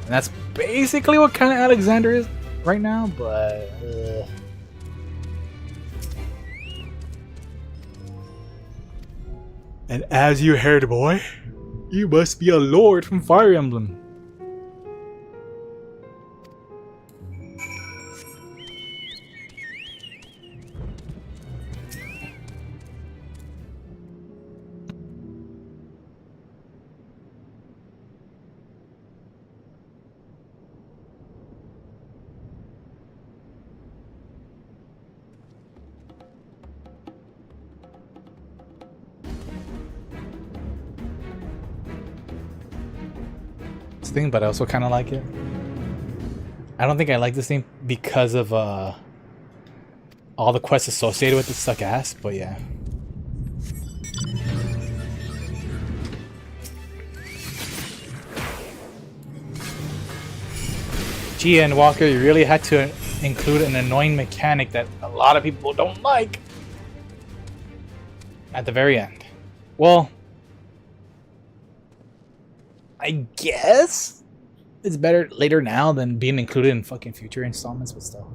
And that's basically what kind of Alexander is right now, but... And as you heard, boy, you must be a lord from Fire Emblem. Thing, but I also kind of like it. I don't think I like this thing because of all the quests associated with it suck ass, but yeah. Gee, Endwalker, you really had to include an annoying mechanic that a lot of people don't like at the very end. Well, I guess it's better later now than being included in fucking future installments, but still.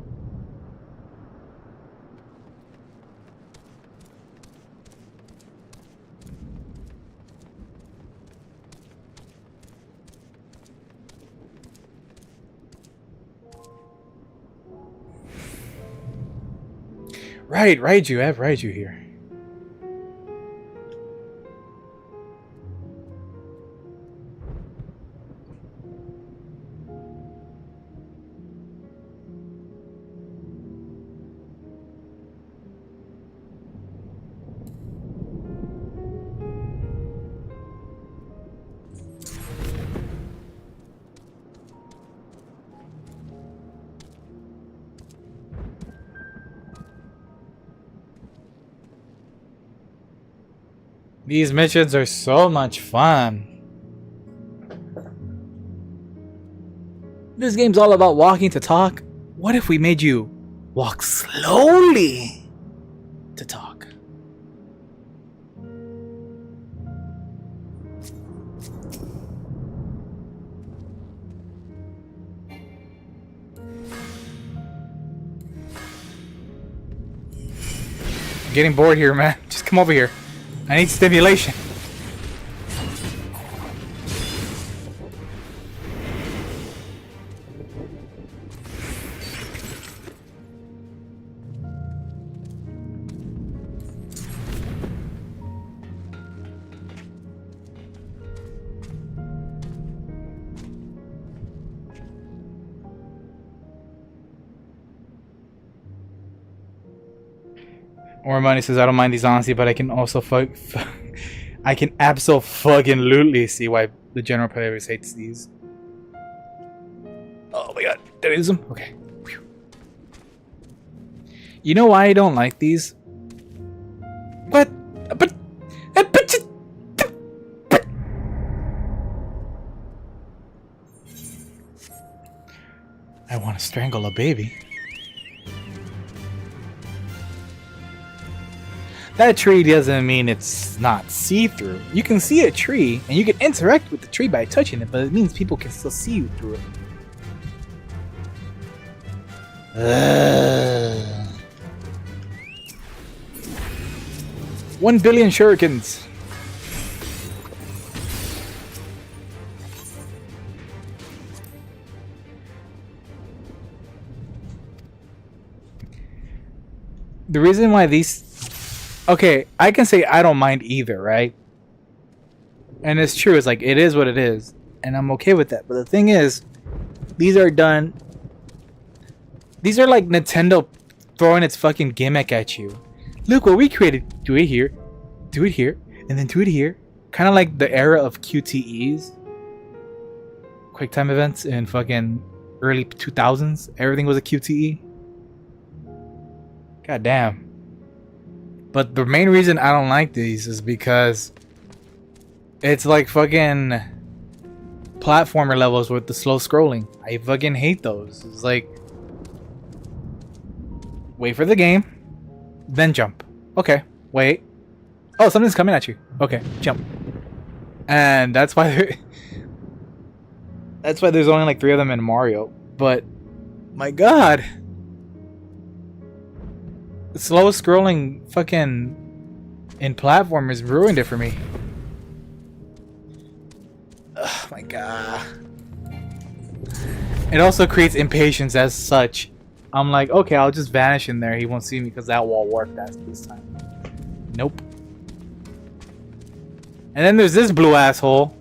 Right, Raiju, I have Raiju here. These missions are so much fun. This game's all about walking to talk. What if we made you walk slowly to talk? I'm getting bored here, man. Just come over here. I need stimulation. Or money says I don't mind these honesty, but I can also I can absolutely see why the general public hates these. Oh my god, did I lose them? Okay. Whew. You know why I don't like these? But I want to strangle a baby. That tree doesn't mean it's not see-through. You can see a tree, and you can interact with the tree by touching it, but it means people can still see you through it. 1 billion shurikens. The reason why these... Okay, I can say I don't mind either, right? And it's true, it's like, it is what it is. And I'm okay with that. But the thing is, these are done... These are like Nintendo throwing its fucking gimmick at you. Look what we created. Do it here, and then do it here. Kind of like the era of QTEs. QuickTime events in fucking early 2000s. Everything was a QTE. God damn. But the main reason I don't like these is because it's like fucking platformer levels with the slow scrolling. I fucking hate those. It's like, wait for the game, then jump. Okay, wait. Oh, something's coming at you. Okay, jump. And that's why that's why there's only like 3 of them in Mario. But my god. The slow scrolling fucking in platformers ruined it for me. Oh my god. It also creates impatience as such. I'm like, okay, I'll just vanish in there. He won't see me because that wall worked this time. Nope. And then there's this blue asshole.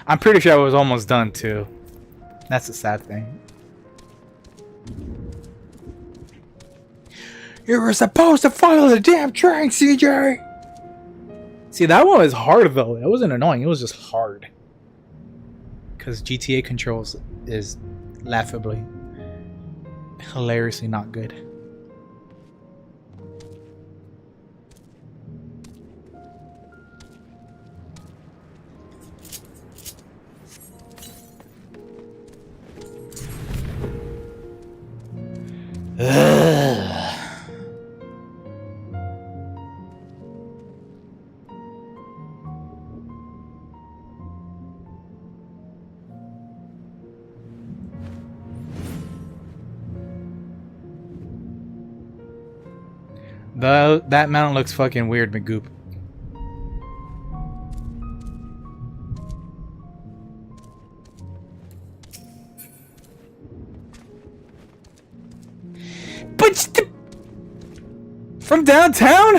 I'm pretty sure I was almost done too. That's the sad thing. You were supposed to follow the damn train, CJ! See, that one was hard though. It wasn't annoying, it was just hard. Because GTA controls is laughably, hilariously not good. That mountain looks fucking weird, McGoop. But from downtown?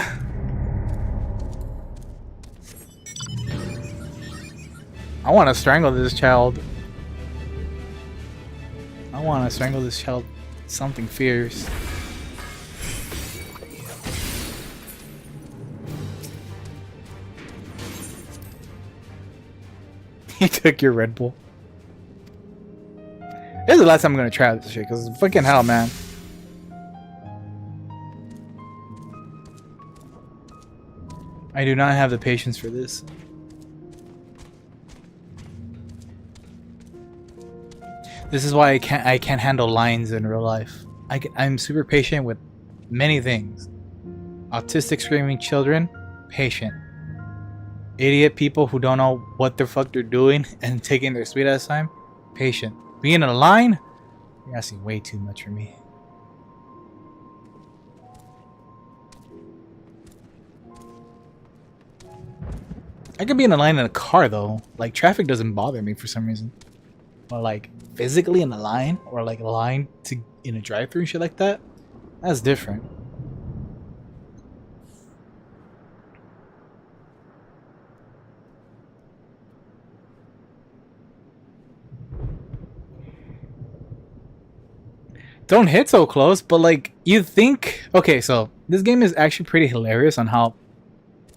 I want to strangle this child. I want to strangle this child. Something fierce. He took your Red Bull. This is the last time I'm gonna try this shit, because fucking hell, man. I do not have the patience for this. This is why I can't handle lines in real life. I'm super patient with many things. Autistic screaming children, patient. Idiot people who don't know what the fuck they're doing and taking their sweet ass time, patient. Being in a line, you're asking way too much for me. I could be in a line in a car though. Like traffic doesn't bother me for some reason. Or like physically in a line, or like a line to in a drive-thru and shit like that. That's different. Don't hit so close, but like you think. Okay, so this game is actually pretty hilarious on how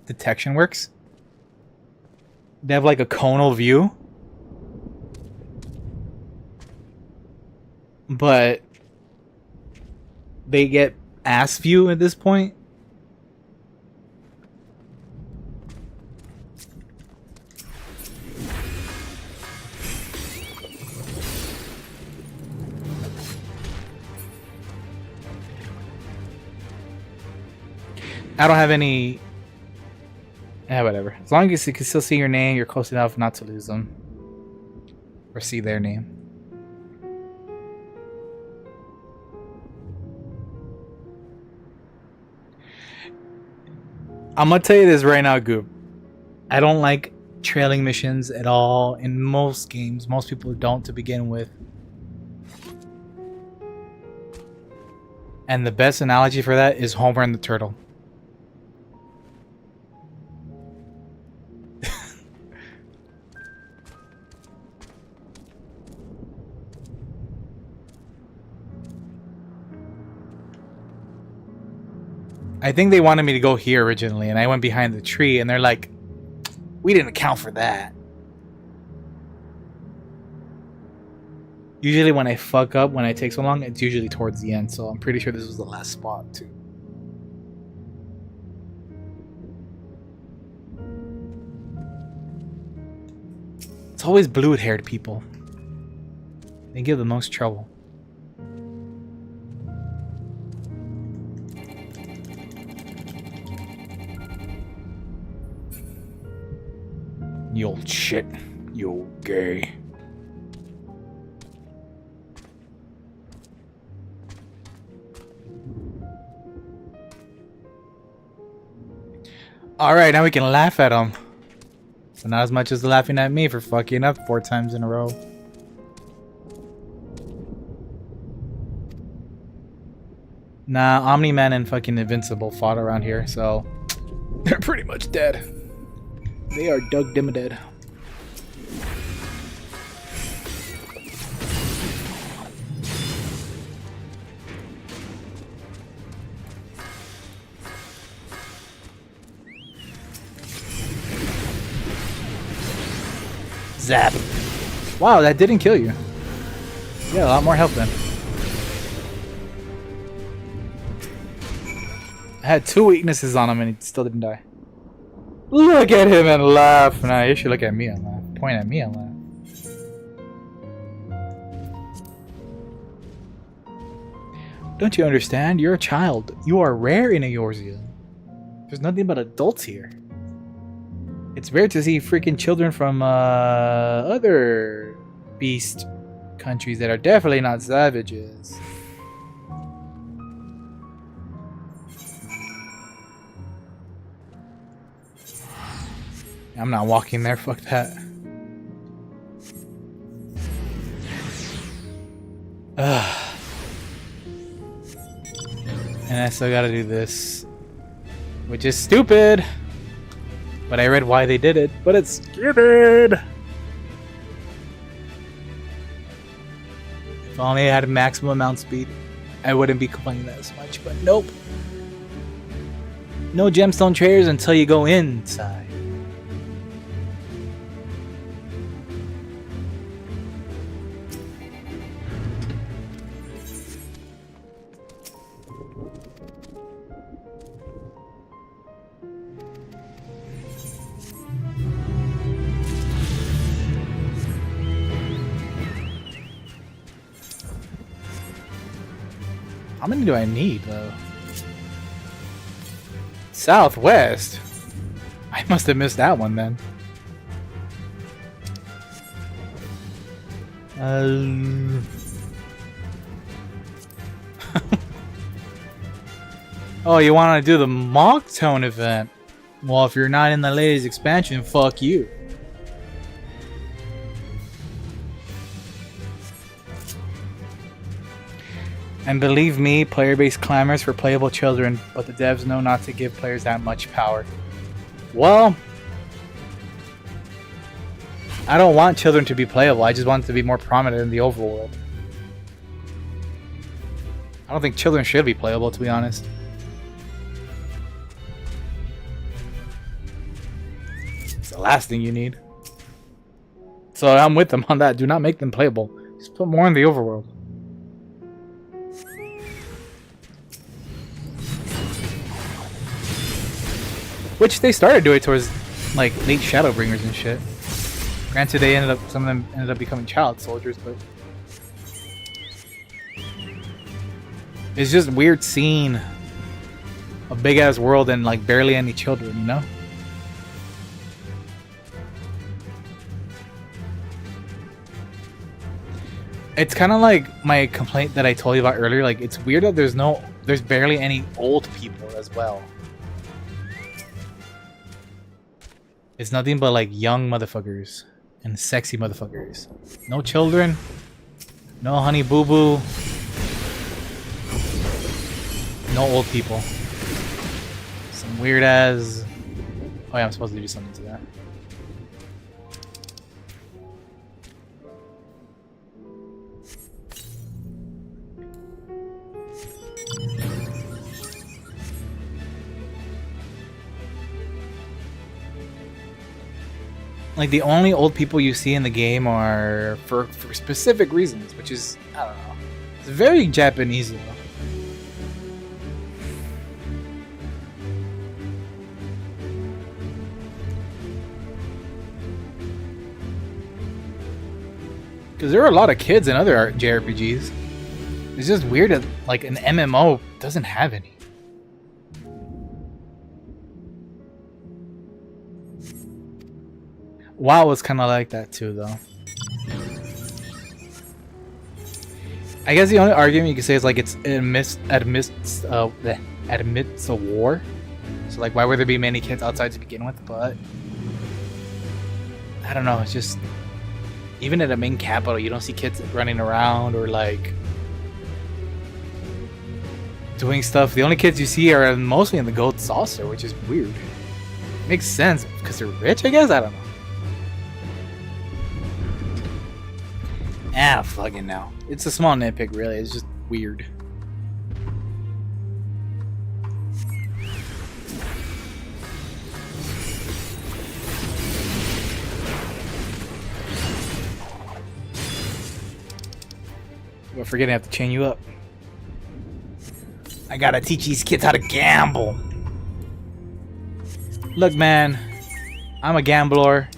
detection works. They have like a conal view, but they get ass view at this point. I don't have any. Yeah, whatever. As long as you can still see your name, you're close enough not to lose them. Or see their name. I'm gonna tell you this right now, Goop. I don't like trailing missions at all in most games. Most people don't to begin with. And the best analogy for that is Homer and the Turtle. I think they wanted me to go here originally, and I went behind the tree, and they're like, we didn't account for that. Usually when I fuck up, when I take so long, it's usually towards the end, so I'm pretty sure this was the last spot, too. It's always blue-haired people. They give the most trouble. You old shit. You old gay. Alright, now we can laugh at him. So not as much as laughing at me for fucking up 4 times in a row. Nah, Omni-Man and fucking Invincible fought around here, so they're pretty much dead. They are Doug Dimmaded. Zap. Wow, that didn't kill you. Yeah, a lot more health then. I had 2 weaknesses on him and he still didn't die. Look at him and laugh. Nah, you should look at me and laugh. Point at me and laugh. Don't you understand? You're a child. You are rare in Eorzea. There's nothing but adults here. It's rare to see freaking children from other beast countries that are definitely not savages. I'm not walking there, fuck that. And I still gotta do this. Which is stupid! But I read why they did it, but it's stupid! If only I had maximum mount speed, I wouldn't be complaining that as much, but nope. No gemstone traders until you go inside. How many do I need though? Southwest? I must have missed that one then. Oh, you want to do the Mock Tone event? Well, if you're not in the latest expansion, fuck you. And believe me, player base clamors for playable children, but the devs know not to give players that much power. Well, I don't want children to be playable, I just want them to be more prominent in the overworld. I don't think children should be playable, to be honest. It's the last thing you need. So I'm with them on that. Do not make them playable. Just put more in the overworld. Which they started doing towards like late Shadowbringers and shit. Granted, some of them ended up becoming child soldiers, but it's just weird seeing a big ass world and like barely any children, you know? It's kind of like my complaint that I told you about earlier. Like, it's weird that there's barely any old people as well. It's nothing but like young motherfuckers and sexy motherfuckers. No children. No honey boo boo. No old people. Some weird ass. Oh yeah, I'm supposed to do something to that. Like, the only old people you see in the game are for specific reasons, which is, I don't know. It's very Japanese, though. Because there are a lot of kids in other JRPGs. It's just weird that, like, an MMO doesn't have any. WoW was kind of like that too, though. I guess the only argument you could say is like it admits a war. So like, why would there be many kids outside to begin with? But I don't know. It's just, even at a main capital, you don't see kids running around or like doing stuff. The only kids you see are mostly in the gold saucer, which is weird. Makes sense because they're rich, I guess. I don't know. Ah, fucking no. It's a small nitpick, really. It's just weird. We're forgetting I have to chain you up. I gotta teach these kids how to gamble. Look, man. I'm a gambler.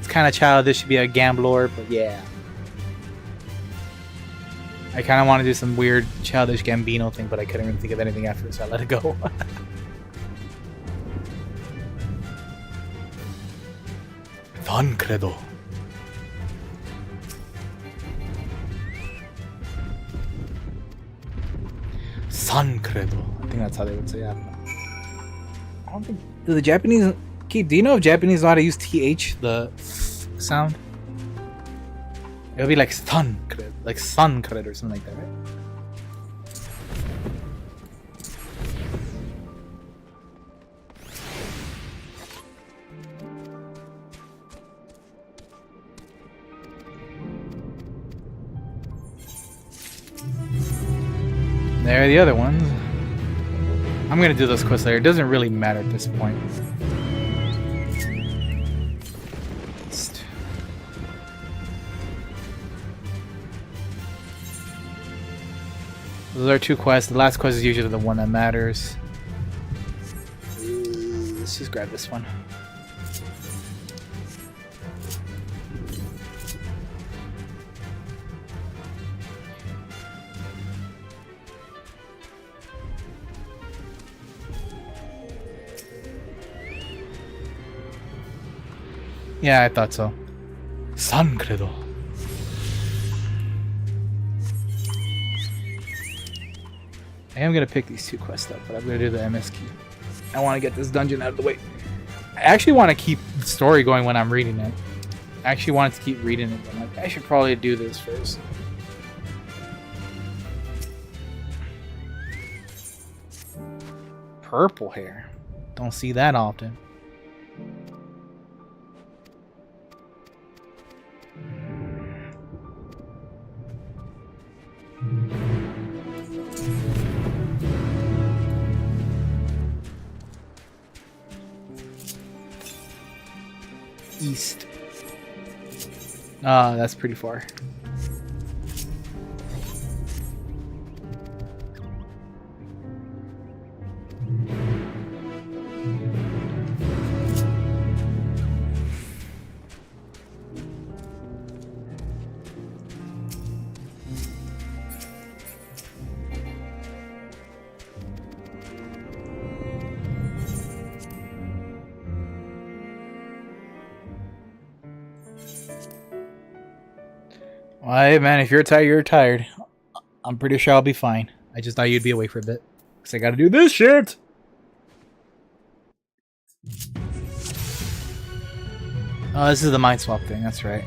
It's kind of childish to be a gambler, but yeah. I kind of want to do some weird childish Gambino thing, but I couldn't really think of anything after, so I let it go. Tan credo. San credo. I think that's how they would say it. I don't know. I don't think... Do the Japanese... Keith, do you know if Japanese know how to use TH, the sound? It would be like sun cred, like sun cred or something like that, right? There are the other ones. I'm gonna do those quests later. It doesn't really matter at this point. Those are two quests. The last quest is usually the one that matters. Let's just grab this one. Yeah, I thought so. Sangredo. I am gonna pick these 2 quests up, but I'm gonna do the MS key. I want to get this dungeon out of the way. I actually want to keep the story going when I'm reading it. I actually wanted to keep reading it, but I'm like, I should probably do this first. Purple hair. Don't see that often. East. Ah, that's pretty far. Well, hey man, if you're tired, you're tired. I'm pretty sure I'll be fine. I just thought you'd be away for a bit. Because I gotta do this shit! Oh, this is the mind swap thing, that's right.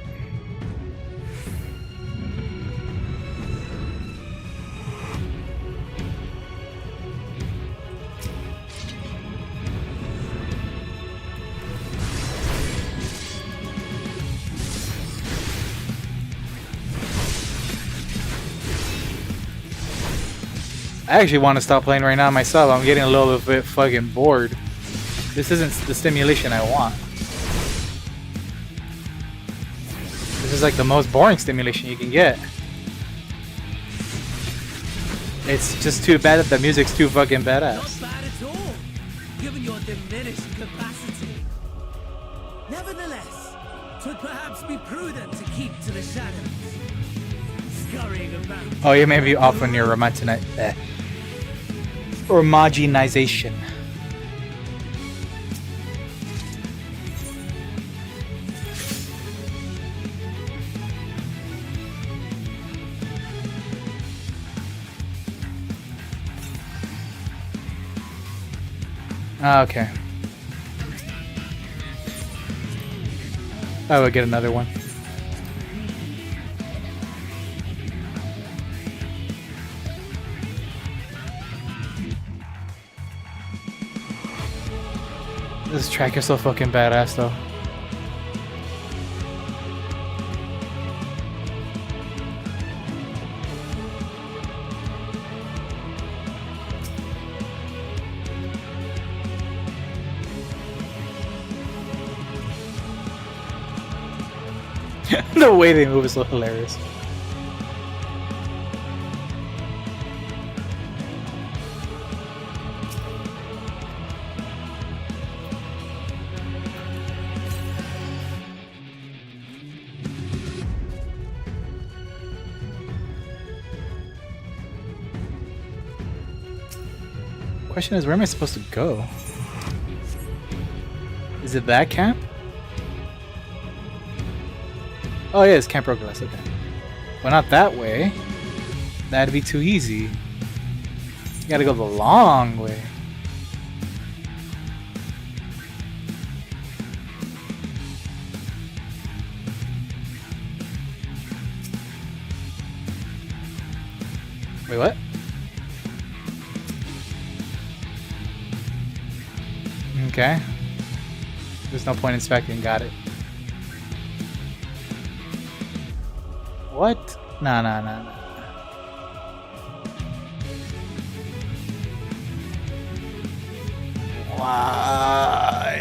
I actually want to stop playing right now myself. I'm getting a little bit fucking bored. This isn't the stimulation I want. This is like the most boring stimulation you can get. It's just too bad that the music's too fucking badass. Not bad at all, given your diminished capacity. Nevertheless, 'twould perhaps be prudent to keep to the shadows. Scurrying about. Oh, you may be off on your homogenization. Okay. I will get another one. This track is so fucking badass though. The way they move is so hilarious. Question is, where am I supposed to go? Is it that camp? Oh yeah, it's Camp Rogueless, okay. Well, not that way. That'd be too easy. You gotta go the long way. Wait, what? Okay. There's no point inspecting, got it. What? Nah. Why?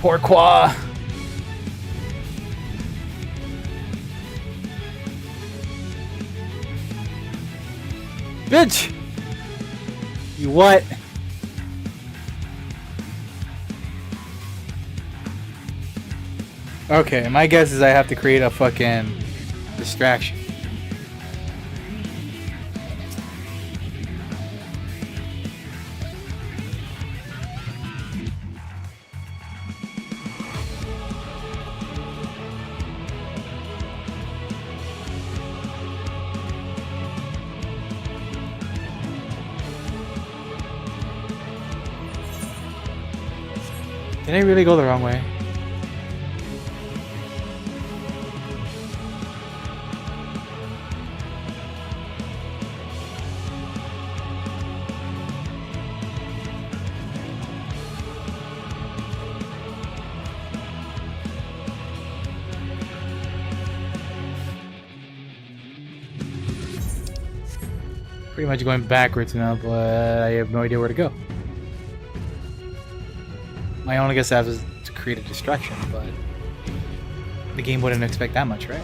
Pourquoi? Bitch! You what? Okay, my guess is I have to create a fucking distraction. Did I really go the wrong way? Pretty much going backwards now, but I have no idea where to go. My only guess I have is to create a distraction, but the game wouldn't expect that much, right?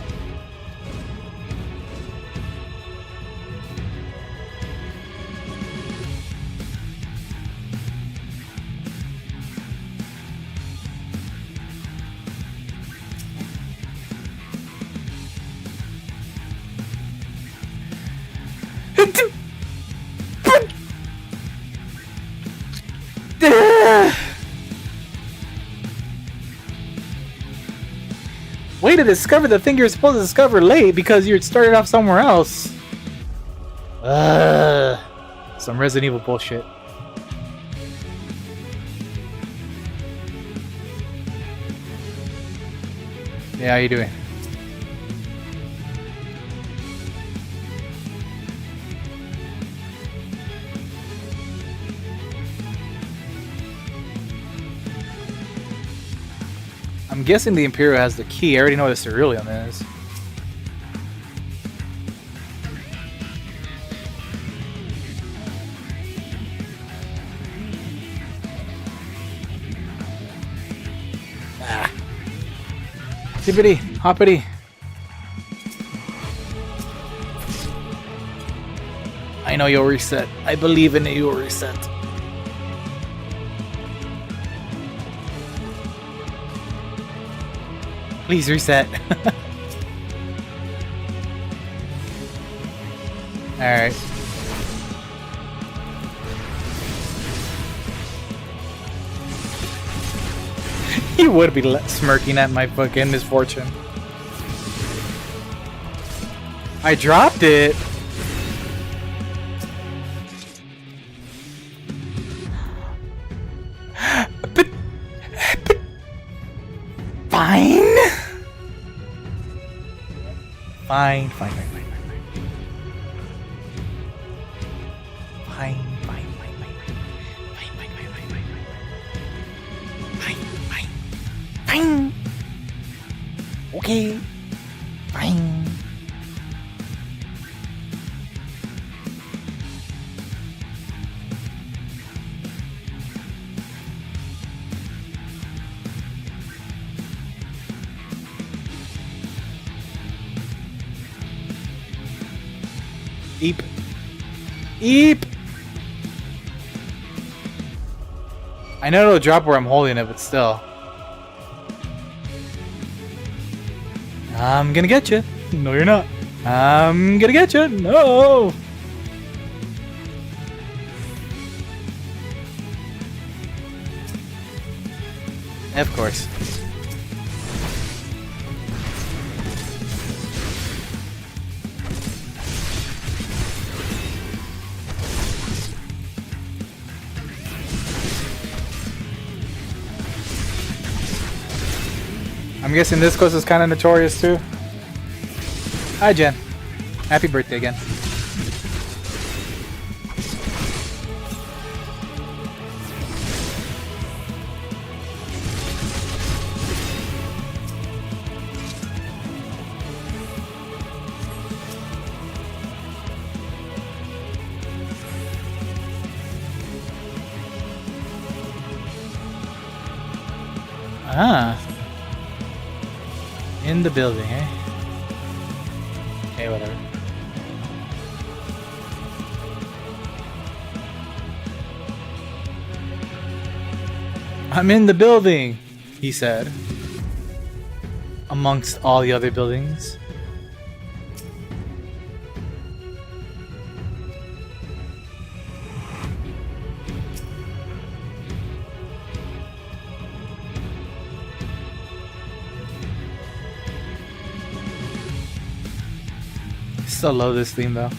Way to discover the thing you're supposed to discover late because you started off somewhere else. Some Resident Evil bullshit. Yeah, how you doing? I'm guessing the Imperial has the key. I already know what a cerulean is. Ah. Hippity, hoppity. I know you'll reset. I believe in you will reset. Please reset. Alright. You would be smirking at my fucking misfortune. I dropped it. But fine. Fine. Okay. Fine. Eep. Eep! I know it'll drop where I'm holding it, but still. I'm gonna get you. No, you're not. I'm gonna get you. No! Of course. I'm guessing this course is kind of notorious too. Hi Jen. Happy birthday again. Ah. In the building, eh? Okay, whatever. I'm in the building, he said. Amongst all the other buildings. Still love this theme though.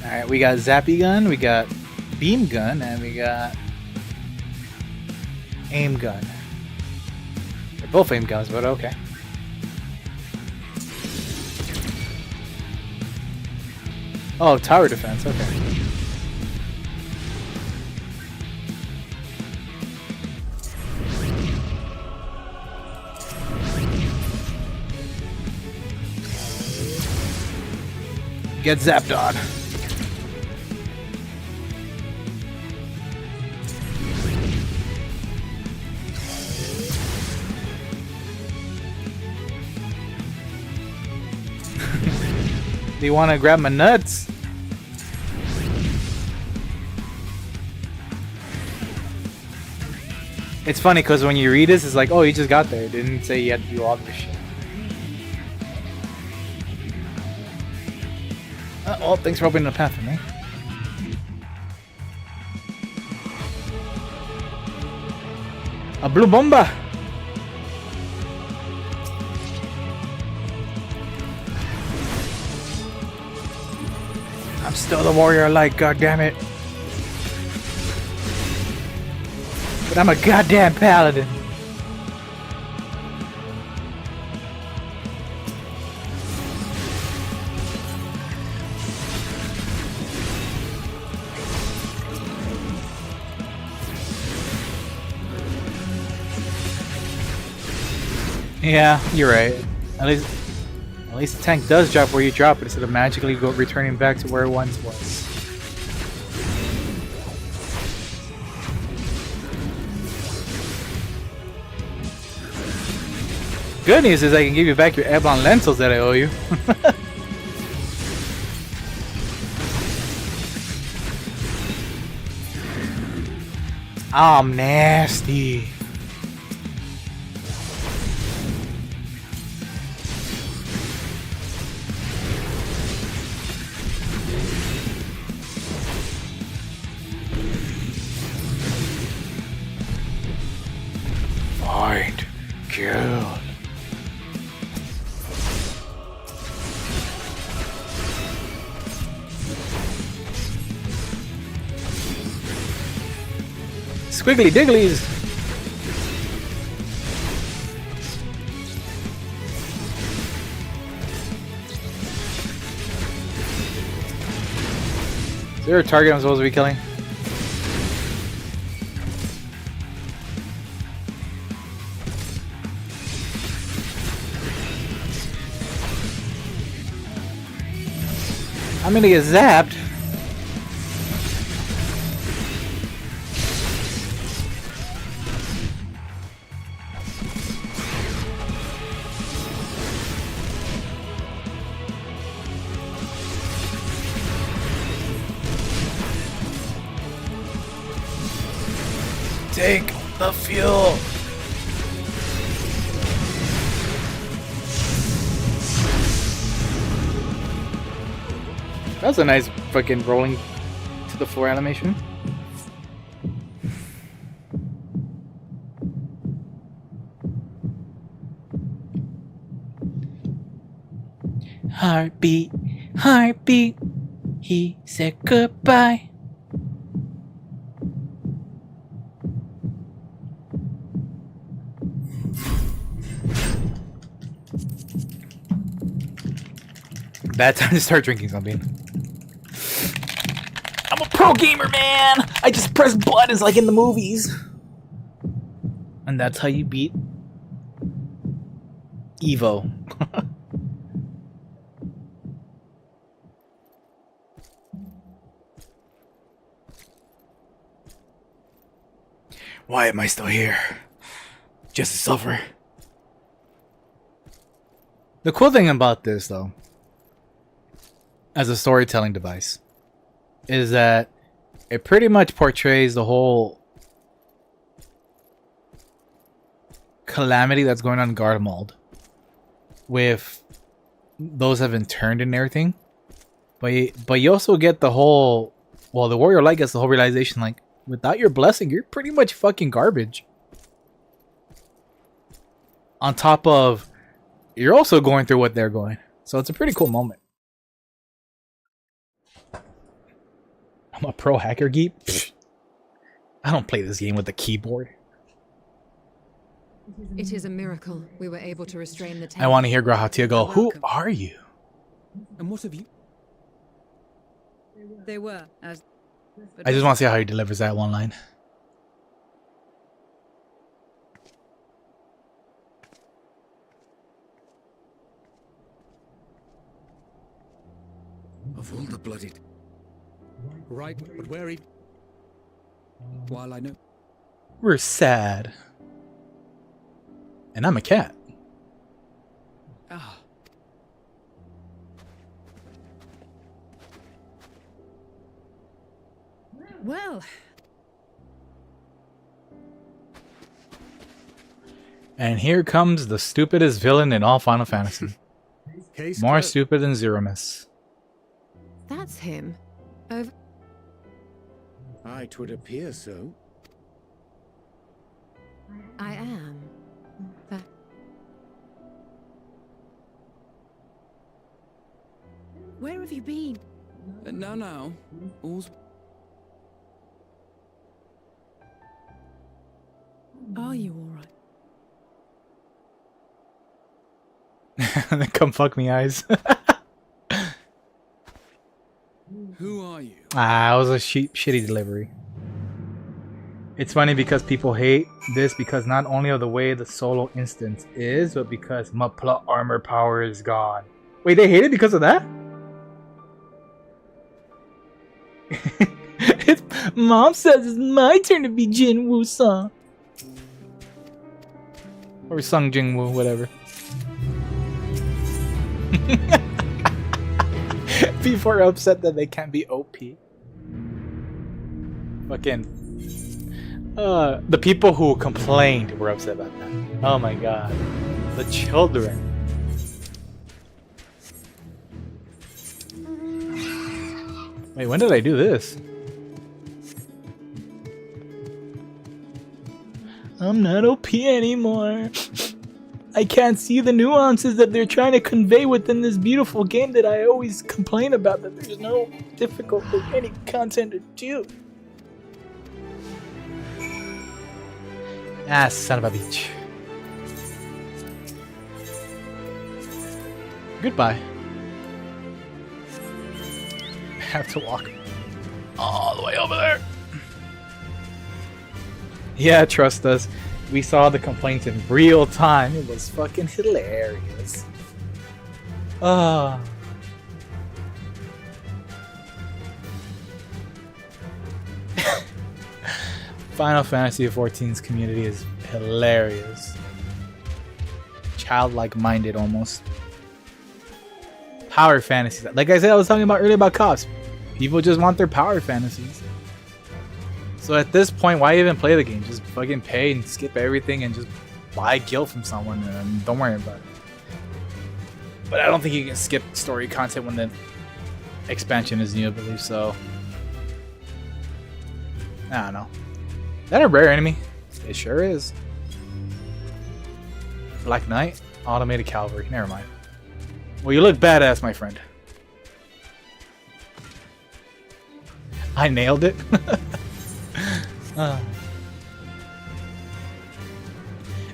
Alright, we got Zappy Gun, we got beam gun and we got aim gun. They're both aim guns, but okay. Oh, tower defense, okay. Get zapped on. Do you want to grab my nuts? It's funny because when you read this, it's like, oh, you just got there. It didn't say you had to do all this shit. Oh, thanks for opening the path for me. A blue bomba! I'm still the warrior like, goddammit. But I'm a goddamn paladin. Yeah, you're right. At least the tank does drop where you drop it instead of magically returning back to where it once was. Good news is I can give you back your Ebon lentils that I owe you. I'm nasty. Find, kill. Squiggly digglies. Is there a target I'm supposed to be killing? I'm gonna get zapped. Take the fuel. That's a nice fucking rolling to the floor animation. Heartbeat, heartbeat, he said goodbye. Bad time to start drinking something. I'm a pro gamer, man! I just press buttons like in the movies. And that's how you beat Evo. Why am I still here? Just to suffer. The cool thing about this, though, as a storytelling device, is that it pretty much portrays the whole calamity that's going on in Garlemald with those that have been turned and everything. But you also get the whole, well, the warrior light gets the whole realization, like, without your blessing, you're pretty much fucking garbage. On top of, you're also going through what they're going. So it's a pretty cool moment. I'm a pro hacker geek. Pfft. I don't play this game with a keyboard. It is a miracle we were able to restrain the I want to hear Grahatia go, who are you? And what have you? They were, as... I just want to see how he delivers that one line. Of all the bloody... Right, but where he... While I know... We're sad. And I'm a cat. Ah. Well, And here comes the stupidest villain in all Final Fantasy. Case More closed. stupid than Zeromus. That's him. Over. Aye, 'twould appear so. I am. That. where have you been? Now. All's... Are you all right? Come fuck me, eyes. Who are you? It was a shitty delivery. It's funny because people hate this because not only of the way the solo instance is, but because my plot armor power is gone. Wait, they hate it because of that? Mom says it's my turn to be Jinwoo-san. Or Sung Jingwoo, whatever. People are upset that they can't be OP. Fucking. The people who complained were upset about that. Oh my god. The children. Wait, when did I do this? I'm not OP anymore. I can't see the nuances that they're trying to convey within this beautiful game that I always complain about, that there's no difficult or any content to do. Ah, son of a bitch. Goodbye. I have to walk all the way over there. Yeah, trust us. We saw the complaints in real time. It was fucking hilarious. Ah. Final Fantasy XIV's community is hilarious. Childlike minded almost. Power fantasies. Like I said, I was talking about earlier about cops. People just want their power fantasies. So at this point, why even play the game? Just fucking pay and skip everything and just buy guild from someone and don't worry about it. But I don't think you can skip story content when the expansion is new, I believe, so... I don't know. Is that a rare enemy? It sure is. Black Knight? Automated Cavalry. Never mind. Well, you look badass, my friend. I nailed it.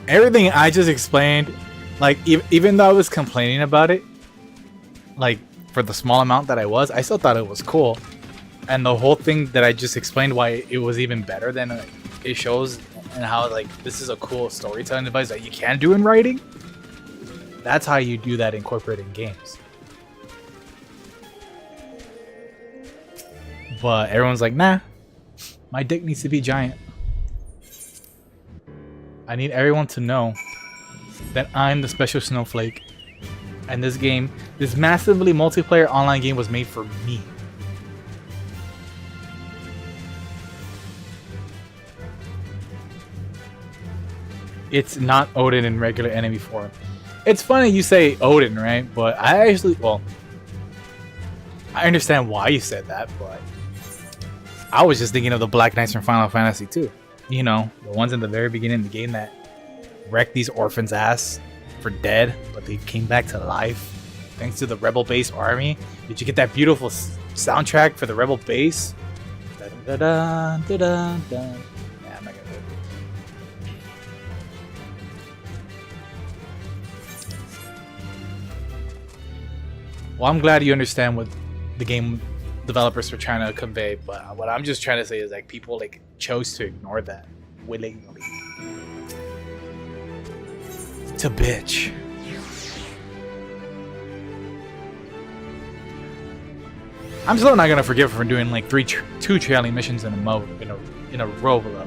Everything I just explained, like even though I was complaining about it, like for the small amount that I still thought it was cool. And the whole thing that I just explained why it was even better than it shows, and how like this is a cool storytelling device that you can do in writing. That's how you do that incorporating games. But everyone's like, nah, my dick needs to be giant. I need everyone to know that I'm the special snowflake. And this game, this massively multiplayer online game was made for me. It's not Odin in regular enemy form. It's funny you say Odin, right? But I actually, well, I understand why you said that, but I was just thinking of the Black Knights from Final Fantasy 2. You know, the ones in the very beginning of the game that wrecked these orphans' ass for dead, but they came back to life thanks to the rebel base army. Did you get that beautiful soundtrack for the rebel base? Da-da, da-da, da. Yeah, I'm not gonna do it. Well, I'm glad you understand what the game developers were trying to convey, but what I'm just trying to say is like people like chose to ignore that willingly. To bitch. I'm still not gonna forgive her for doing like two trailing missions in a row though.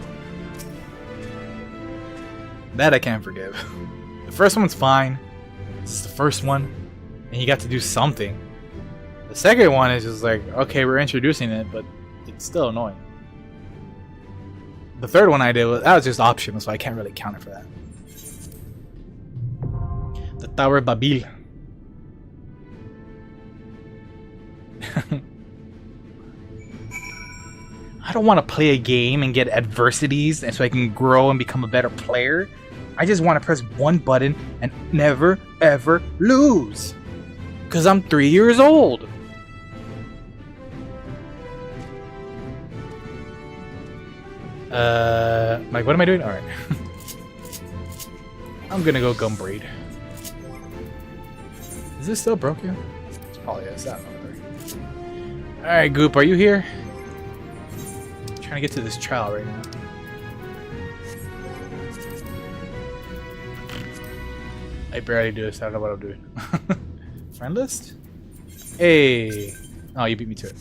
That I can't forgive. The first one's fine. This is the first one, and you got to do something. The second one is just like, okay, we're introducing it, but it's still annoying. The third one I did that was just optional, so I can't really count it for that. The Tower of Babil. I don't want to play a game and get adversities and so I can grow and become a better player. I just want to press one button and never ever lose. Because I'm 3 years old. Like, what am I doing? Alright. I'm gonna go Gumbraid. Is this still broken? It's probably is. I don't know. Alright, Goop, are you here? I'm trying to get to this trial right now. I barely do this. I don't know what I'm doing. Friend list? Hey! Oh, you beat me to it.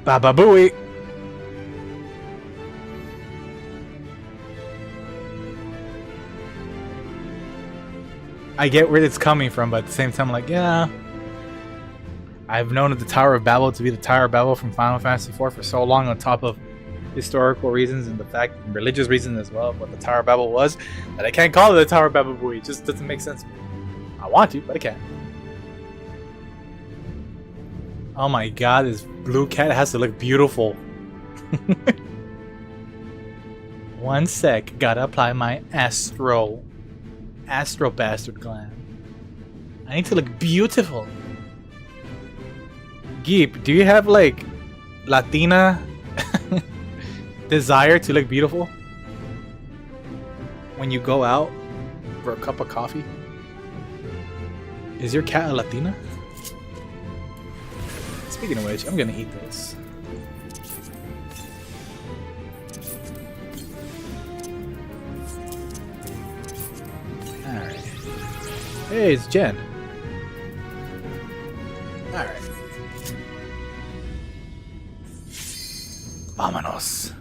Baba Booey! I get where it's coming from, but at the same time, I'm like, yeah. I've known the Tower of Babel to be the Tower of Babel from Final Fantasy IV for so long, on top of historical reasons and the fact, and religious reasons as well, what the Tower of Babel was, that I can't call it the Tower of Babel Booey. It just doesn't make sense to me. I want to, but I can't. Oh my god, this blue cat has to look beautiful. One sec, gotta apply my Astro Bastard gland. I need to look beautiful. Geep, do you have like Latina desire to look beautiful when you go out for a cup of coffee? Is your cat a Latina? Speaking of which, I'm gonna eat this. Alright. Hey, it's Jen. Alright. Vámonos.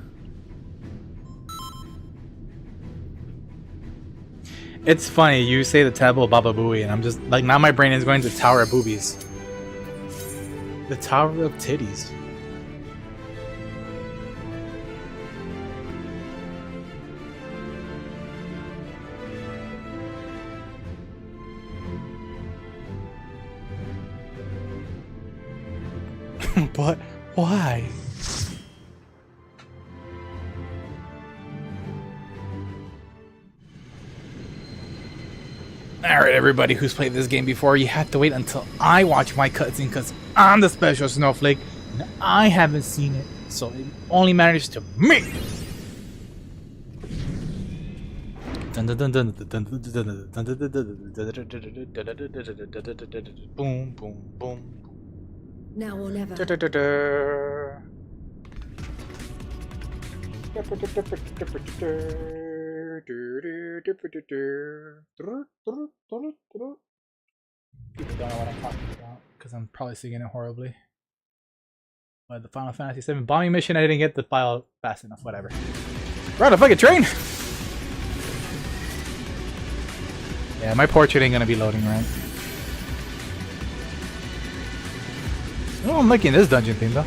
It's funny, you say the Taboo Baba Booey, and I'm just like, now my brain is going to Tower of Boobies. The Tower of Titties. But why? Alright, everybody who's played this game before, you have to wait until I watch my cutscene because I'm the special snowflake and I haven't seen it, so it only matters to me. Boom, boom, boom. Now or never. People don't know what I'm talking about because I'm probably singing it horribly. But the Final Fantasy XIV bombing mission, I didn't get the file fast enough. Whatever. We're on a fucking train. Yeah, my portrait ain't gonna be loading right. Oh, I'm liking this dungeon theme though.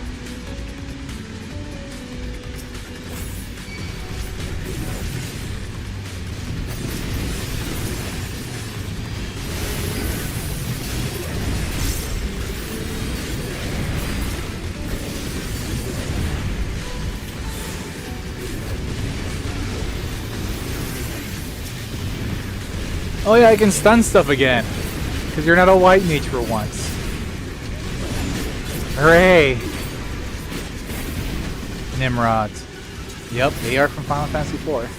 Oh yeah, I can stun stuff again. Because you're not a white mage for once. Hooray! Nimrods. Yep, they are from Final Fantasy IV.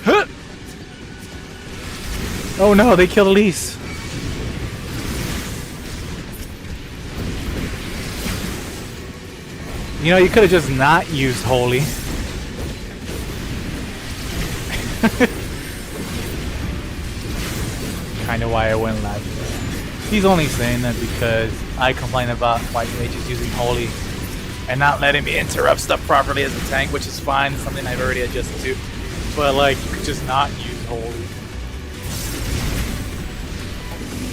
Huh! Oh no, they killed Elise. You know, you could have just not used Holy. Kinda why I went last. He's only saying that because I complain about white mages using Holy and not letting me interrupt stuff properly as a tank, which is fine, something I've already adjusted to. But like, you could just not use Holy.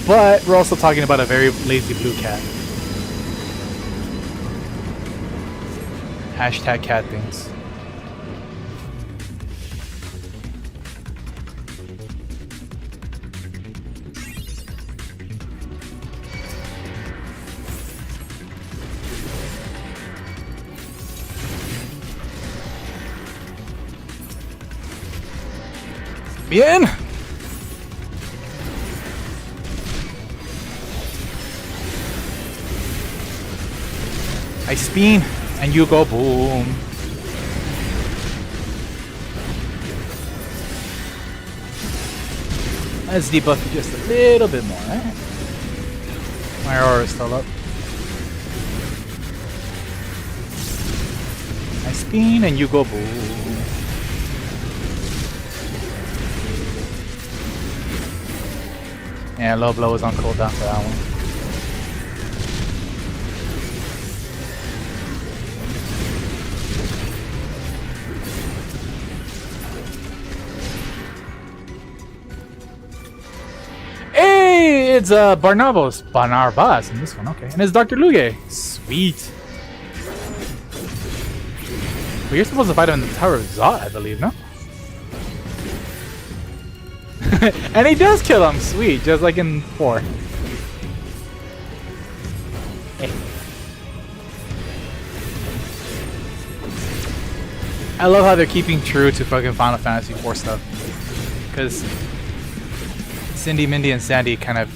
But we're also talking about a very lazy blue cat. Hashtag cat things. Bien! I spin and you go boom. Let's debuff you just a little bit more, right? My aura is still up. I spin and you go boom. Yeah, low blow is on cooldown for that one. Hey, it's Barnabas in this one, okay. And it's Dr. Luge. Sweet. Well, you're supposed to fight him in the Tower of Zot, I believe, no? And he does kill him, sweet, just like in 4. I love how they're keeping true to fucking Final Fantasy IV stuff. Because Cindy, Mindy, and Sandy kind of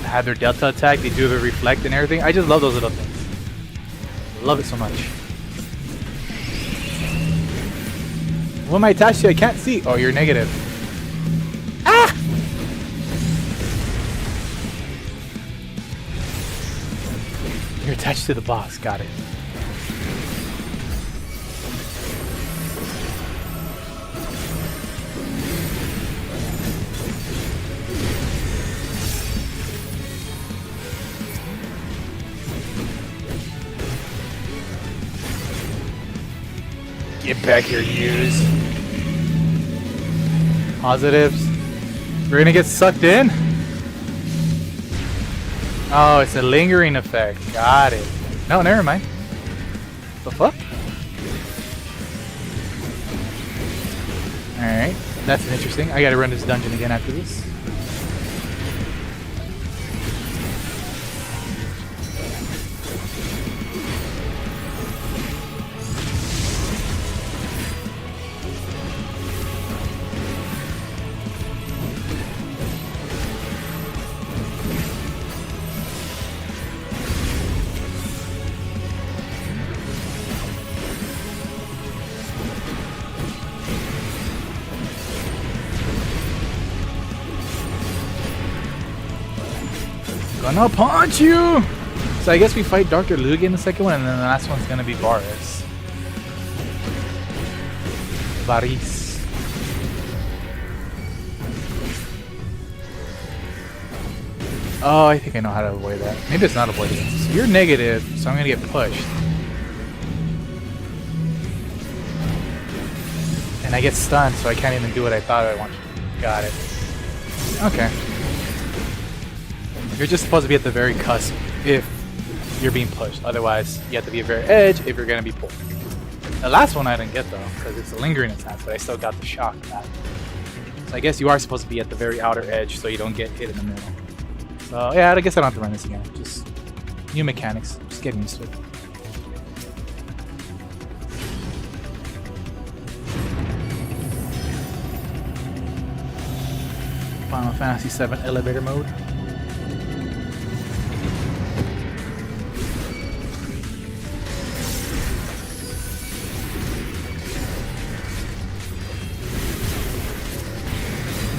have their Delta attack, they do the reflect and everything. I just love those little things. Love it so much. What am I attached to? I can't see. Oh, you're negative. Ah! You're attached to the boss. Got it. Get back here, use. Positives. We're gonna get sucked in? Oh, it's a lingering effect. Got it. No, never mind. The fuck? Alright. That's interesting. I gotta run this dungeon again after this. Gonna punch you! So I guess we fight Dr. Luge in the second one, and then the last one's gonna be Varus. Varys. Oh, I think I know how to avoid that. Maybe it's not avoidable. So you're negative, so I'm gonna get pushed. And I get stunned, so I can't even do what I thought I wanted. Got it. Okay. You're just supposed to be at the very cusp if you're being pushed. Otherwise, you have to be at the very edge if you're going to be pulled. The last one I didn't get though, because it's a lingering attack, but I still got the shock back. So I guess you are supposed to be at the very outer edge so you don't get hit in the middle. So yeah, I guess I don't have to run this again. Just new mechanics. Just getting used to it. Final Fantasy VII elevator mode.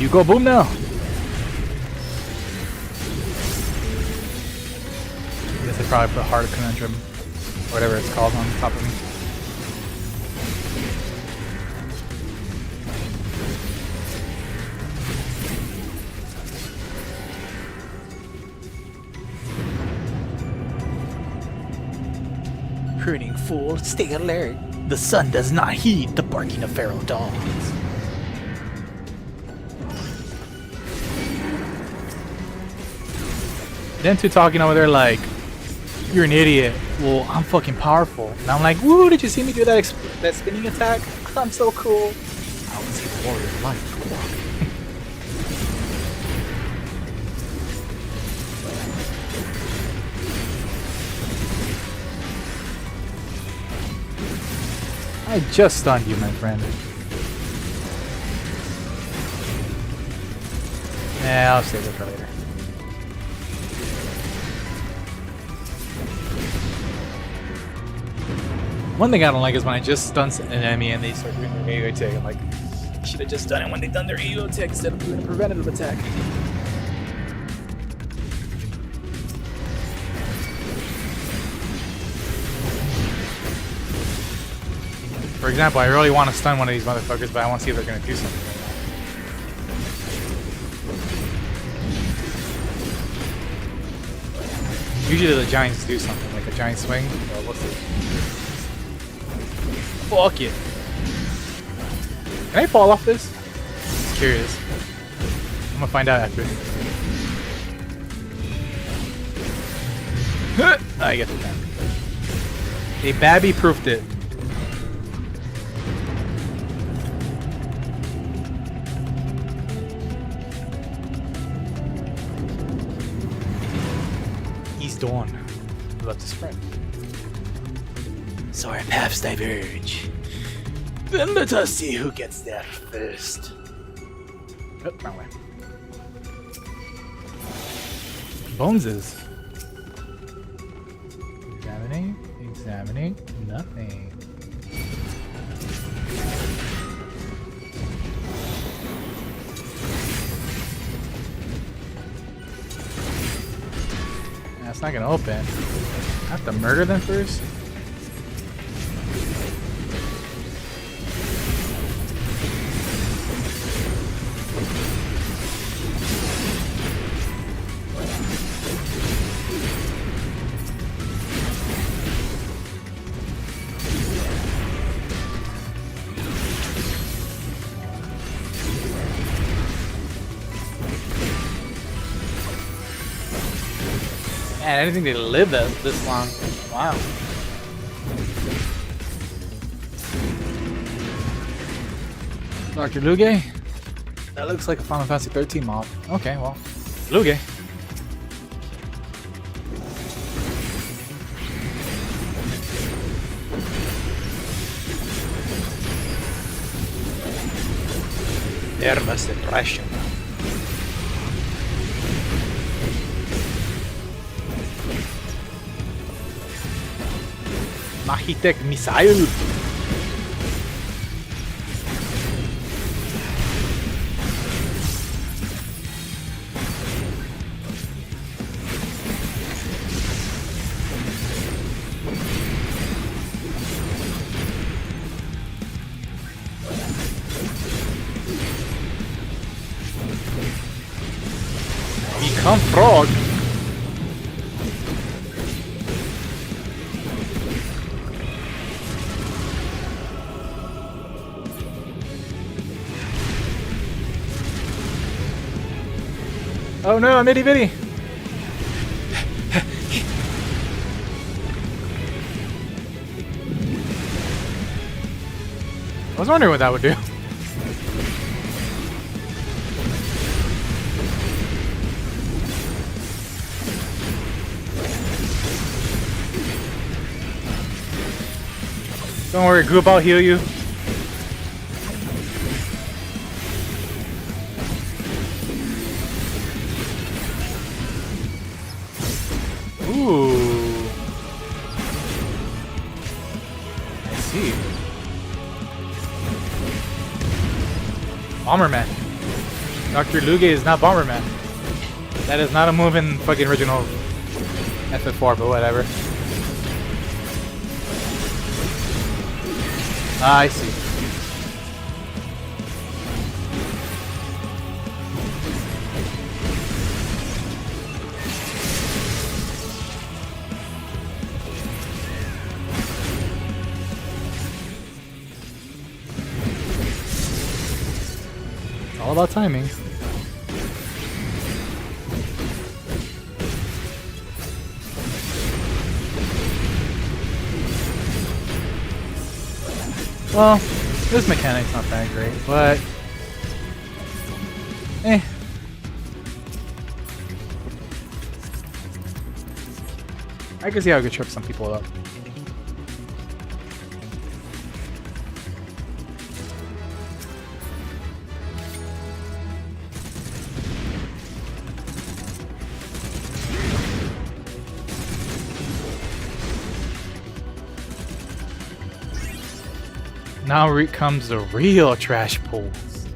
you go boom now. I guess I probably put Heart Conundrum, whatever it's called, on top of me. Hurting fool, stay alert. The sun does not heed the barking of feral dogs. Them two talking over there like, you're an idiot. Well, I'm fucking powerful. And I'm like, woo, did you see me do that that spinning attack? I'm so cool. I was a warrior of life. I just stunned you, my friend. Yeah, I'll save it for later. One thing I don't like is when I just stun an enemy and they start doing their AO attack. I'm like, I should have just done it when they done their AO attack instead of doing a preventative attack. For example, I really want to stun one of these motherfuckers, but I want to see if they're going to do something right now. Usually the giants do something, like a giant swing. Well, we'll see. Fuck it. Can I fall off this? Just curious. I'm gonna find out after. I get the time. They babby proofed it. He's Dawn. Left to sprint. So our paths diverge. Then let us see who gets there first. Oh, wrong way. Boneses. Examining, nothing. That's not gonna open. I have to murder them first? Man, I didn't think they lived this long. Wow. Dr. Luge? That looks like a Final Fantasy XIII mob. Okay, well, Luge. Nervous depression. Mahitech missile. Become frog. Oh no, I'm itty bitty. I was wondering what that would do. Don't worry, Goop, I'll heal you. Ooh. I see. Bomberman. Dr. Luge is not Bomberman. That is not a move in fucking original FF4, but whatever. Ah, I see. It's all about timing. Well, this mechanic's not that great, but I can see how it could trip some people up. Now comes the real trash pulls.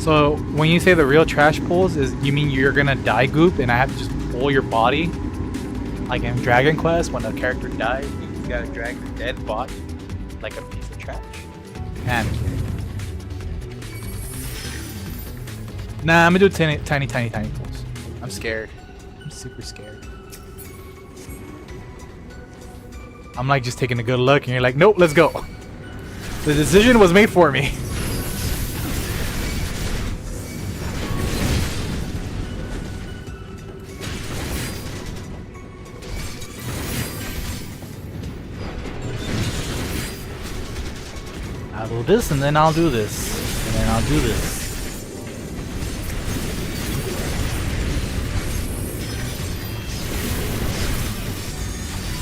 So when you say the real trash pulls, is you mean you're gonna die goop and I have to just pull your body? Like in Dragon Quest, when a character dies, you gotta drag the dead body like a piece of trash. Nah, I'm kidding. Nah, I'm gonna do tiny pulls. I'm scared. I'm super scared. I'm like just taking a good look and you're like, nope, let's go. The decision was made for me. I'll do this and then I'll do this. And then I'll do this.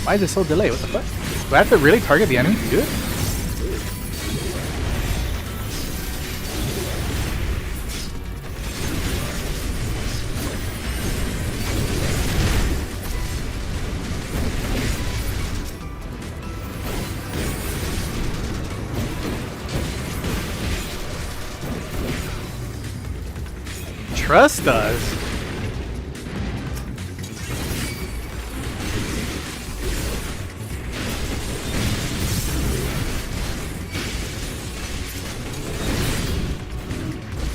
Why is it so delayed? What the fuck? Do I have to really target the enemy to do it? Trust us.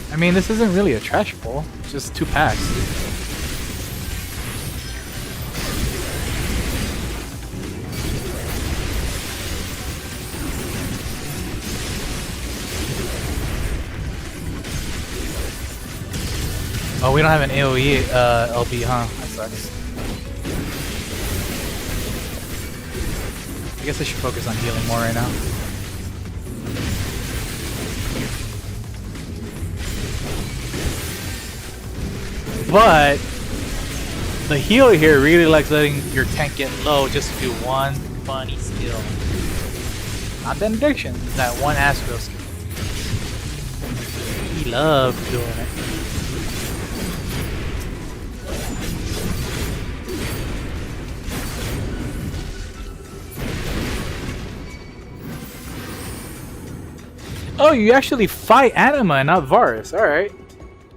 I mean, this isn't really a trash pull, it's just 2 packs. Oh, we don't have an AoE LB, huh? That sucks. I guess I should focus on healing more right now. But the healer here really likes letting your tank get low just to do one funny skill. Not the addiction, that one Astro skill. He loves doing it. Oh, you actually fight Anima and not Varus. Alright.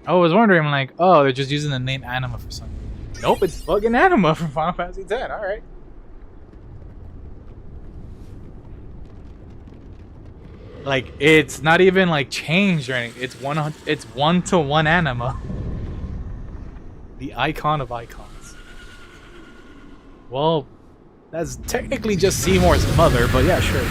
I was wondering, I'm like, oh, they're just using the name Anima for something. Nope, it's fucking Anima from Final Fantasy X. Alright. Like, it's not even like changed or anything. It's 1-to-1 Anima. The icon of icons. Well, that's technically just Seymour's mother, but yeah, sure.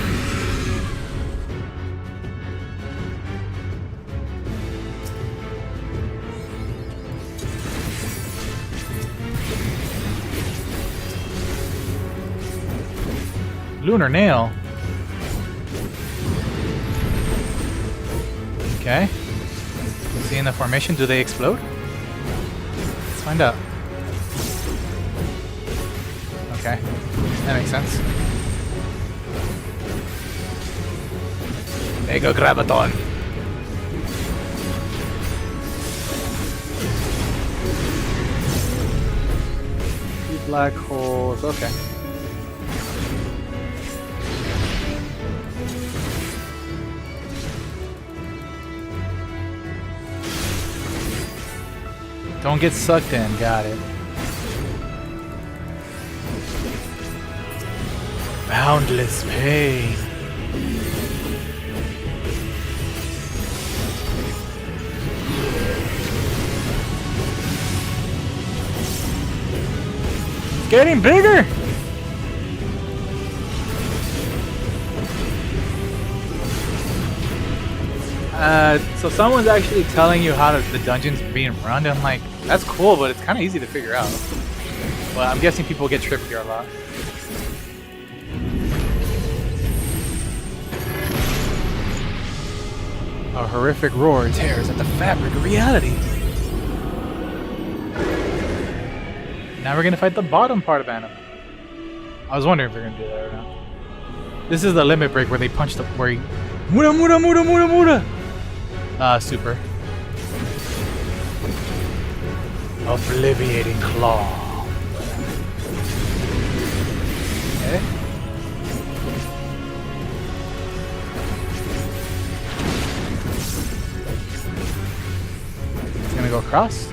Lunar Nail. Okay. See in the formation, do they explode? Let's find out. Okay. That makes sense. Mega Graviton. Two black holes. Okay. Don't get sucked in. Got it. Boundless pain. It's getting bigger. So someone's actually telling you how the dungeon's being run, and I'm like, that's cool, but it's kind of easy to figure out. But I'm guessing people get tripped here a lot. A horrific roar tears at the fabric of reality. Now we're gonna fight the bottom part of Anima. I was wondering if we're gonna do that or not. This is the limit break where they punch the where he Muda Muda Muda Muda Muda. Super. Obliviating claw. Okay. It's gonna go across.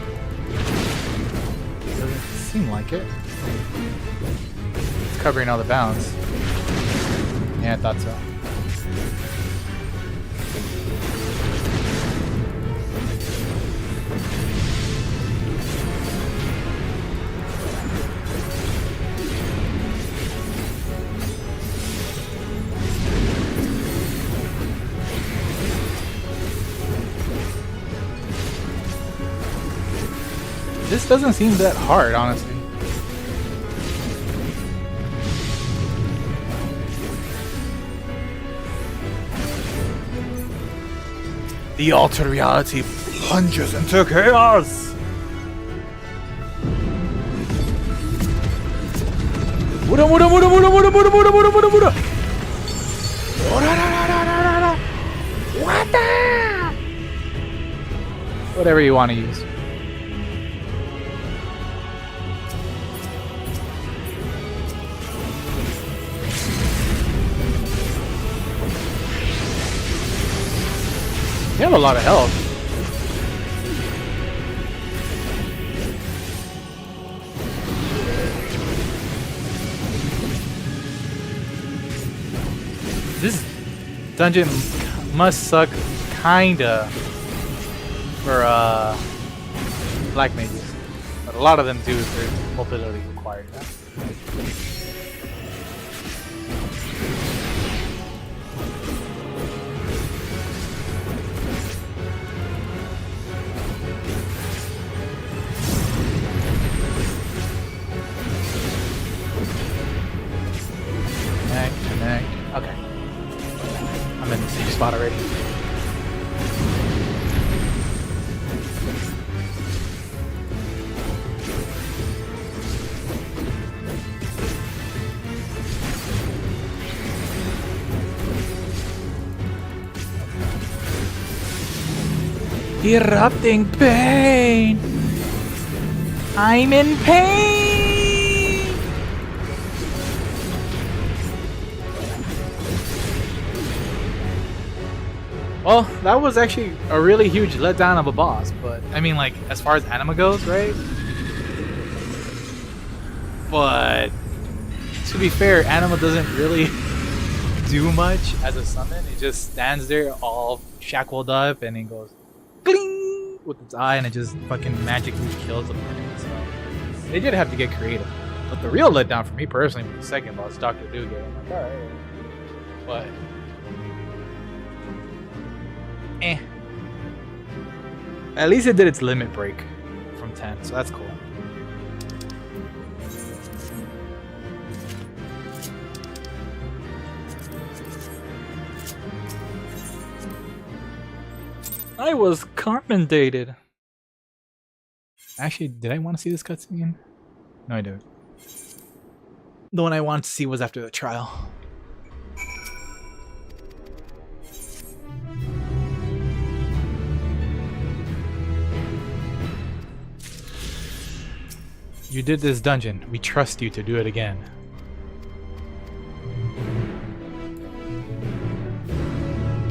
Doesn't seem like it. It's covering all the bounds. Yeah, I thought so. This doesn't seem that hard, honestly. The altered reality plunges into chaos! Muda muda muda muda muda muda muda muda muda muda! What the? Whatever you want to use. You have a lot of health. This dungeon must suck kinda for black mages, but a lot of them do if there's mobility required. Okay. I'm in the safe spot already. Erupting pain! I'm in pain! Well, that was actually a really huge letdown of a boss, but I mean, like, as far as Anima goes, right? But to be fair, Anima doesn't really do much as a summon. It just stands there all shackled up and it goes gling with its eye and it just fucking magically kills the opponent. So they did have to get creative. But the real letdown for me personally was the second boss, Dr. Dugan. I'm like, alright. But at least it did its limit break from 10, so that's cool. I was commendated. Actually, did I want to see this cutscene? No, I didn't. The one I wanted to see was after the trial. You did this dungeon. We trust you to do it again.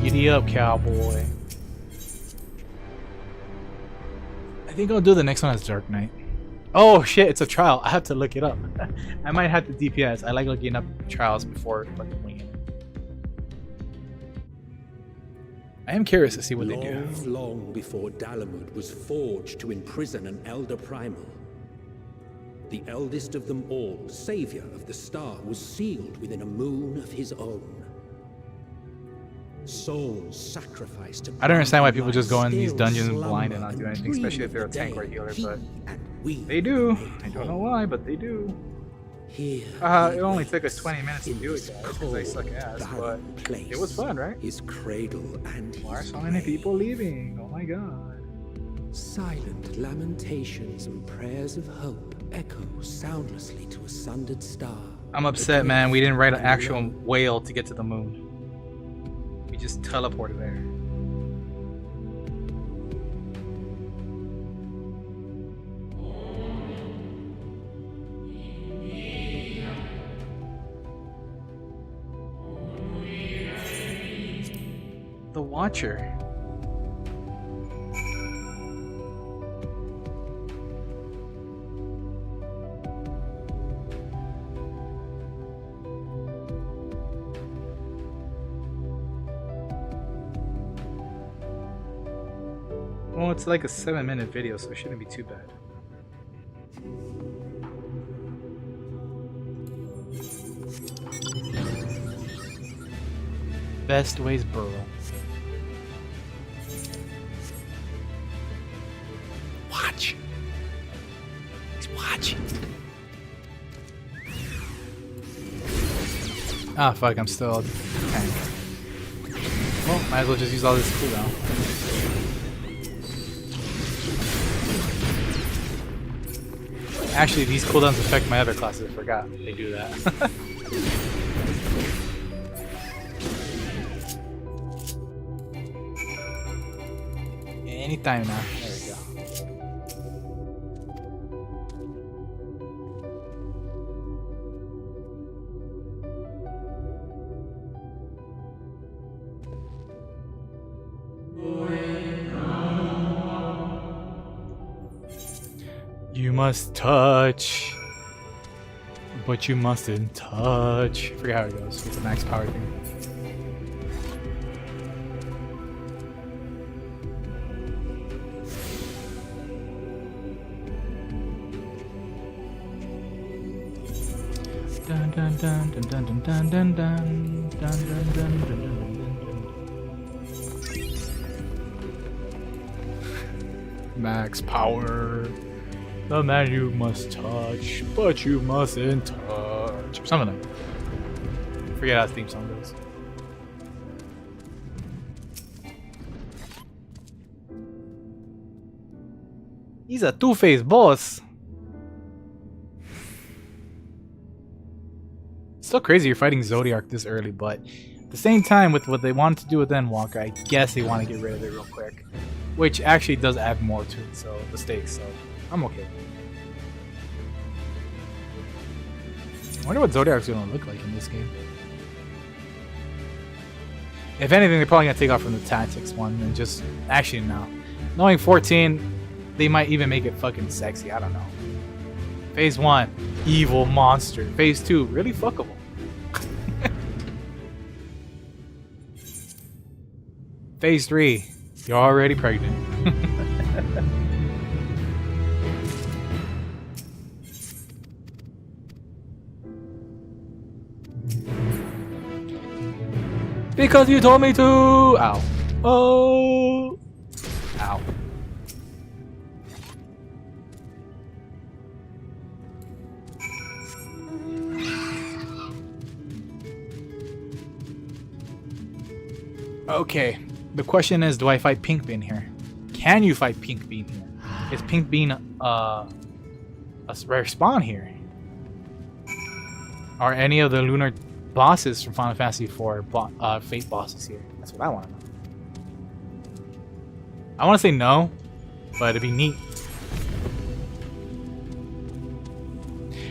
Giddy up, cowboy. think I'll do the next one as Dark Knight. Oh shit, it's a trial. I have to look it up. I might have to DPS. I like looking up trials before fucking winging it. I am curious to see what they do. Long before Dalamud was forged to imprison an Elder Primal, the eldest of them all, savior of the star, was sealed within a moon of his own. Souls sacrificed to I don't understand why people just go in these dungeons blind and not do anything, especially if they're a tank or a healer, but they do. I don't know why, but they do. Here, It only took us 20 minutes to do it, guys, because I suck ass, but it was fun, right? his cradle and Why are his so many grave. people leaving? Oh my god. Silent lamentations and prayers of hope echo soundlessly to a sundered star. I'm upset, man. We didn't ride an actual whale to get to the moon. We just teleported there. The Watcher. Well, it's like a 7-minute video, so it shouldn't be too bad. Best ways burrow. Watch. He's watching. Ah, fuck, I'm still tank. Well, might as well just use all this cooldown. Actually, these cooldowns affect my other classes. I forgot they do that. Anytime now. There we go. You must touch, but you mustn't touch. I forget how it goes with the max power thing. Dun dun dun dun dun dun dun dun dun dun dun dun dun dun. Max power. The man you must touch, but you mustn't touch. Or something like that. Forget how the theme song goes. He's a two-faced boss. It's still crazy you're fighting Zodiac this early, but at the same time, with what they wanted to do with Endwalker, I guess they want to get rid of it real quick. Which actually does add more to it, so the stakes, so I'm okay. I wonder what Zodiac's gonna look like in this game. If anything, they're probably gonna take off from the tactics one and just actually no. Knowing 14, they might even make it fucking sexy. I don't know. Phase 1, evil monster. Phase 2, really fuckable. Phase 3, you're already pregnant. Because you told me to! Ow. Oh! Ow. Okay. The question is, do I fight Pink Bean here? Can you fight Pink Bean here? Is Pink Bean a rare spawn here? Are any of the lunar bosses from Final Fantasy IV fate bosses here? That's what I want to know. I want to say no, but it'd be neat.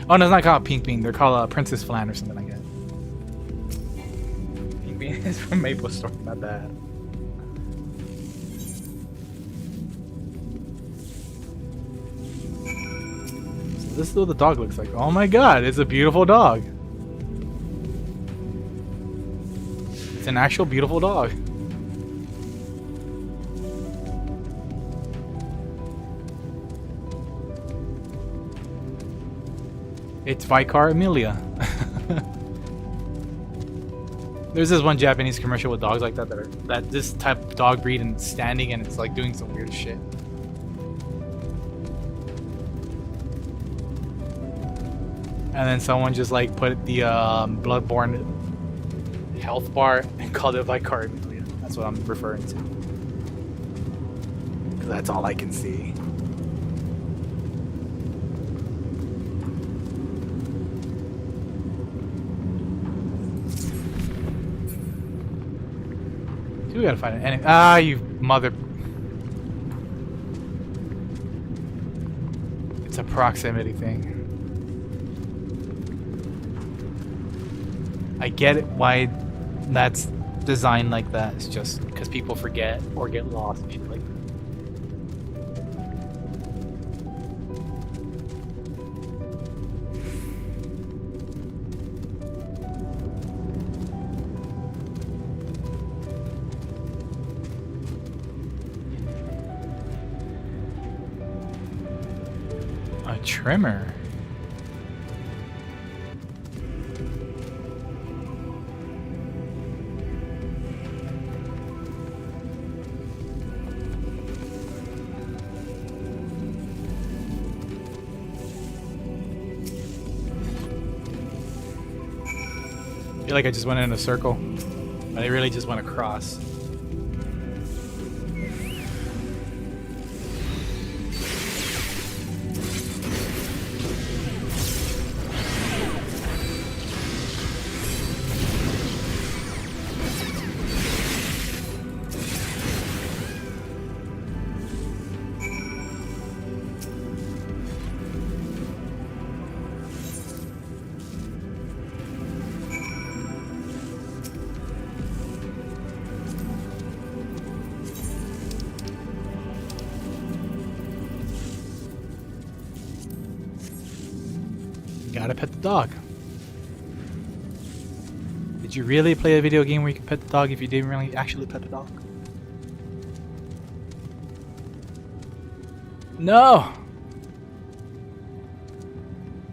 Oh no, it's not called Pink Bean. They're called Princess Flan or something like that. Pink Bean is from Maple Story, not bad. This is what the dog looks like. Oh my god, it's a beautiful dog. It's an actual beautiful dog. It's Vicar Amelia. There's this one Japanese commercial with dogs like that that this type of dog breed and it's standing and it's like doing some weird shit. And then someone just like put the Bloodborne health bar and called it Vicar Amelia. That's what I'm referring to. 'Cause that's all I can see. We gotta find an enemy. Ah, you mother. It's a proximity thing. I get it why that's designed like that. It's just because people forget or get lost and shit like that. A trimmer. I feel like I just went in a circle, but I really just went across. Gotta pet the dog. Did you really play a video game where you could pet the dog if you didn't really actually pet the dog? No!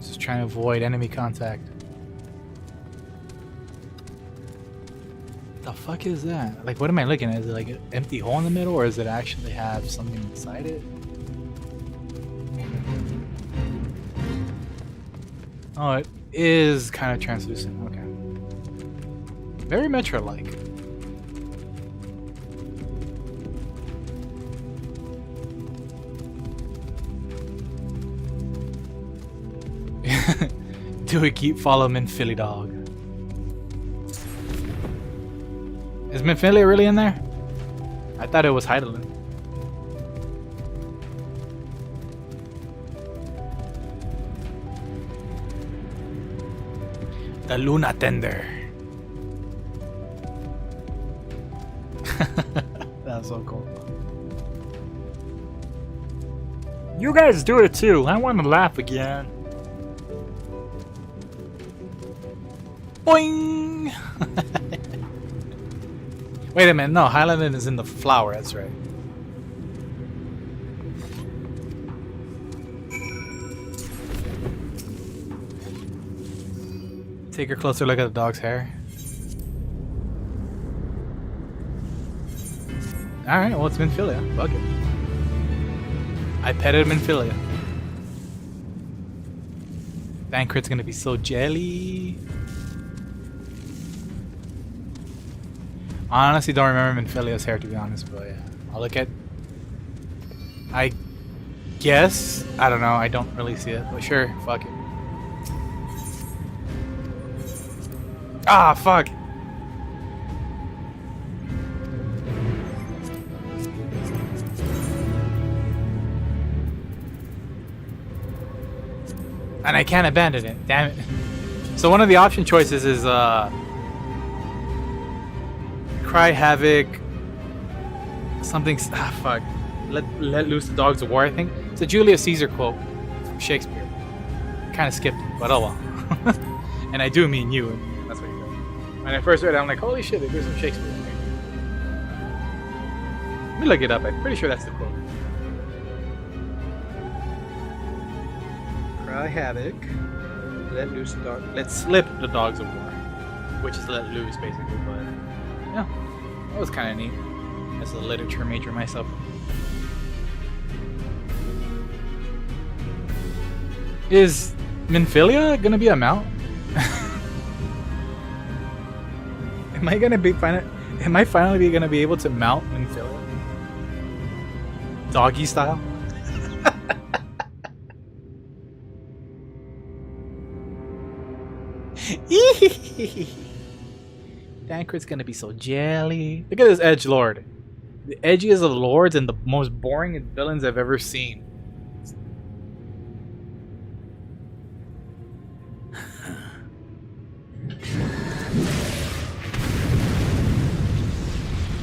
Just trying to avoid enemy contact. The fuck is that? Like, what am I looking at? Is it like an empty hole in the middle, or does it actually have something inside it? Oh, it is kind of translucent. Okay. Very Metro-like. Do it keep follow Minphilly dog. Is Minphilly really in there? I thought it was Heidelin. The Luna Tender. That's so cool. You guys do it too. I want to laugh again. Boing! Wait a minute. No, Highlandin is in the flower. That's right. Take a closer look at the dog's hair. Alright, well, it's Minphilia. Fuck it. I petted Minphilia. Thancred's gonna be so jelly. I honestly don't remember Minphilia's hair, to be honest, but yeah. I'll look at... I guess? I don't know, I don't really see it, but sure, fuck it. Ah, fuck! And I can't abandon it, damn it. So one of the option choices is, Cry Havoc... Something... Ah, fuck. Let loose the dogs of war, I think. It's a Julius Caesar quote from Shakespeare. kind of skipped it, but oh well. And I do mean you. And that's what you said. When I first read it, I'm like, holy shit, there's some Shakespeare in here. Let me look it up. I'm pretty sure that's the quote. Cry havoc. Let loose the dog. Let slip the dogs of war, which is let loose basically. But yeah, that was kind of neat. As a literature major myself. Is Minfilia gonna be a mount? Am I finally gonna be able to mount Minfilia? Doggy style? Dankrid's gonna be so jelly. Look at this edge lord. The edgiest of lords and the most boring villains I've ever seen.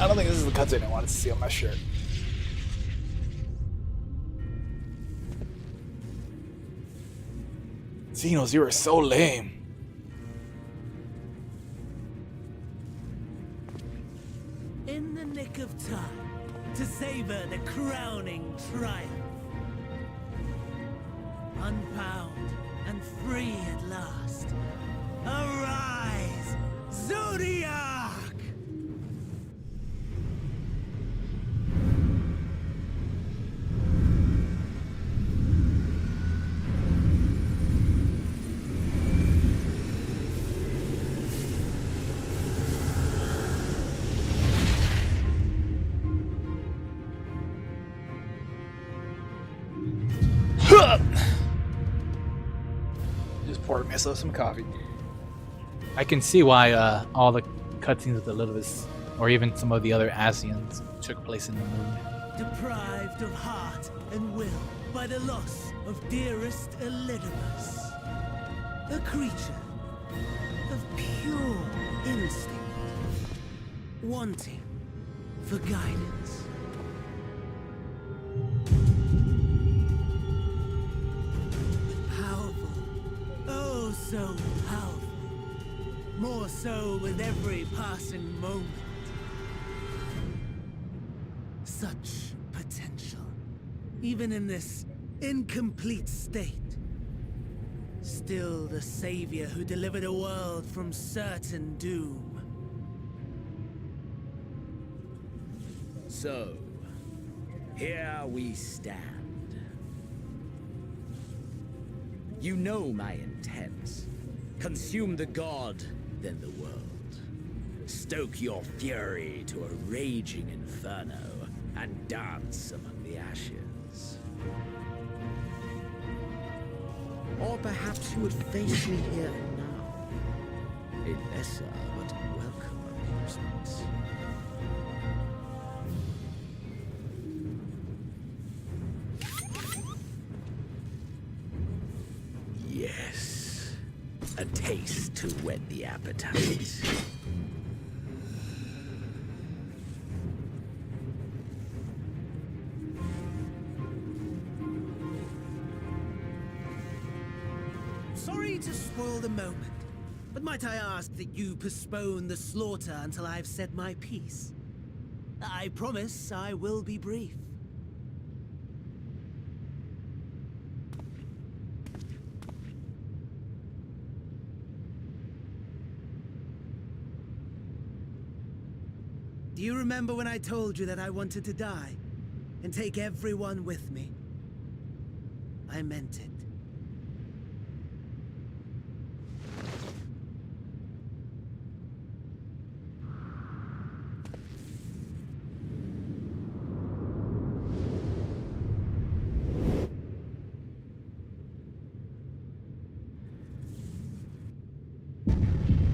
I don't think this is the cutscene I wanted to see on my shirt. Xenos, you are so lame. In the nick of time to savor the crowning triumph. Unbound and free at last. Arise, Zodiac! Just poured myself some coffee. I can see why all the cutscenes with Elidibus, or even some of the other Asians, took place in the moon. Deprived of heart and will by the loss of dearest Elidibus. A creature of pure instinct, wanting for guidance. Powerful, oh so powerful. More so with every passing moment. Such potential, even in this incomplete state. Still the savior who delivered a world from certain doom. So, here we stand. You know my intent. Consume the god, then the world. Stoke your fury to a raging inferno, and dance among the ashes. Or perhaps you would face me here and now. A lesser but welcome amusement. Yes. A taste to whet the appetite. Sorry to spoil the moment, but might I ask that you postpone the slaughter until I've said my piece? I promise I will be brief. Do you remember when I told you that I wanted to die and take everyone with me? I meant it.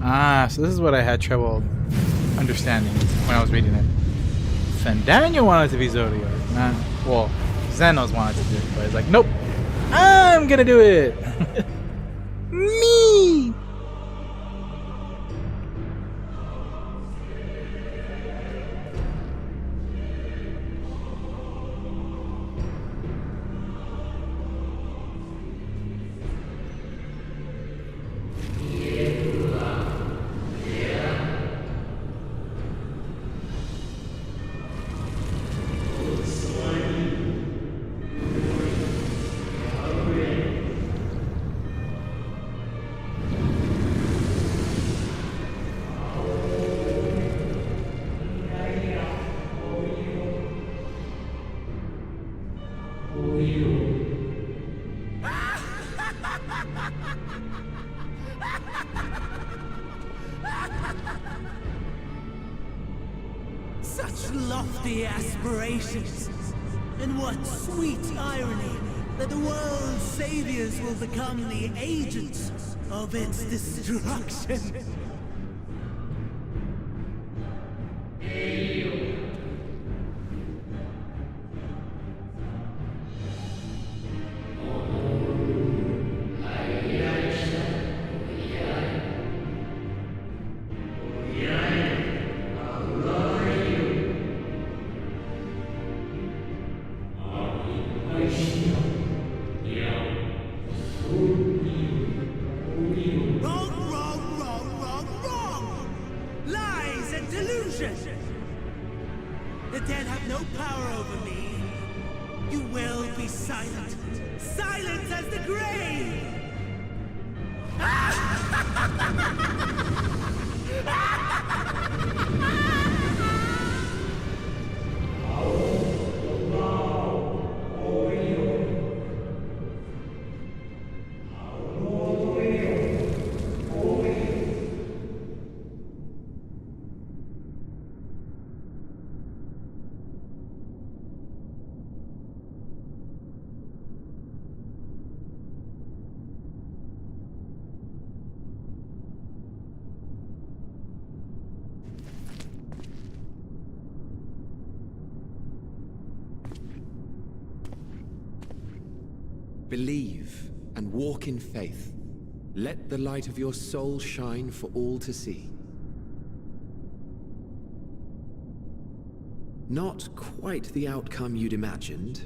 Ah, so this is what I had trouble understanding when I was reading it. Fandania wanted to be Zodiac. Well, Xenos wanted to do it, but it's like, nope, I'm gonna do it. Me. Such lofty aspirations. And what sweet irony that the world's saviors will become the agents of its destruction. Wrong! Lies and delusion! The dead have no power over me. You will be silent. Silent as the grave! Believe and walk in faith. Let the light of your soul shine for all to see. Not quite the outcome you'd imagined,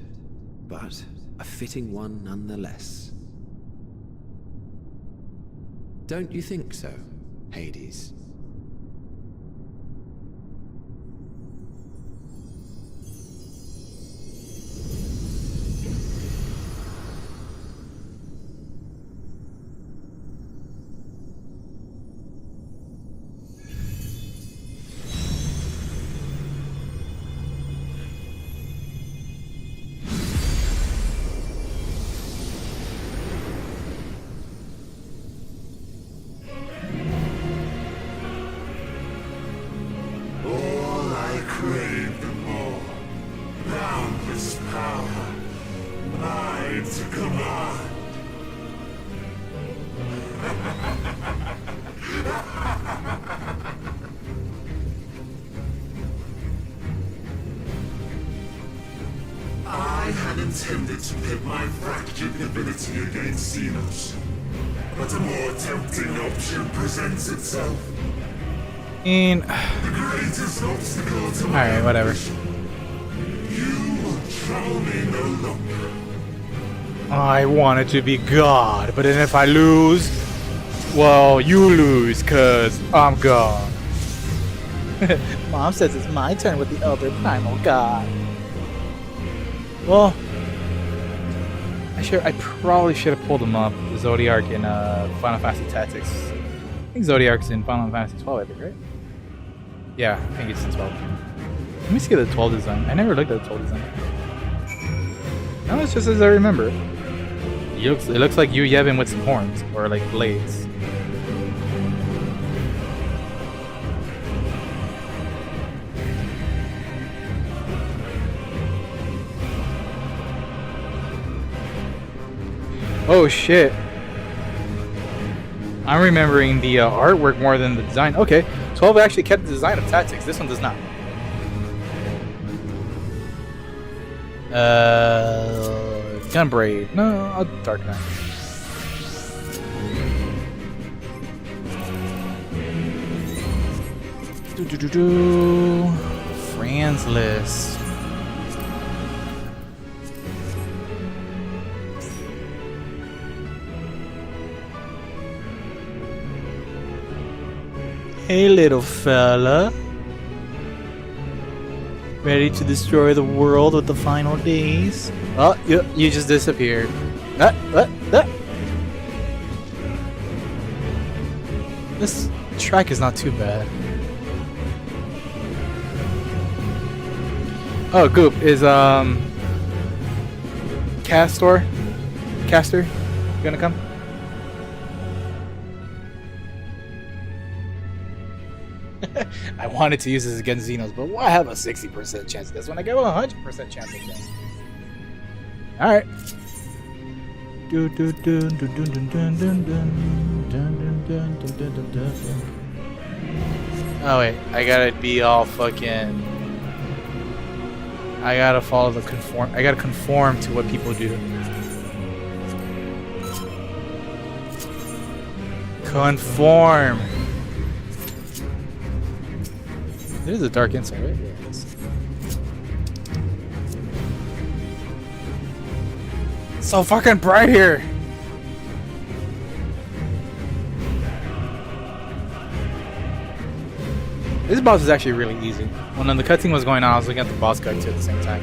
but a fitting one nonetheless. Don't you think so, Hades? I had intended to pit my fractured ability against Xenos, but a more tempting option presents itself. And The greatest obstacle to my alright, whatever. You trouble me no longer. I wanted to be God, but then if I lose, well, you lose, cause I'm God. Mom says it's my turn with the Elder Primal God. Well, I probably should have pulled him up, the Zodiac in Final Fantasy Tactics. I think Zodiac's in Final Fantasy XII, I think, right? Yeah, I think it's in 12. Let me see the 12 design. I never looked at the 12 design. No, it's just as I remember. It looks like you Yevon with some horns, or like blades. Oh shit. I'm remembering the artwork more than the design. Okay, 12 actually kept the design of Tactics. This one does not. Gunbraid. No, Dark Knight. Friends list. Hey, little fella. Ready to destroy the world with the final days? Oh, you just disappeared. This track is not too bad. Oh, Goop, is Castor? Caster? You gonna come? I wanted to use this against Xenos, but why have a 60% chance? This one I get a 100% chance again. Alright. Oh wait, I gotta be all fucking... I gotta follow the conform... I gotta conform to what people do. Conform! It is a dark inside, right? Yeah, it is. It's so fucking bright here! This boss is actually really easy. When the cutscene was going on, I was looking at the boss card too at the same time.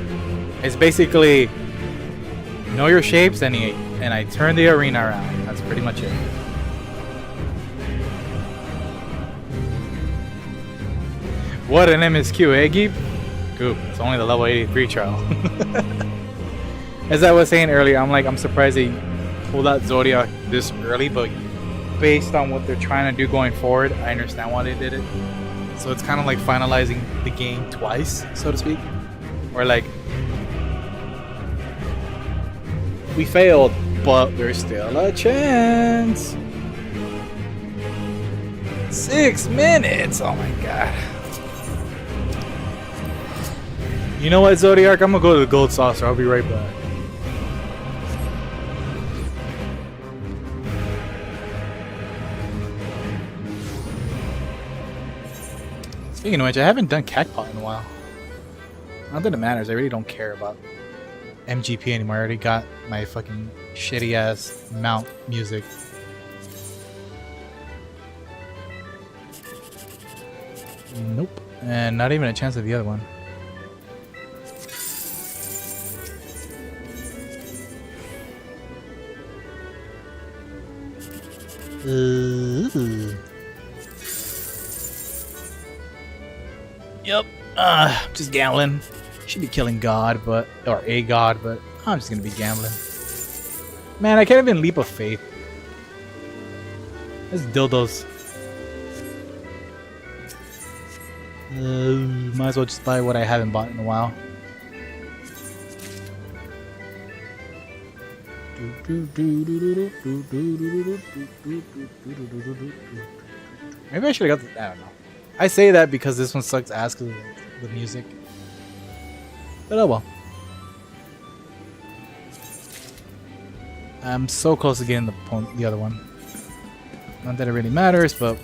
It's basically know your shapes and I turn the arena around. That's pretty much it. What an MSQ, eh, Geep? Goop, it's only the level 83 trial. As I was saying earlier, I'm surprised they pulled out Zodiac this early, but based on what they're trying to do going forward, I understand why they did it. So it's kind of like finalizing the game twice, so to speak. Or like, we failed, but there's still a chance. 6 minutes, oh my god. You know what, Zodiac? I'm gonna go to the gold saucer. I'll be right back. Speaking of which, I haven't done Cactpot in a while. Not that it matters. I really don't care about MGP anymore. I already got my fucking shitty ass mount music. Nope. And not even a chance of the other one. Yep. Just gambling. Should be killing God, or a God, but I'm just gonna be gambling. Man, I can't even leap of faith. This dildos. Might as well just buy what I haven't bought in a while. Maybe I should have got the, I don't know. I say that because this one sucks ass because of the music. But oh well. I'm so close to getting the other one. Not that it really matters, but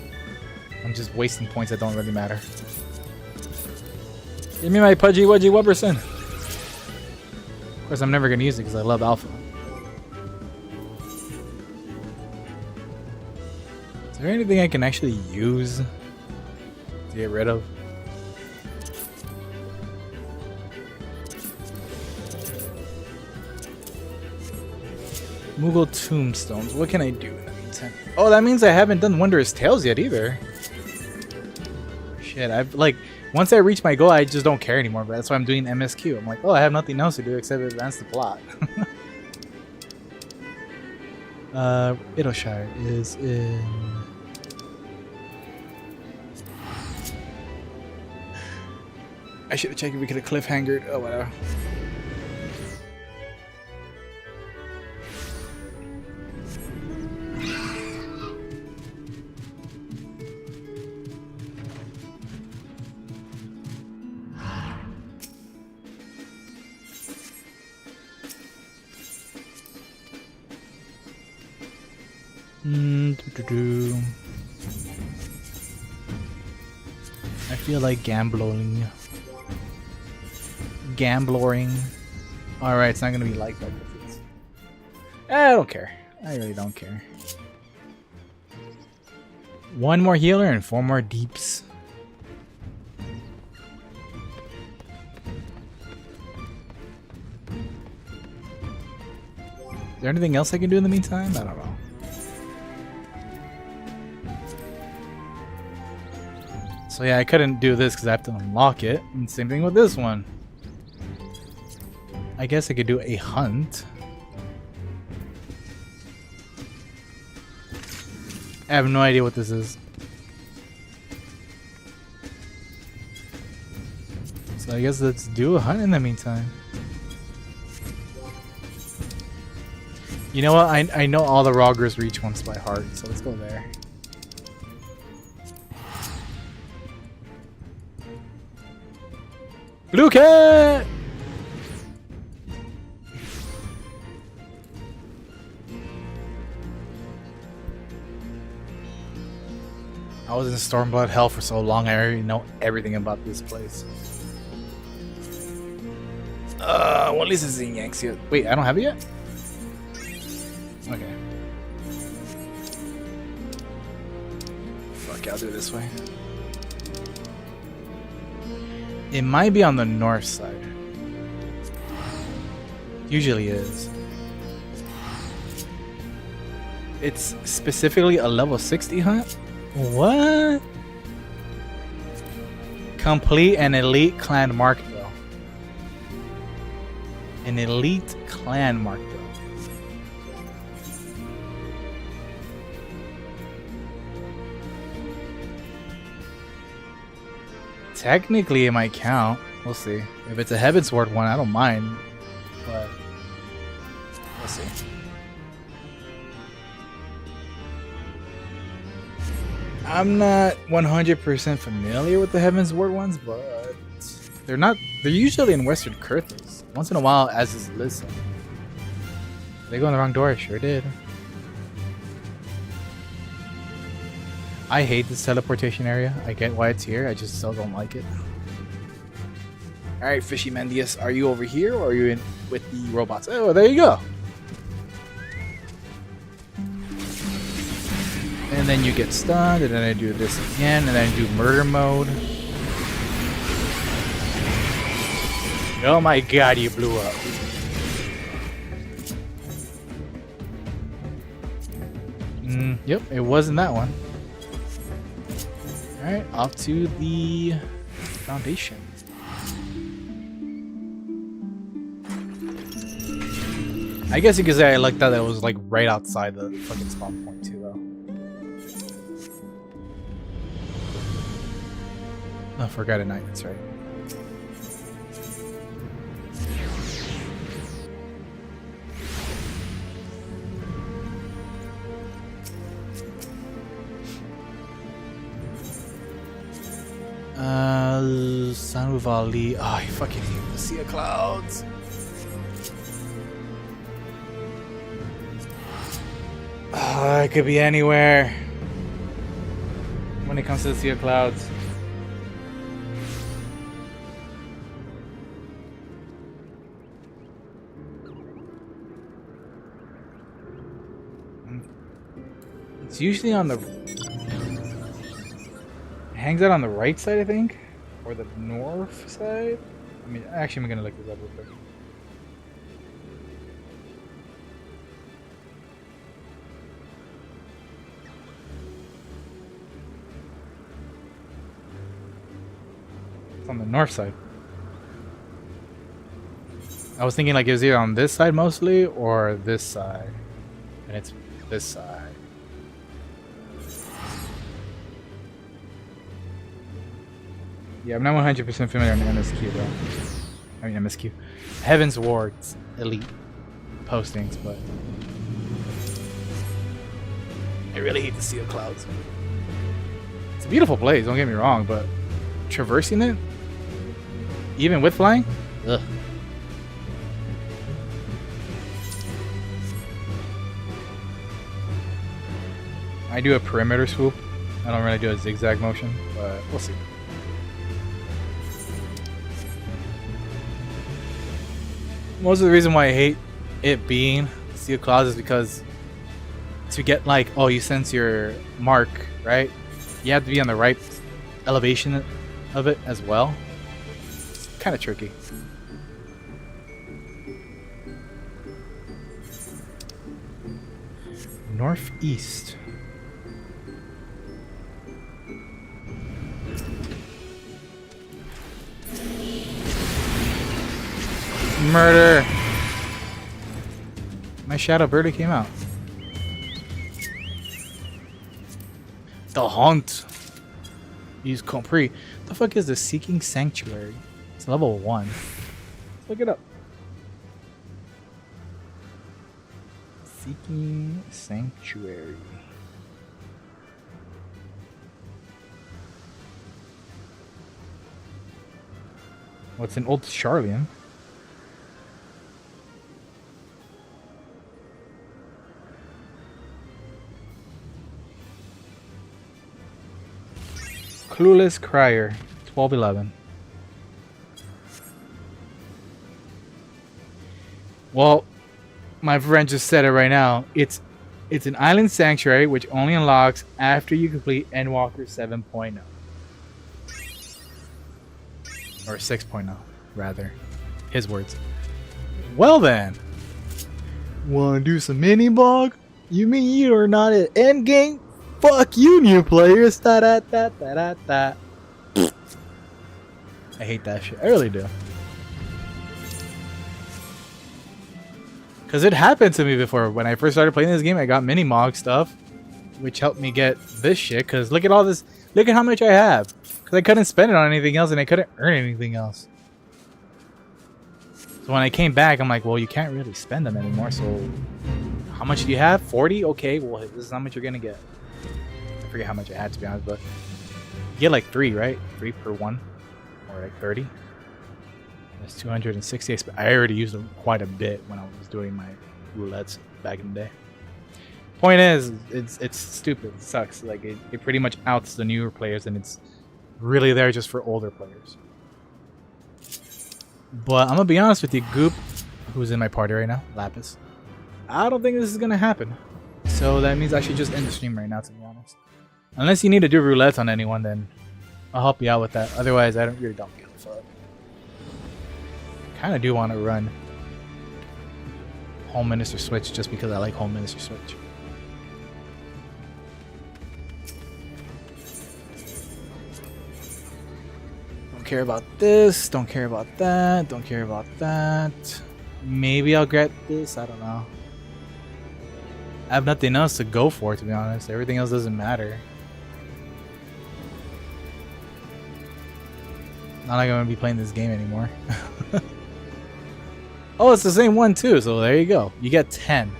I'm just wasting points that don't really matter. Give me my Pudgy Wudgy Wubberson. Of course, I'm never going to use it because I love Alpha. Is there anything I can actually use to get rid of? Moogle Tombstones. What can I do in the meantime? Oh, that means I haven't done Wondrous Tales yet either. Shit, I've like... Once I reach my goal, I just don't care anymore, but that's why I'm doing MSQ. I'm like, oh, I have nothing else to do except advance the plot. Idleshire is in... I should have checked if we could have cliffhangered. Oh, whatever. I feel like gambling. Alright, it's not gonna be like that. I don't care. I really don't care. 1 more healer and 4 more deeps. Is there anything else I can do in the meantime? I don't know. So yeah, I couldn't do this because I have to unlock it. And same thing with this one. I guess I could do a hunt. I have no idea what this is. So I guess let's do a hunt in the meantime. You know what? I know all the Rogers Reach ones by heart, so let's go there. Blue cat! I was in Stormblood Hell for so long, I already know everything about this place. What is this in Yanxia? Wait, I don't have it yet? Okay. Fuck, I'll do it this way. It might be on the north side. Usually is. It's specifically a level 60 hunt? What? Complete an elite clan mark though. An elite clan mark though. Technically, it might count. We'll see. If it's a Heavensward one, I don't mind. But we'll see. I'm not 100% familiar with the Heavensward ones, but they're not. They're usually in Western Kurthus. Once in a while, as is Listen. Did they go in the wrong door? I sure did. I hate this teleportation area. I get why it's here. I just still don't like it. Alright, Fishy Mendius, are you over here or are you in with the robots? Oh, there you go. And then you get stunned, and then I do this again, and then I do murder mode. Oh my god, you blew up. Yep, it wasn't that one. Alright, off to the foundation. I guess you could say I liked that it was like right outside the fucking spawn point too though. Oh, Forgotten Night, that's right. Sanuvali. Oh, I fucking hate the Sea of Clouds. It could be anywhere when it comes to the Sea of Clouds. It's usually on the... It hangs out on the right side, I think? Or the north side? I mean, actually, I'm gonna look this up real quick. It's on the north side. I was thinking like it was either on this side mostly or this side. And it's this side. Yeah, I'm not 100% familiar on the MSQ though. I mean MSQ. Heavensward's elite postings, but I really hate the Sea of Clouds. It's a beautiful place, don't get me wrong, but traversing it, even with flying, ugh. I do a perimeter swoop. I don't really do a zigzag motion, but we'll see. Most of the reason why I hate it being Sea of Clouds is because to get like, oh, you sense your mark, right? You have to be on the right elevation of it as well. It's kind of tricky. Northeast. Murder! My shadow barely came out. The Hunt. Use Compris. The fuck is the Seeking Sanctuary? It's level 1. Let's look it up. Seeking Sanctuary. What's an old Charlian? Clueless Crier, 1211. Well, my friend just said it right now. It's an island sanctuary which only unlocks after you complete Endwalker 7.0. Or 6.0, rather. His words. Well then. Wanna do some mini bog? You mean you are not at endgame? Fuck you, new players. Da da da da da da. I hate that shit. I really do. Cause it happened to me before. When I first started playing this game, I got mini mog stuff, which helped me get this shit. Cause look at all this. Look at how much I have. Cause I couldn't spend it on anything else, and I couldn't earn anything else. So when I came back, I'm like, well, you can't really spend them anymore. So how much do you have? 40? Okay, well, this is how much you're gonna get. I forget how much I had, to be honest, but you get like 3, right? 3 per one, or like 30. That's 260. I already used them quite a bit when I was doing my roulettes back in the day. Point is, it's stupid. It sucks. Like it pretty much outs the newer players, and it's really there just for older players. But I'm gonna be honest with you, Goop, who's in my party right now, Lapis. I don't think this is gonna happen. So that means I should just end the stream right now, to be honest. Unless you need to do roulette on anyone, then I'll help you out with that. Otherwise, I don't give a fuck. Kind of do want to run Home Minister Switch just because I like Home Minister Switch. Don't care about this. Don't care about that. Don't care about that. Maybe I'll get this. I don't know. I have nothing else to go for, to be honest. Everything else doesn't matter. Not like I'm gonna be playing this game anymore. Oh, it's the same one too, so there you go. You get 10.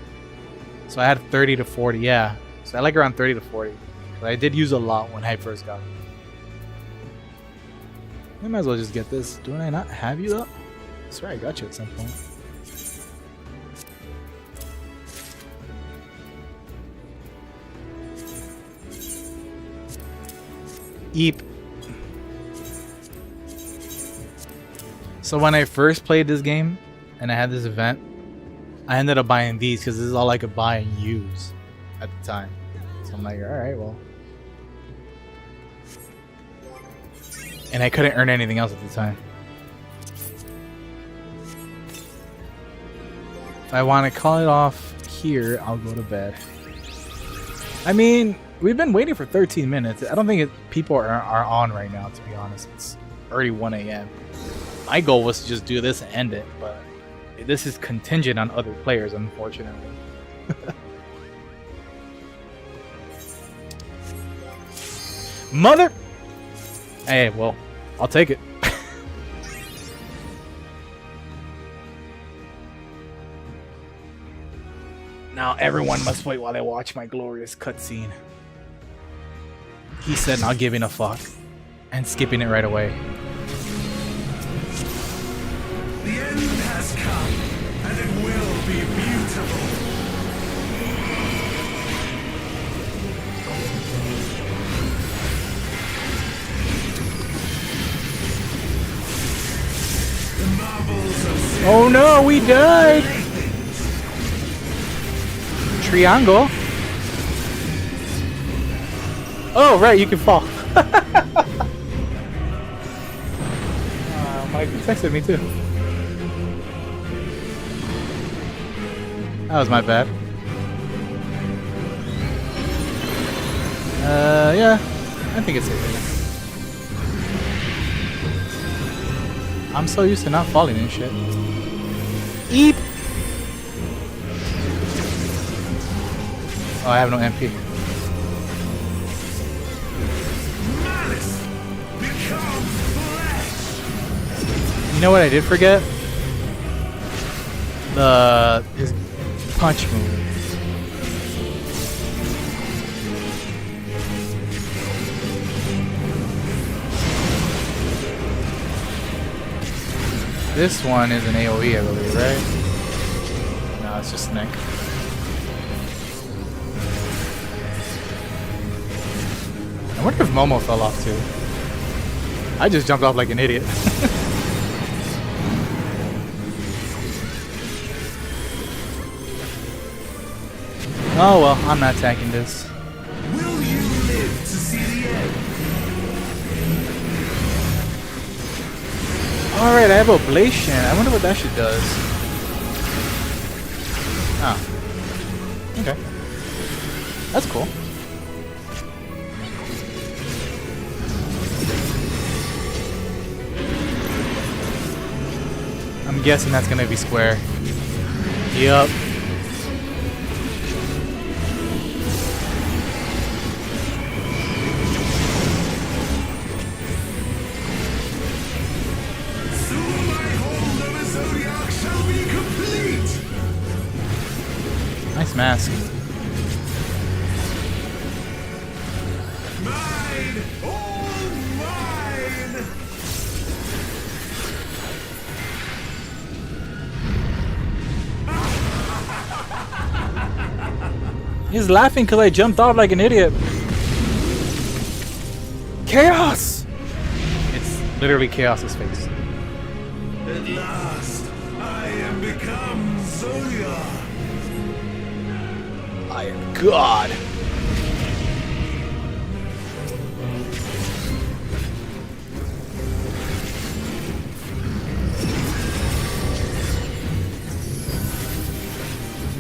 So I had 30 to 40, yeah. So I like around 30 to 40. But I did use a lot when I first got it. I might as well just get this. Do I not have you though? I swear I got you at some point. Eep. So when I first played this game and I had this event, I ended up buying these because this is all I could buy and use at the time. So I'm like, alright, well. And I couldn't earn anything else at the time. If I want to call it off here, I'll go to bed. I mean, we've been waiting for 13 minutes. I don't think people are on right now, to be honest. It's already 1 a.m. My goal was to just do this and end it, but this is contingent on other players, unfortunately. Mother! Hey, well, I'll take it. Now everyone must wait while they watch my glorious cutscene. He said not giving a fuck and skipping it right away. The end has come, and it will be beautiful. The marvels of Oh no, we died! Triangle? Oh, right, you can fall. Mike texted me too. That was my bad. Yeah, I think it's safe. I'm so used to not falling and shit. Eep! Oh, I have no MP. know what I did forget? His punch move. This one is an AoE, I believe, right? No, it's just Nick. I wonder if Momo fell off too. I just jumped off like an idiot. Oh well, I'm not attacking this. Will you live to see the end? Alright, I have Oblation. I wonder what that shit does. Oh. Okay. That's cool. I'm guessing that's gonna be square. Yup. Nice mask. Mine! All mine! He's laughing because I jumped off like an idiot. Chaos! It's literally Chaos's face. At last, I am become Zoya. I am God.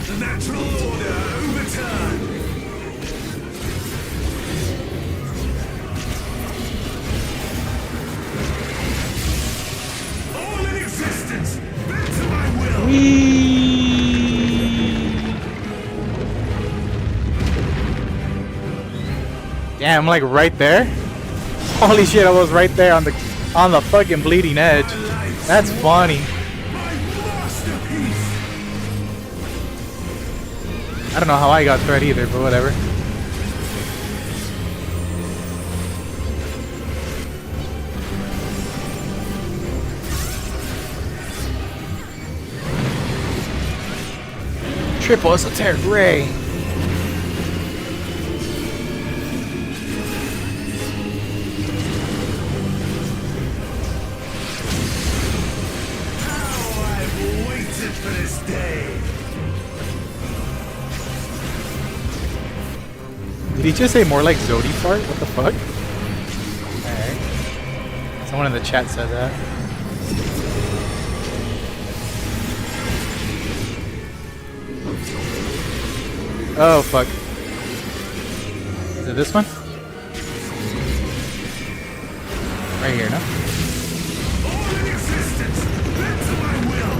The natural order overturned. All in existence, bent to my will. Damn, I'm like right there. Holy shit, I was right there on the fucking bleeding edge. That's funny. My masterpiece. I don't know how I got threat either, but whatever. Triple esoteric ray. For this day. Did he just say more like Zodi fart? What the fuck? Alright. Someone in the chat said that. Oh fuck. Is it this one? Right here, no? All in existence, bent to my will.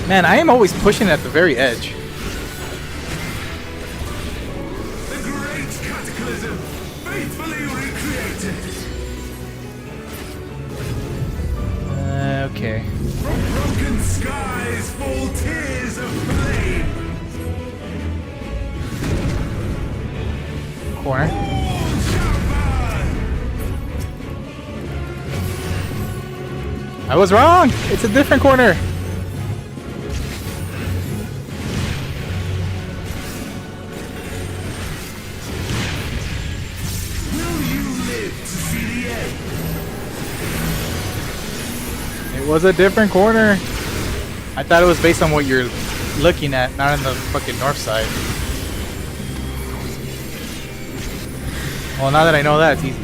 Man, I am always pushing at the very edge. The great cataclysm, faithfully recreated. Okay. From broken skies fall tears of flame. Corner. All shall burn. I was wrong! It's a different corner! It was a different corner. I thought it was based on what you're looking at, not on the fucking north side. Well, now that I know that, it's easy.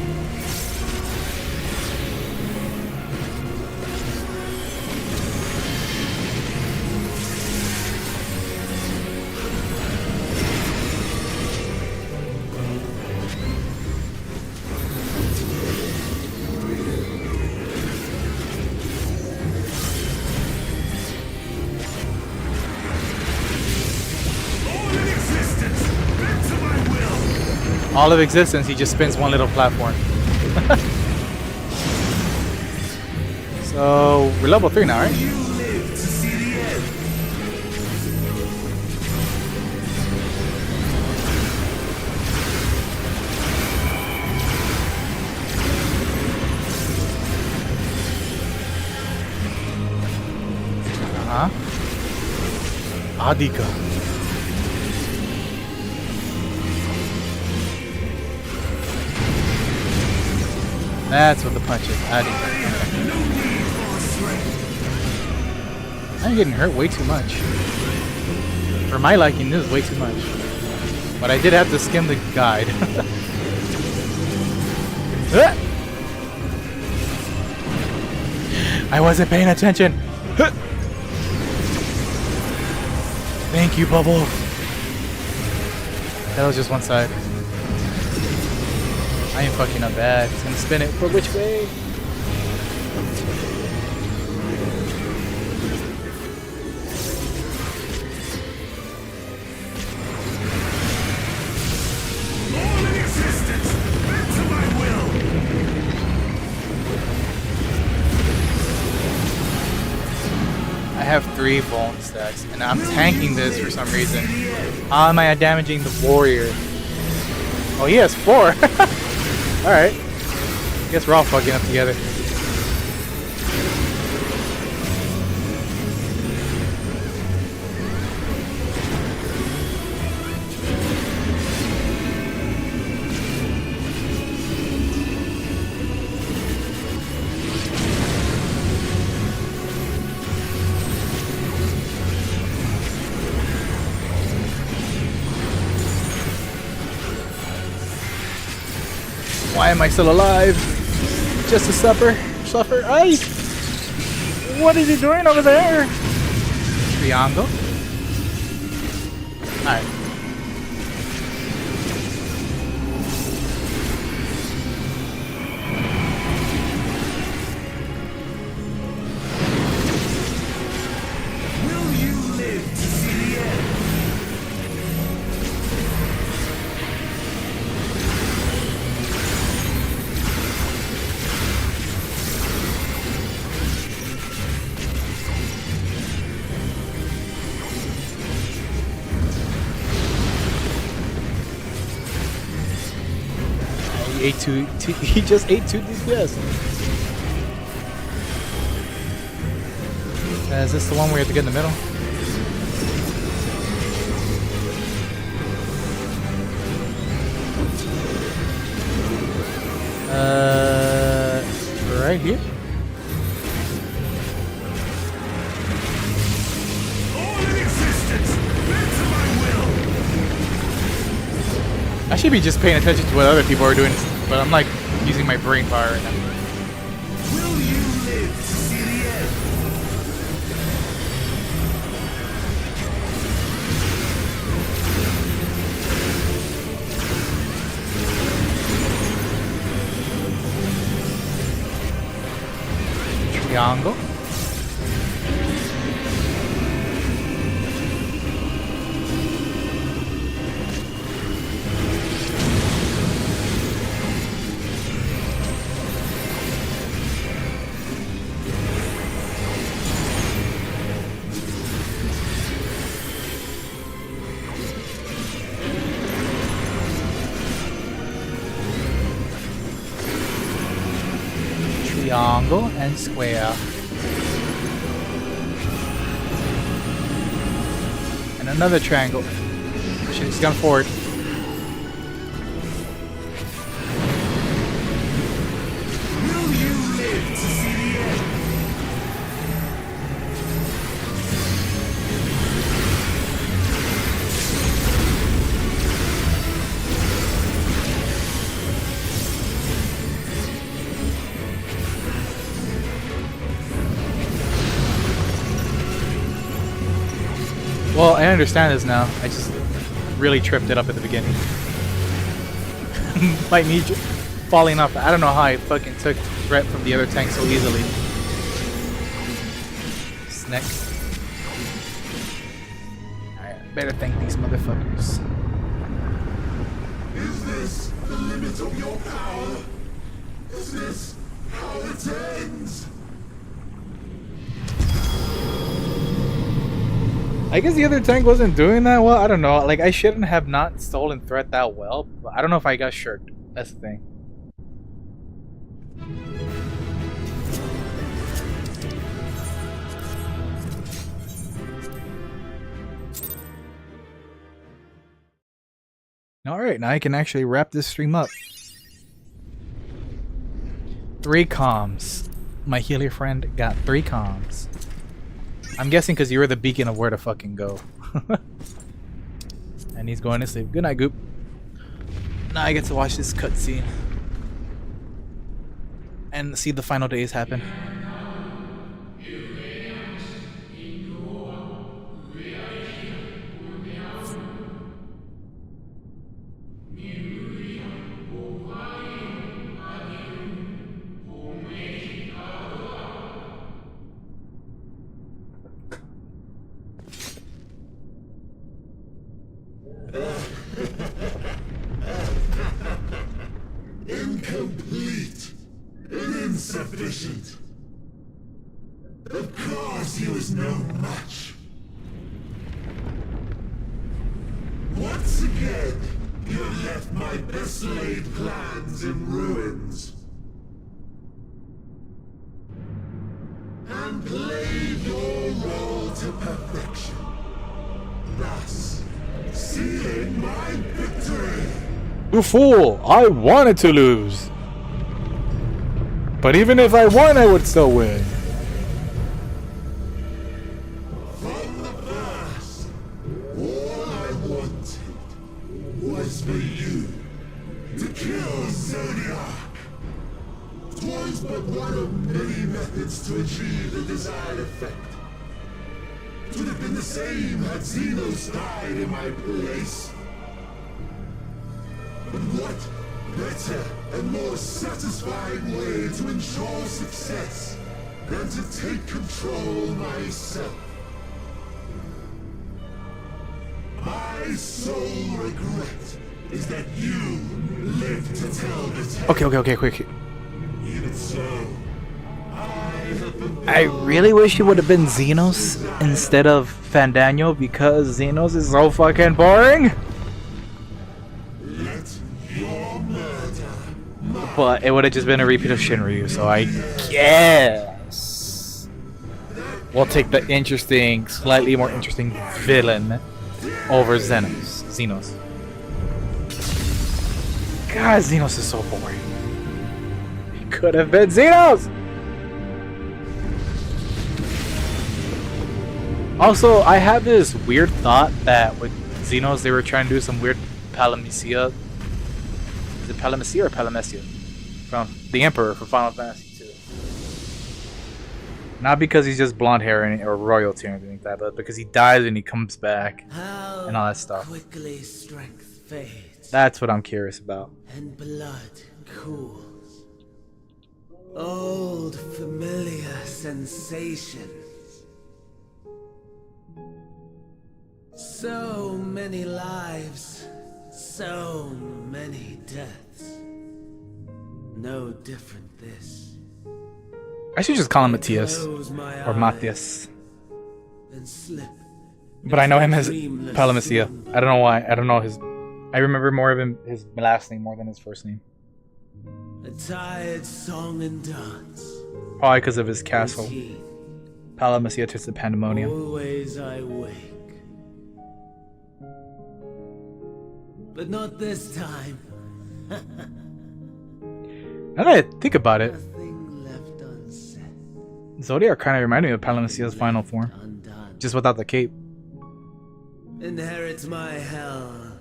All of existence, he just spins one little platform. So we're level 3 now, right? You live to see the end. Adika. That's what the punch is. Adika. I'm getting hurt way too much. For my liking, this is way too much. But I did have to skim the guide. I wasn't paying attention. Thank you, Bubble. That was just one side. I am fucking up bad. It's gonna spin it, but which way? All in existence, bent to my will. I have 3 Vuln stacks, and I'm tanking this for some reason. How am I damaging the warrior? Oh, he has 4. Alright. Guess we're all fucking up together. Why am I still alive? Just to suffer. Ay! What is he doing over there? Triangle? Alright. Will you live to see the end? He just ate 2 DPS. Is this the one where you have to get in the middle? Right here? All in existence, bent to my will. I should be just paying attention to what other people are doing, but I'm like using my brain power right now. Will you live to see the end? Triangle. Triangle and square. And another triangle. Shit, he's gone forward. Will you live to see the end? Well, I understand this now. I just really tripped it up at the beginning. Like me falling off. I don't know how I fucking took threat from the other tank so easily. Snack. Alright, better thank these motherfuckers. Is this the limit of your power? Is this how it ends? I guess the other tank wasn't doing that well. I don't know. Like, I shouldn't have not stolen threat that well. But I don't know if I got shirked. That's the thing. Alright, now I can actually wrap this stream up. 3 comms. My healer friend got 3 comms. I'm guessing because you were the beacon of where to fucking go. And he's going to sleep. Good night, Goop. Now I get to watch this cutscene. And see the final days happen. Incomplete and insufficient. Of course he was no match. Once again, you left my best laid plans in ruins. And played your role to perfection. Thus, sealing my victory. You fool! I wanted to lose! But even if I won, I would still win. From the first, all I wanted was for you to kill Zodiac. 'Twas but one of many methods to achieve the desired effect. It would have been the same had Xenos died in my place. But what better and more satisfying way to ensure success than to take control myself? My sole regret is that you live to tell the tale. Okay, quick. Even so, I really wish it would have been Xenos instead of Fandango because Xenos is so fucking boring. let your murder, But it would have just been a repeat of Shinryu, so I guess we'll take the interesting, slightly more interesting villain over Xenos. God, Xenos is so boring. He could have been Xenos! Also, I have this weird thought that with Xenos, they were trying to do some weird Palamecia. Is it Palamecia or Palamecia? From the Emperor from Final Fantasy II. Not because he's just blonde hair or royalty or anything like that, but because he dies and he comes back and all that stuff. Quickly strength fades That's what I'm curious about. and blood cools. Old familiar sensations. So many lives, so many deaths. No different this. I should just call him Matthias Close my or eyes Matthias. and slip. But I know him as Dreamless Palamecia. slumber. I don't know why. I don't know his. I remember more of his last name more than his first name. A tired song and dance. Probably because of his castle. Routine. Palamecia to the Pandemonium. Always I wake. But not this time. Now that I think about it, Nothing left unsaid. Zodiac kind of reminded me of Palamecia's final form, Undone. just without the cape. Inherit my hell.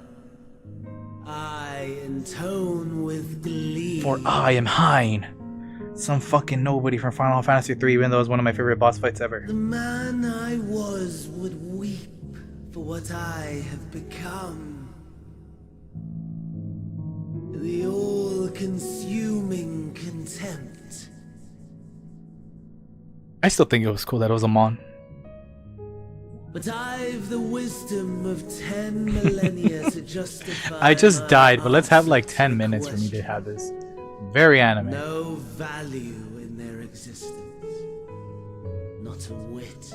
I intone with glee. For I am Hein, some fucking nobody from Final Fantasy III, even though it's one of my favorite boss fights ever. The man I was would weep for what I have become. The all-consuming contempt. I still think it was cool that it was a Mon. But I've the wisdom of 10 millennia to justify. I just my died, but let's have like answers 10 to minutes for me to question. have this. Very anime. No value in their existence. Not a whit.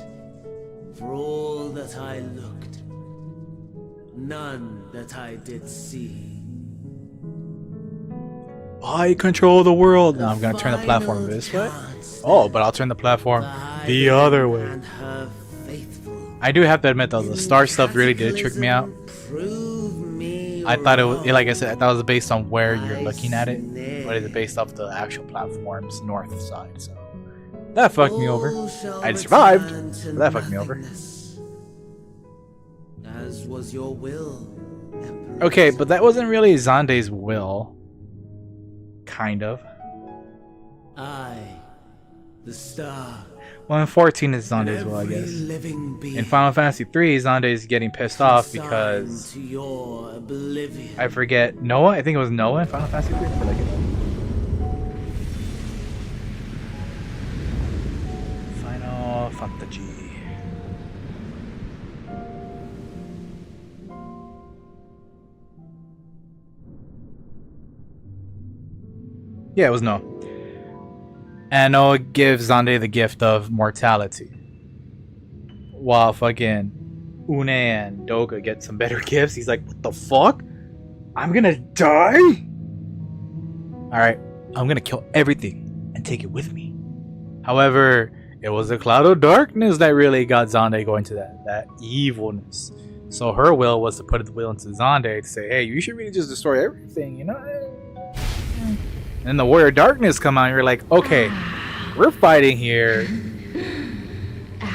For all that I looked, none that I did see. I control the world. Now I'm gonna turn the platform this way. Oh, but I'll turn the platform the other way. And her faithful. I do have to admit though, the star stuff really did trick me out. Prove me I thought it was, wrong. like I said, I thought it was based on where you're looking at it, but it's based off the actual platform's north side. So that fucked me over. All shall I survived, return to but that fucked me over. nothingness, as was your will, Emperor. Okay, but that wasn't really Zande's will. Kind of. I, the star. Well, in 14 is and Zande's will, I every guess. living being In Final Fantasy 3, Xande is getting pissed off consigned because to your oblivion. I forget Noah. I think it was Noah in Final Fantasy 3. I like it. Final Fantasy. Yeah, it was Noah. And Noah gives Xande the gift of mortality. While fucking Une and Doga get some better gifts. He's like, what the fuck? I'm gonna die? Alright, I'm gonna kill everything and take it with me. However, it was the cloud of darkness that really got Xande going to that evilness. So her will was to put the will into Xande to say, hey, you should really just destroy everything, you know? And then the warrior of darkness come out and you're like, okay, we're fighting here.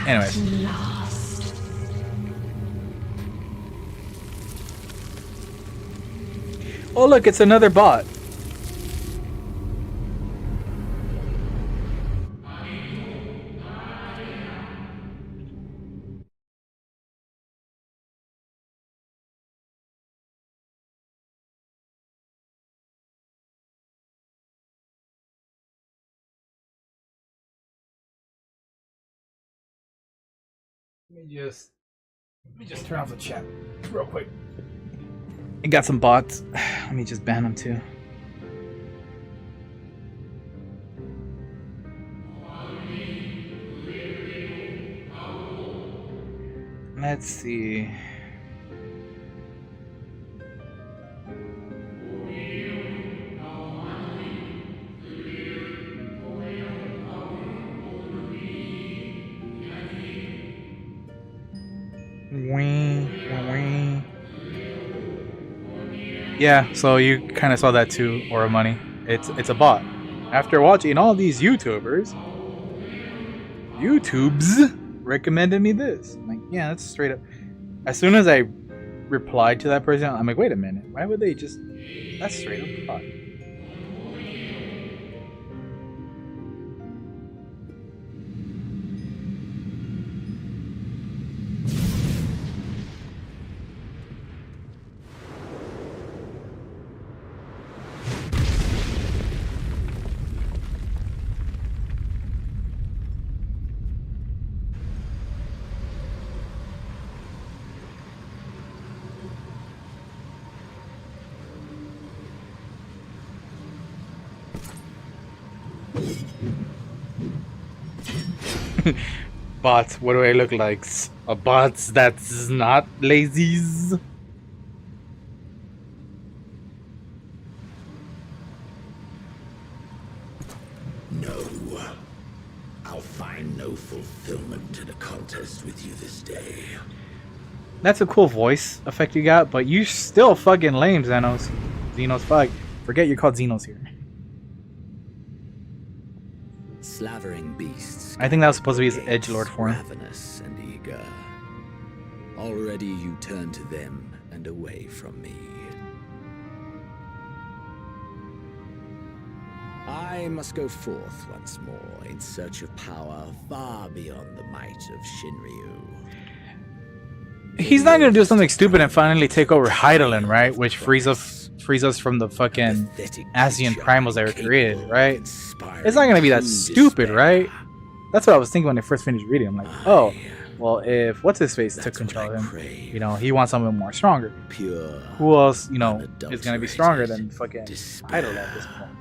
Anyways. Oh look, it's another bot. Let me just turn off the chat real quick. I got some bots. Let me just ban them too. Let's see. Yeah, so you kind of saw that too, Aura Money. It's a bot. After watching all these YouTubers recommended me this. I'm like, yeah, that's straight up. As soon as I replied to that person, I'm like, wait a minute, why would they just? That's straight up bot. Bots, what do I look like? A bot that's not lazy? No. I'll find no fulfillment in a contest with you this day. That's a cool voice effect you got, but you still fucking lame, Xenos. Xenos, fuck. Forget you're called Xenos here. Slavering beasts. I think that was supposed to be his edgelord form. Ravenous and eager. Already you turn to them and away from me. I must go forth once more in search of power far beyond the might of Shinryu. He's not gonna do something stupid and finally take over Heidelin, right? Which frees us from the fucking Asian primals that were created, right? It's not gonna be that stupid, right? That's what I was thinking when I first finished reading. I'm like, oh, well, if what's his face took control of him, you know, he wants something more stronger. Pure. Who else, you know, is gonna be stronger than fucking Heidelin at this point?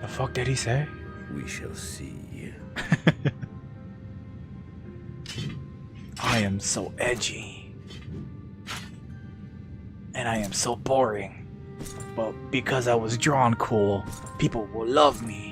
The fuck did he say? We shall see. I am so edgy. And I am so boring. But because I was drawn cool, people will love me.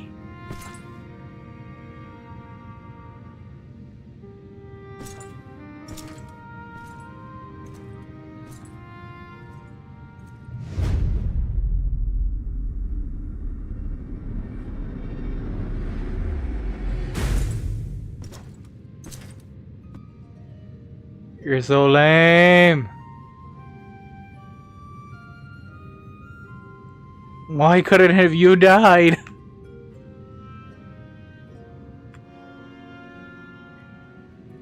You're so lame. Why couldn't have you died?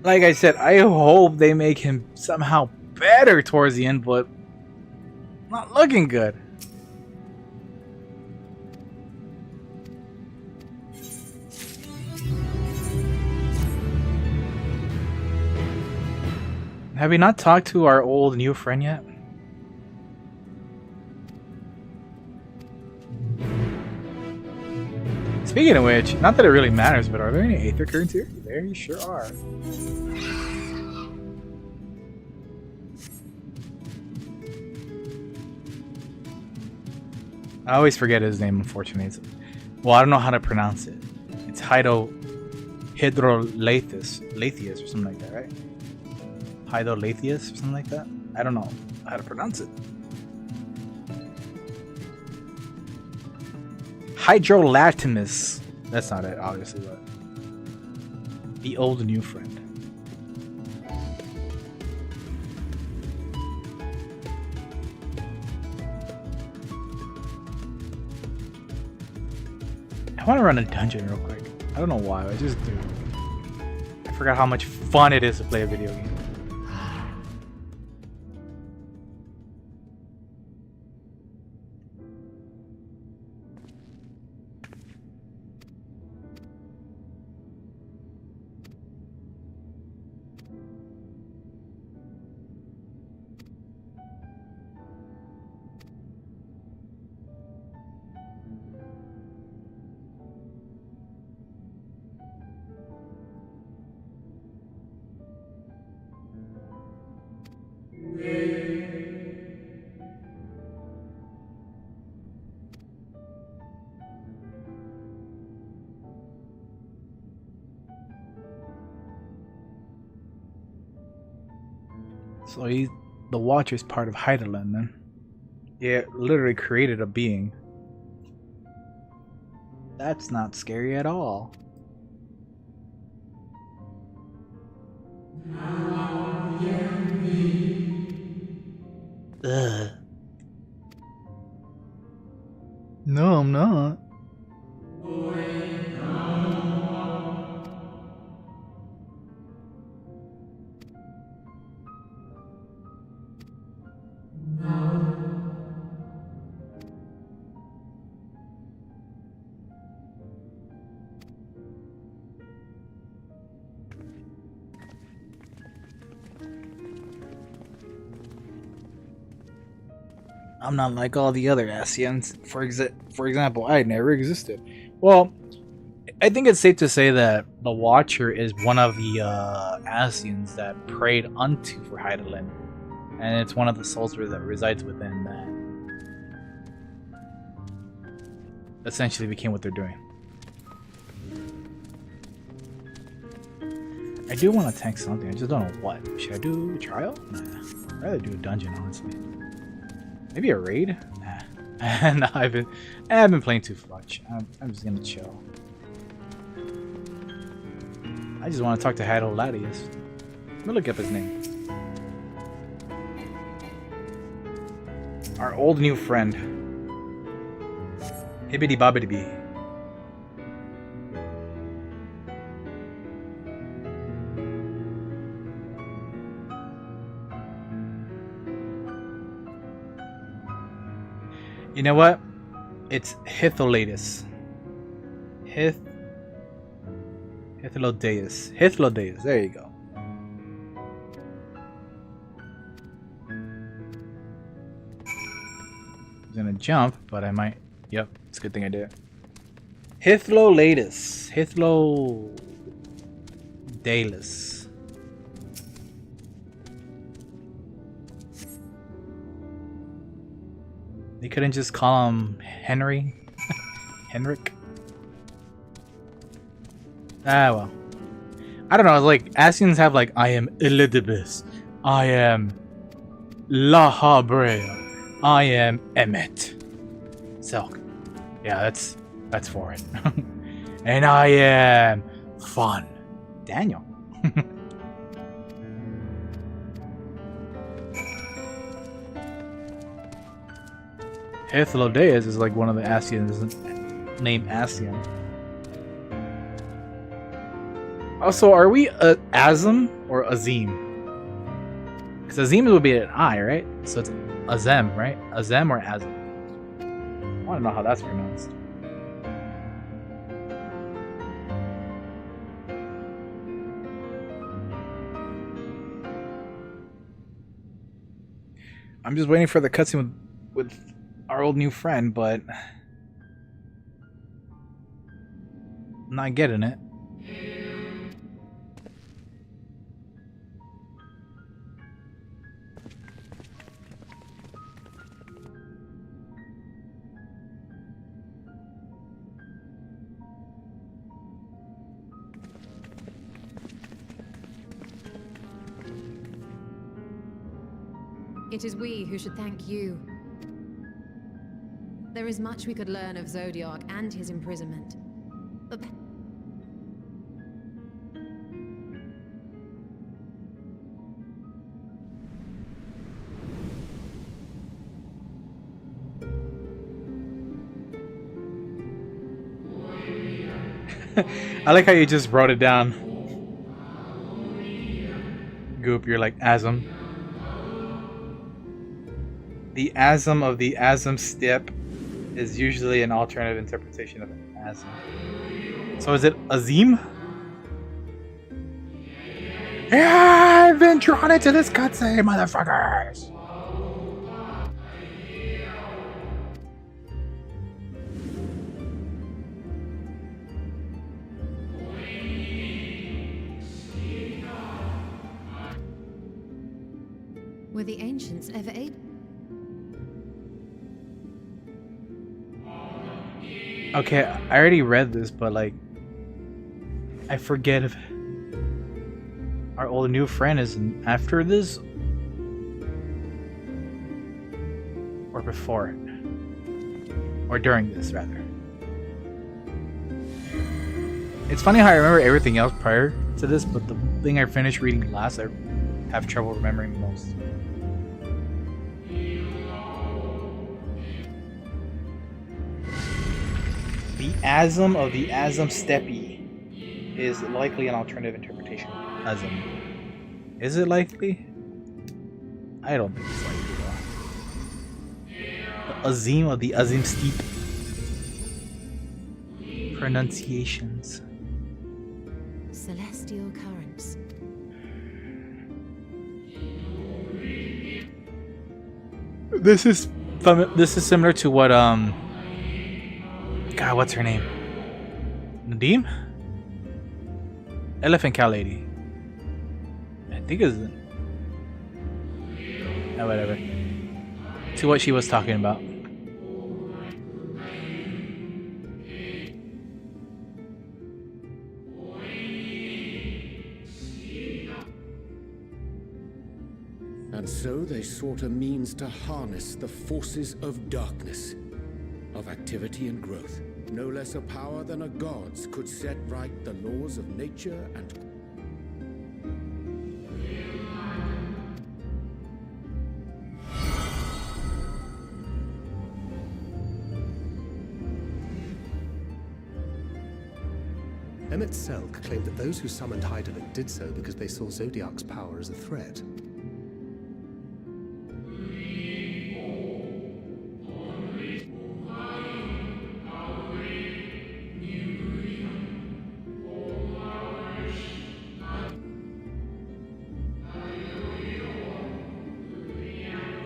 Like I said, I hope they make him somehow better towards the end, but not looking good. Have we not talked to our old new friend yet? Speaking of which, not that it really matters, but are there any Aether currents here? There you sure are. I always forget his name, unfortunately. Well, I don't know how to pronounce it. It's Hydrolathes or something like that, right? Hydrolathes or something like that? I don't know how to pronounce it. Hydrolatimus. That's not it, obviously, but the old new friend. I want to run a dungeon real quick. I don't know why, I just do. I forgot how much fun it is to play a video game. So the Watcher is part of Heidelin then. Yeah, it literally created a being. That's not scary at all. Ugh. No, I'm not. I'm not like all the other Asians. For example, I never existed. Well, I think it's safe to say that the Watcher is one of the Asians that prayed unto for Heidelin, and it's one of the souls that resides within that. Essentially became what they're doing. I do want to tank something, I just don't know what. Should I do a trial? Nah, I'd rather do a dungeon, honestly. Maybe a raid? Nah. No, I've been playing too much. I'm just gonna chill. I just want to talk to Hydrolatius. Let me look up his name. Our old new friend. Hibbity bobbity bee. You know what? It's Hitholatus. Hithlodeus. There you go. jump, but I might. Yep, it's a good thing I did. Hithlolatus. Hithlodalus. They couldn't just call him Henry? Henrik? Ah, well. I don't know, like, Asians have, like, I am Elidibus. I am La Habrea. I am Emmet. So, yeah, that's for it. And I am fun. Daniel. Hithlodalus is like one of the Asians named Asian. Also, are we Azim or Azim? Because Azim would be an I, right? So it's Azem, right? Azem or Azim? I want to know how that's pronounced. I'm just waiting for the cutscene with our old new friend, but I'm not getting it. It is we who should thank you. There is much we could learn of Zodiac and his imprisonment. But I like how you just wrote it down. Goop, you're like Azim. The Azim of the Azim step is usually an alternative interpretation of Azim. So is it Azim? Yeah, I've been drawn into this cutscene, motherfuckers! were the ancients ever able? Okay, I already read this, but like, I forget if our old new friend is after this or before it, or during this rather. It's funny how I remember everything else prior to this, but the thing I finished reading last, I have trouble remembering the most. The Azim of the Azim Steppe is likely an alternative interpretation of Azim. Is it likely? I don't think it's likely though. The Azim of the Azim Steppe. Pronunciations. Celestial currents. This is similar to what God, what's her name? Nadim? Elephant Cow Lady. I think it's whatever. To what she was talking about. And so they sought a means to harness the forces of darkness, of activity and growth. No less a power than a god's could set right the laws of nature and... Emmett Selk claimed that those who summoned Heidelin did so because they saw Zodiac's power as a threat.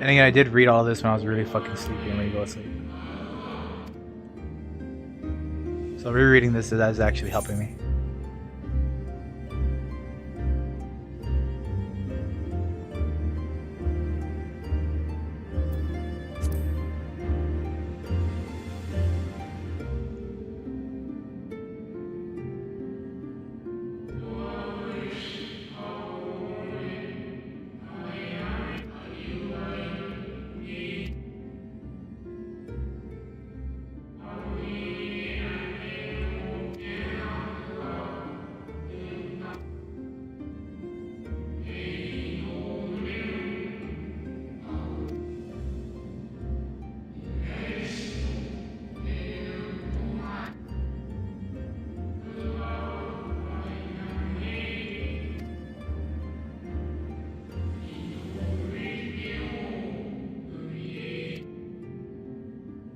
And again, I did read all this when I was really fucking sleepy and ready to go to sleep. So rereading this is actually helping me.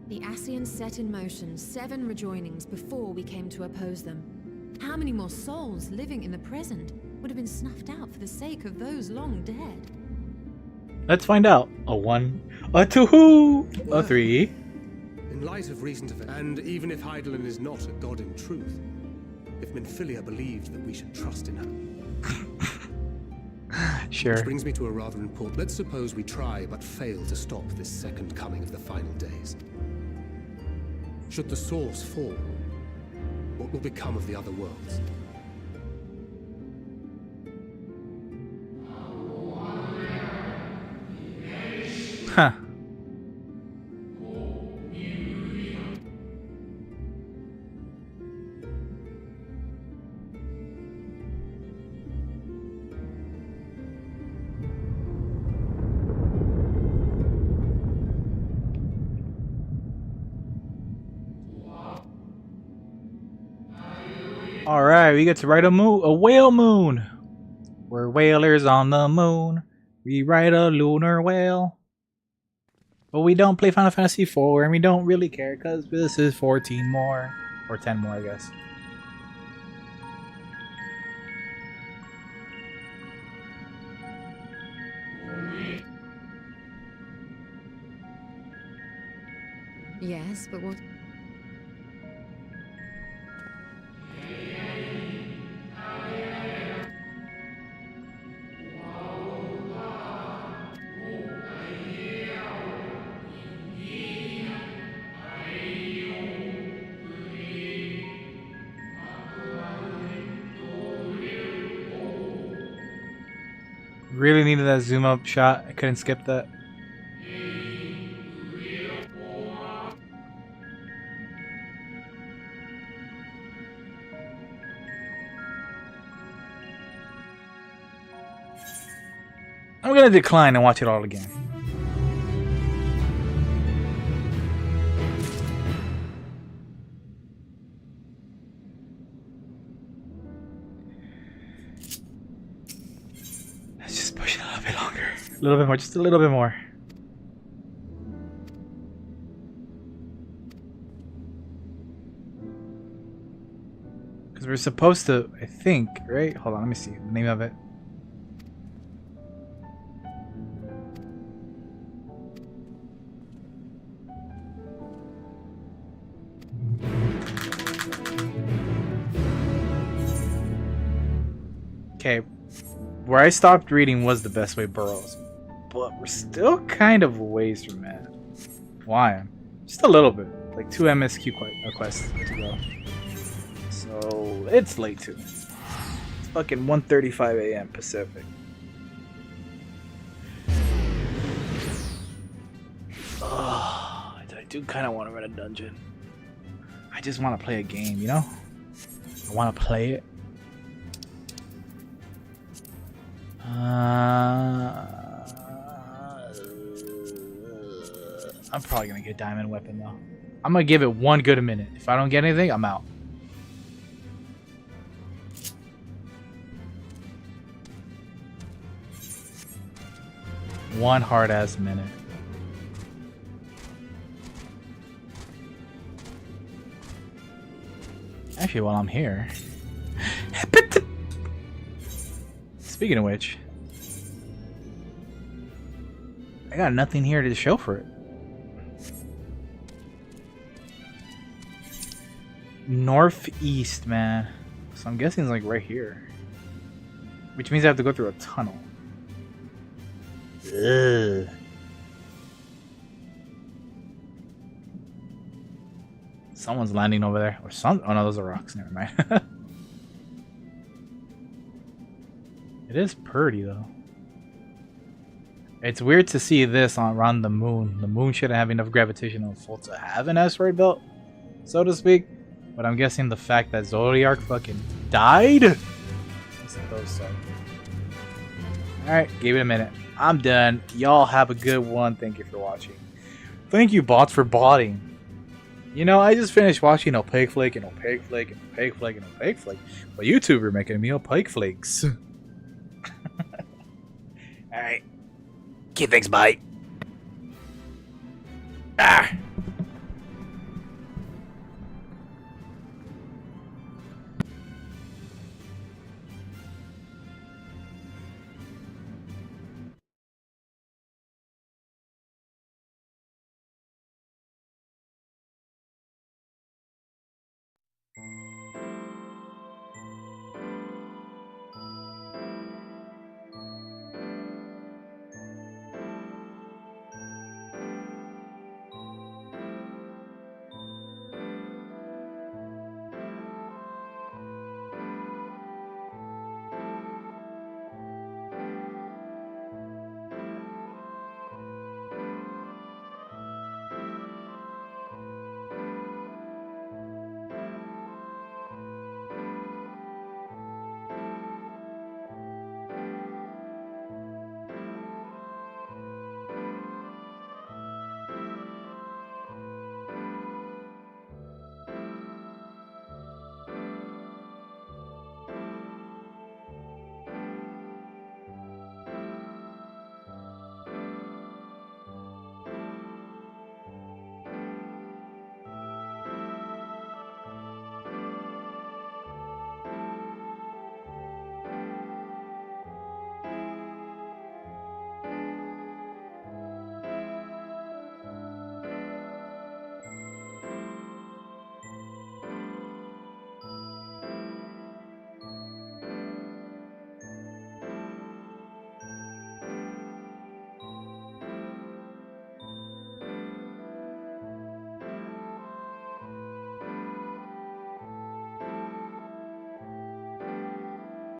The Ascians set in motion 7 rejoinings before we came to oppose them. How many more souls living in the present would have been snuffed out for the sake of those long dead? Let's find out. A 1, a 2, a 3. In light of recent events, and even if Hydaelyn is not a god in truth, if Minfilia believed that we should trust in her. Sure. Which brings me to a rather important... Let's suppose we try but fail to stop this second coming of the final days. Should the source fall, what will become of the other worlds? Huh. Alright, we get to ride a whale moon. We're whalers on the moon. We ride a lunar whale. But we don't play Final Fantasy IV, and we don't really care, because this is 14 more. Or 10 more, I guess. Yes, but what? Really needed that zoom up shot. I couldn't skip that. I'm gonna decline and watch it all again. Let's just push it a little bit longer. A little bit more, just a little bit more. Because we're supposed to, I think, right? Hold on, let me see the name of it. Okay, where I stopped reading was the best way burrows, but we're still kind of a ways from that. Why? Just a little bit, like 2 MSQ quests to go. So it's late too. It's fucking 1:35 a.m. Pacific. Oh, I do kind of want to run a dungeon. I just want to play a game, you know? I want to play it. I'm probably gonna get diamond weapon though. I'm gonna give it 1 good minute. If I don't get anything, I'm out. One hard ass minute. Actually, while I'm here, speaking of which, I got nothing here to show for it. Northeast, man. So I'm guessing it's like right here. Which means I have to go through a tunnel. Ugh. Someone's landing over there. Or some. Oh no, those are rocks. Never mind. It is pretty though. It's weird to see this on around the moon. The moon shouldn't have enough gravitational pull to have an asteroid belt, so to speak. But I'm guessing the fact that Zodiac fucking died. I suppose so. Alright, give it a minute. I'm done. Y'all have a good one. Thank you for watching. Thank you, bots, for botting. You know, I just finished watching Opaque Flake and Opaque Flake and Opaque Flake and Opaque Flake. But YouTube are making me Opaque Flakes. Alright. Okay, thanks, bye. Ah!